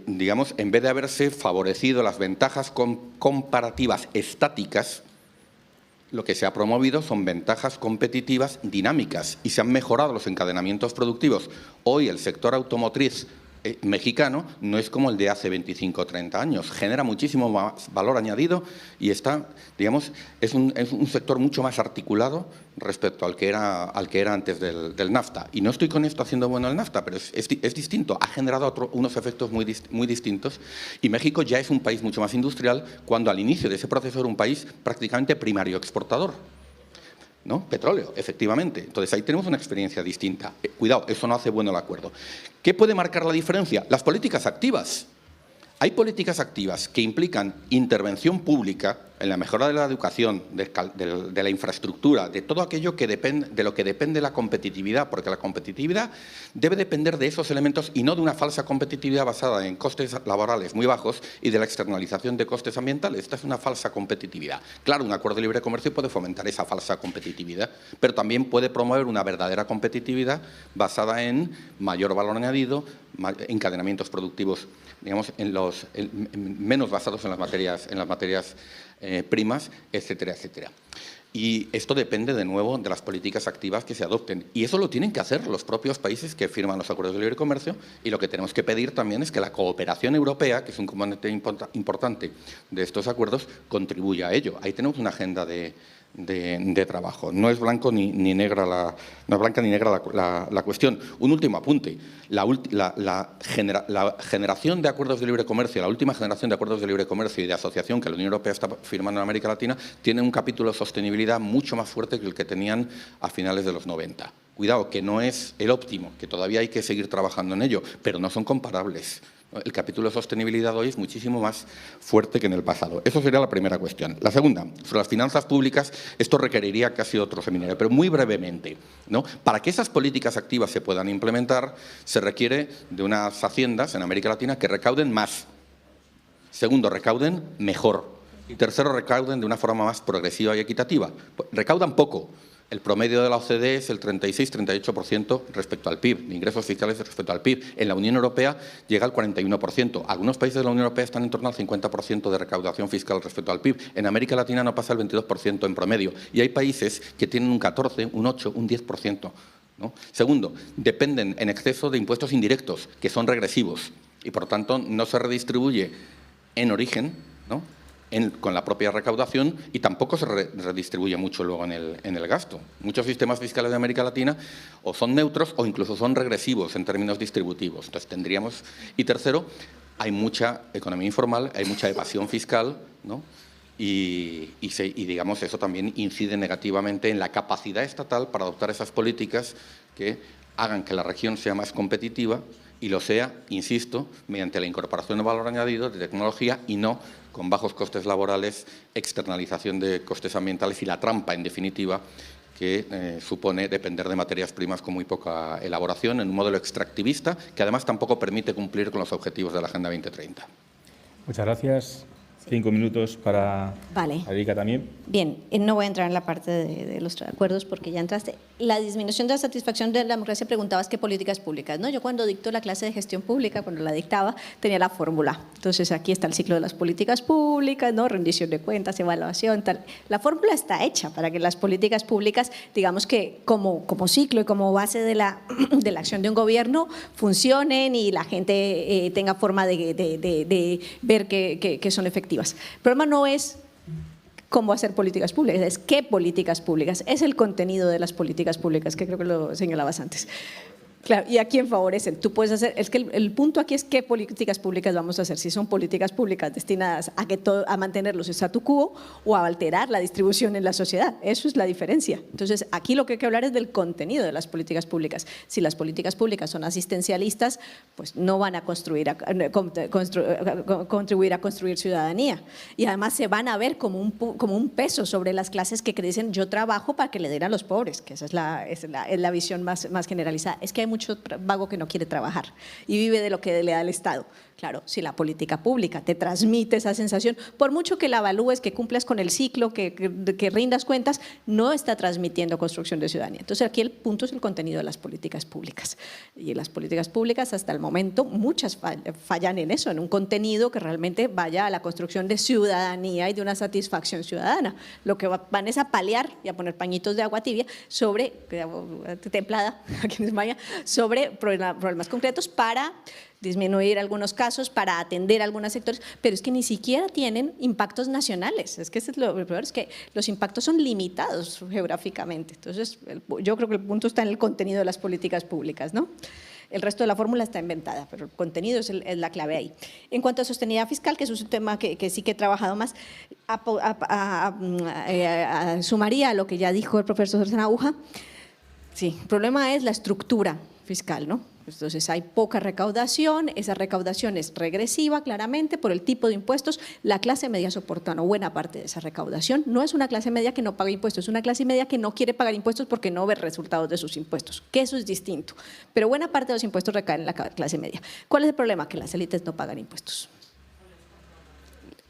digamos, en vez de haberse favorecido las ventajas comparativas estáticas, lo que se ha promovido son ventajas competitivas dinámicas y se han mejorado los encadenamientos productivos. Hoy el sector automotriz mexicano no es como el de hace 25 o 30 años. Genera muchísimo más valor añadido y está, digamos, es un sector mucho más articulado respecto al que era antes del NAFTA. Y no estoy con esto haciendo bueno el NAFTA, pero es distinto. Ha generado unos efectos muy distintos. Y México ya es un país mucho más industrial cuando al inicio de ese proceso era un país prácticamente primario exportador, ¿no? Petróleo, efectivamente. Entonces, ahí tenemos una experiencia distinta. Cuidado, eso no hace bueno el acuerdo. ¿Qué puede marcar la diferencia? Las políticas activas. Hay políticas activas que implican intervención pública en la mejora de la educación, de la infraestructura, de todo aquello de lo que depende la competitividad, porque la competitividad debe depender de esos elementos y no de una falsa competitividad basada en costes laborales muy bajos y de la externalización de costes ambientales. Esta es una falsa competitividad. Claro, un acuerdo de libre comercio puede fomentar esa falsa competitividad, pero también puede promover una verdadera competitividad basada en mayor valor añadido, encadenamientos productivos, digamos, menos basados en las materias primas, etcétera, etcétera. Y esto depende, de nuevo, de las políticas activas que se adopten. Y eso lo tienen que hacer los propios países que firman los acuerdos de libre comercio. Y lo que tenemos que pedir también es que la cooperación europea, que es un componente importante de estos acuerdos, contribuya a ello. Ahí tenemos una agenda de trabajo. No es blanco ni negra no es blanca ni negra la cuestión. Un último apunte. La generación de acuerdos de libre comercio, la última generación de acuerdos de libre comercio y de asociación que la Unión Europea está firmando en América Latina, tiene un capítulo de sostenibilidad mucho más fuerte que el que tenían a finales de los 90. Cuidado, que no es el óptimo, que todavía hay que seguir trabajando en ello, pero no son comparables. El capítulo de sostenibilidad hoy es muchísimo más fuerte que en el pasado. Eso sería la primera cuestión. La segunda, sobre las finanzas públicas, esto requeriría casi otro seminario, pero muy brevemente, ¿no? Para que esas políticas activas se puedan implementar, se requiere de unas haciendas en América Latina que recauden más. Segundo, recauden mejor. Y tercero, recauden de una forma más progresiva y equitativa. Recaudan poco. El promedio de la OCDE es el 36-38% respecto al PIB, de ingresos fiscales respecto al PIB. En la Unión Europea llega al 41%. Algunos países de la Unión Europea están en torno al 50% de recaudación fiscal respecto al PIB. En América Latina no pasa el 22% en promedio. Y hay países que tienen un 14, un 8, un 10%. ¿No? Segundo, dependen en exceso de impuestos indirectos, que son regresivos. Y, por tanto, no se redistribuye en origen, ¿no?, con la propia recaudación, y tampoco se redistribuye mucho luego en el gasto. Muchos sistemas fiscales de América Latina o son neutros o incluso son regresivos en términos distributivos. Entonces tendríamos... Y tercero, hay mucha economía informal, hay mucha evasión fiscal, ¿no? Y digamos, eso también incide negativamente en la capacidad estatal para adoptar esas políticas que hagan que la región sea más competitiva, y lo sea, insisto, mediante la incorporación de valor añadido, de tecnología, y no con bajos costes laborales, externalización de costes ambientales y la trampa, en definitiva, que supone depender de materias primas con muy poca elaboración en un modelo extractivista que además tampoco permite cumplir con los objetivos de la Agenda 2030. Muchas gracias. 5 minutos para Erika también. Bien, no voy a entrar en la parte de los acuerdos porque ya entraste. La disminución de la satisfacción de la democracia, preguntabas qué políticas públicas, ¿no? Yo cuando dicto la clase de gestión pública, cuando la dictaba, tenía la fórmula. Entonces aquí está el ciclo de las políticas públicas, ¿no? Rendición de cuentas, evaluación, tal. La fórmula está hecha para que las políticas públicas, digamos que como ciclo y como base de la acción de un gobierno, funcionen y la gente tenga forma de ver que son efectivas. El problema no es cómo hacer políticas públicas, es qué políticas públicas, es el contenido de las políticas públicas, que creo que lo señalabas antes. Claro, ¿y a quién favorecen? Tú puedes hacer, es que el punto aquí es qué políticas públicas vamos a hacer, si son políticas públicas destinadas a mantener los statu quo o a alterar la distribución en la sociedad. Eso es la diferencia. Entonces, aquí lo que hay que hablar es del contenido de las políticas públicas. Si las políticas públicas son asistencialistas, pues no van a contribuir a construir ciudadanía. Y además se van a ver como un peso sobre las clases que dicen yo trabajo para que le den a los pobres, que esa es la visión más generalizada. Es que hay mucho vago que no quiere trabajar y vive de lo que le da el Estado. Claro, si la política pública te transmite esa sensación, por mucho que la evalúes, que cumplas con el ciclo, que rindas cuentas, no está transmitiendo construcción de ciudadanía. Entonces aquí el punto es el contenido de las políticas públicas. Y las políticas públicas hasta el momento, muchas fallan en eso, en un contenido que realmente vaya a la construcción de ciudadanía y de una satisfacción ciudadana. Lo que van es a paliar y a poner pañitos de agua tibia sobre, templada, aquí en España, sobre problemas concretos para disminuir algunos casos, para atender algunos sectores, pero es que ni siquiera tienen impactos nacionales. Es que lo peor es que los impactos son limitados geográficamente. Entonces, yo creo que el punto está en el contenido de las políticas públicas, ¿no? El resto de la fórmula está inventada, pero el contenido es la clave ahí. En cuanto a sostenibilidad fiscal, que es un tema que sí que he trabajado más, sumaría a lo que ya dijo el profesor Sanahuja. Sí, el problema es la estructura fiscal, ¿no? Entonces hay poca recaudación, esa recaudación es regresiva claramente por el tipo de impuestos, la clase media soporta una buena parte de esa recaudación, no es una clase media que no paga impuestos, es una clase media que no quiere pagar impuestos porque no ve resultados de sus impuestos, que eso es distinto, pero buena parte de los impuestos recaen en la clase media. ¿Cuál es el problema? Que las élites no pagan impuestos.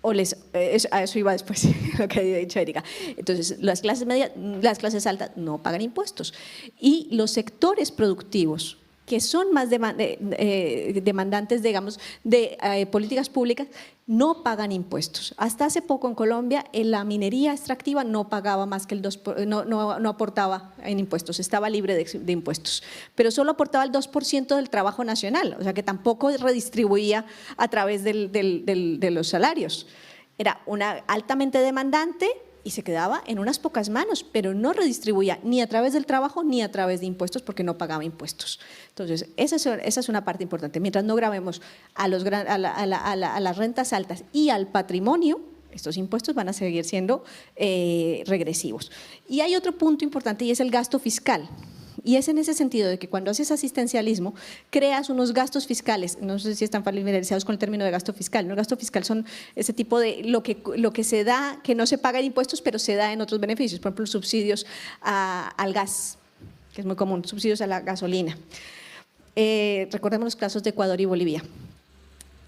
A eso iba después, lo que había dicho Erika. Entonces, las clases medias, las clases altas no pagan impuestos y los sectores productivos que son más demandantes, digamos, de políticas públicas, no pagan impuestos. Hasta hace poco en Colombia, la minería extractiva no pagaba más que el 2%, no aportaba en impuestos, estaba libre de impuestos, pero solo aportaba el 2% del trabajo nacional, o sea que tampoco redistribuía a través de los salarios. Era una altamente demandante y se quedaba en unas pocas manos, pero no redistribuía ni a través del trabajo ni a través de impuestos porque no pagaba impuestos. Entonces, esa es una parte importante. Mientras no grabemos a las rentas altas y al patrimonio, estos impuestos van a seguir siendo regresivos. Y hay otro punto importante y es el gasto fiscal. Y es en ese sentido de que cuando haces asistencialismo, creas unos gastos fiscales, no sé si están familiarizados con el término de gasto fiscal, ¿no? El gasto fiscal son ese tipo de lo que se da, que no se paga en impuestos, pero se da en otros beneficios, por ejemplo, subsidios al gas, que es muy común, subsidios a la gasolina. Recordemos los casos de Ecuador y Bolivia.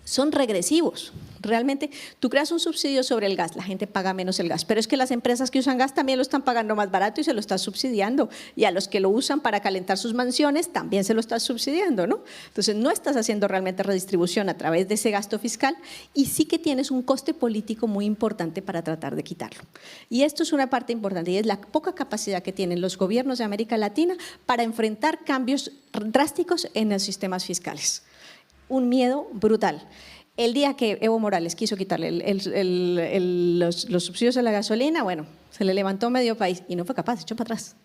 Son regresivos. Realmente, tú creas un subsidio sobre el gas, la gente paga menos el gas, pero es que las empresas que usan gas también lo están pagando más barato y se lo estás subsidiando, y a los que lo usan para calentar sus mansiones también se lo estás subsidiando, ¿no? Entonces, no estás haciendo realmente redistribución a través de ese gasto fiscal y sí que tienes un coste político muy importante para tratar de quitarlo. Y esto es una parte importante y es la poca capacidad que tienen los gobiernos de América Latina para enfrentar cambios drásticos en los sistemas fiscales. Un miedo brutal. El día que Evo Morales quiso quitarle los subsidios a la gasolina, bueno, se le levantó medio país y no fue capaz, se echó para atrás.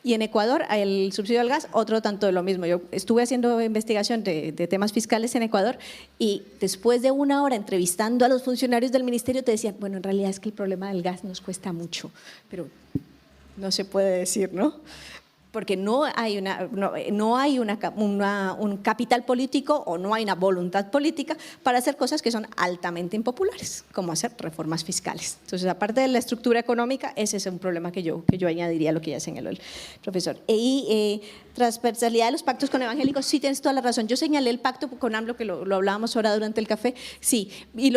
Y en Ecuador, el subsidio al gas, otro tanto de lo mismo. Yo estuve haciendo investigación de temas fiscales en Ecuador y después de una hora entrevistando a los funcionarios del ministerio te decían, bueno, en realidad es que el problema del gas nos cuesta mucho, pero no se puede decir, ¿no? Porque no hay un capital político o no hay una voluntad política para hacer cosas que son altamente impopulares, como hacer reformas fiscales. Entonces, aparte de la estructura económica, ese es un problema que yo añadiría a lo que ya señaló el profesor. Transversalidad de los pactos con evangélicos, sí tienes toda la razón. Yo señalé el pacto con AMLO, que lo hablábamos ahora durante el café, sí, y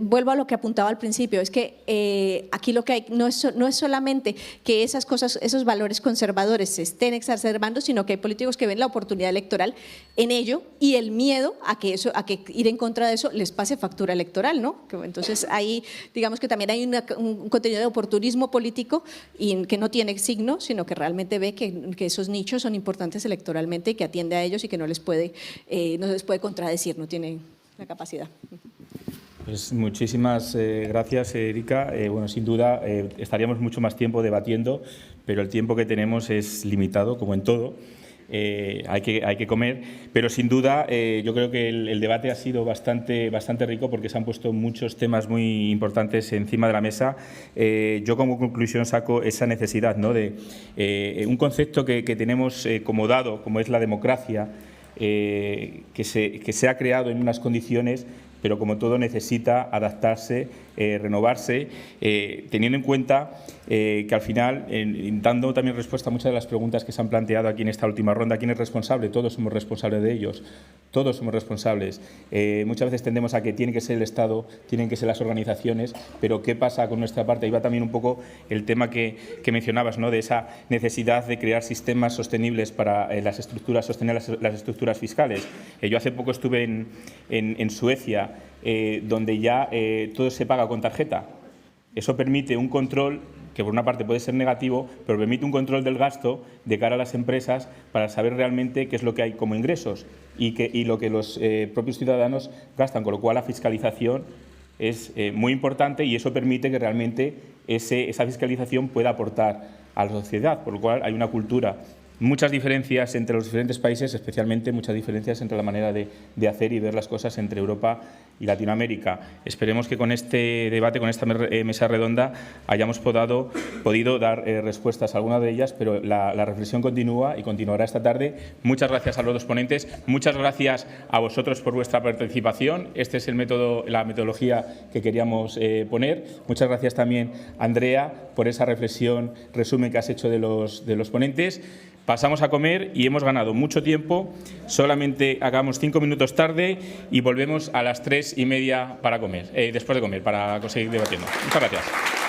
vuelvo a lo que apuntaba al principio, es que aquí lo que hay no es solamente que esas cosas, esos valores conservadores se estén exacerbando, sino que hay políticos que ven la oportunidad electoral en ello y el miedo a que ir en contra de eso les pase factura electoral, ¿no? Entonces ahí digamos que también hay un contenido de oportunismo político y que no tiene signo, sino que realmente ve que esos nichos son importantes electoralmente y que atiende a ellos y que no les puede contradecir, no tiene la capacidad. Pues muchísimas gracias, Erika. Bueno, sin duda estaríamos mucho más tiempo debatiendo, pero el tiempo que tenemos es limitado, como en todo. hay que comer, pero sin duda yo creo que el debate ha sido bastante rico porque se han puesto muchos temas muy importantes encima de la mesa. Yo como conclusión saco esa necesidad, ¿no?, de un concepto que tenemos como dado, como es la democracia, que se ha creado en unas condiciones, pero como todo necesita adaptarse, renovarse, teniendo en cuenta que al final, dando también respuesta a muchas de las preguntas que se han planteado aquí en esta última ronda, ¿quién es responsable? Todos somos responsables de ellos, todos somos responsables. Muchas veces tendemos a que tiene que ser el Estado, tienen que ser las organizaciones, pero ¿qué pasa con nuestra parte? Ahí va también un poco el tema que mencionabas, ¿no?, de esa necesidad de crear sistemas sostenibles para las estructuras, sostener las estructuras fiscales. Yo hace poco estuve en Suecia, donde ya todo se paga con tarjeta. Eso permite un control que por una parte puede ser negativo, pero permite un control del gasto de cara a las empresas para saber realmente qué es lo que hay como ingresos y lo que los propios ciudadanos gastan, con lo cual la fiscalización es muy importante y eso permite que realmente esa fiscalización pueda aportar a la sociedad, por lo cual hay una cultura. Muchas diferencias entre los diferentes países, especialmente muchas diferencias entre la manera de hacer y ver las cosas entre Europa y Latinoamérica. Esperemos que con este debate, con esta mesa redonda, hayamos podido dar respuestas a algunas de ellas, pero la reflexión continúa y continuará esta tarde. Muchas gracias a los dos ponentes, muchas gracias a vosotros por vuestra participación. Este es la metodología que queríamos poner. Muchas gracias también, Andrea, por esa reflexión, resumen que has hecho de los ponentes. Pasamos a comer y hemos ganado mucho tiempo, solamente hagamos 5 minutos tarde y volvemos a las 3:30 para comer, después de comer, para seguir debatiendo. Muchas gracias.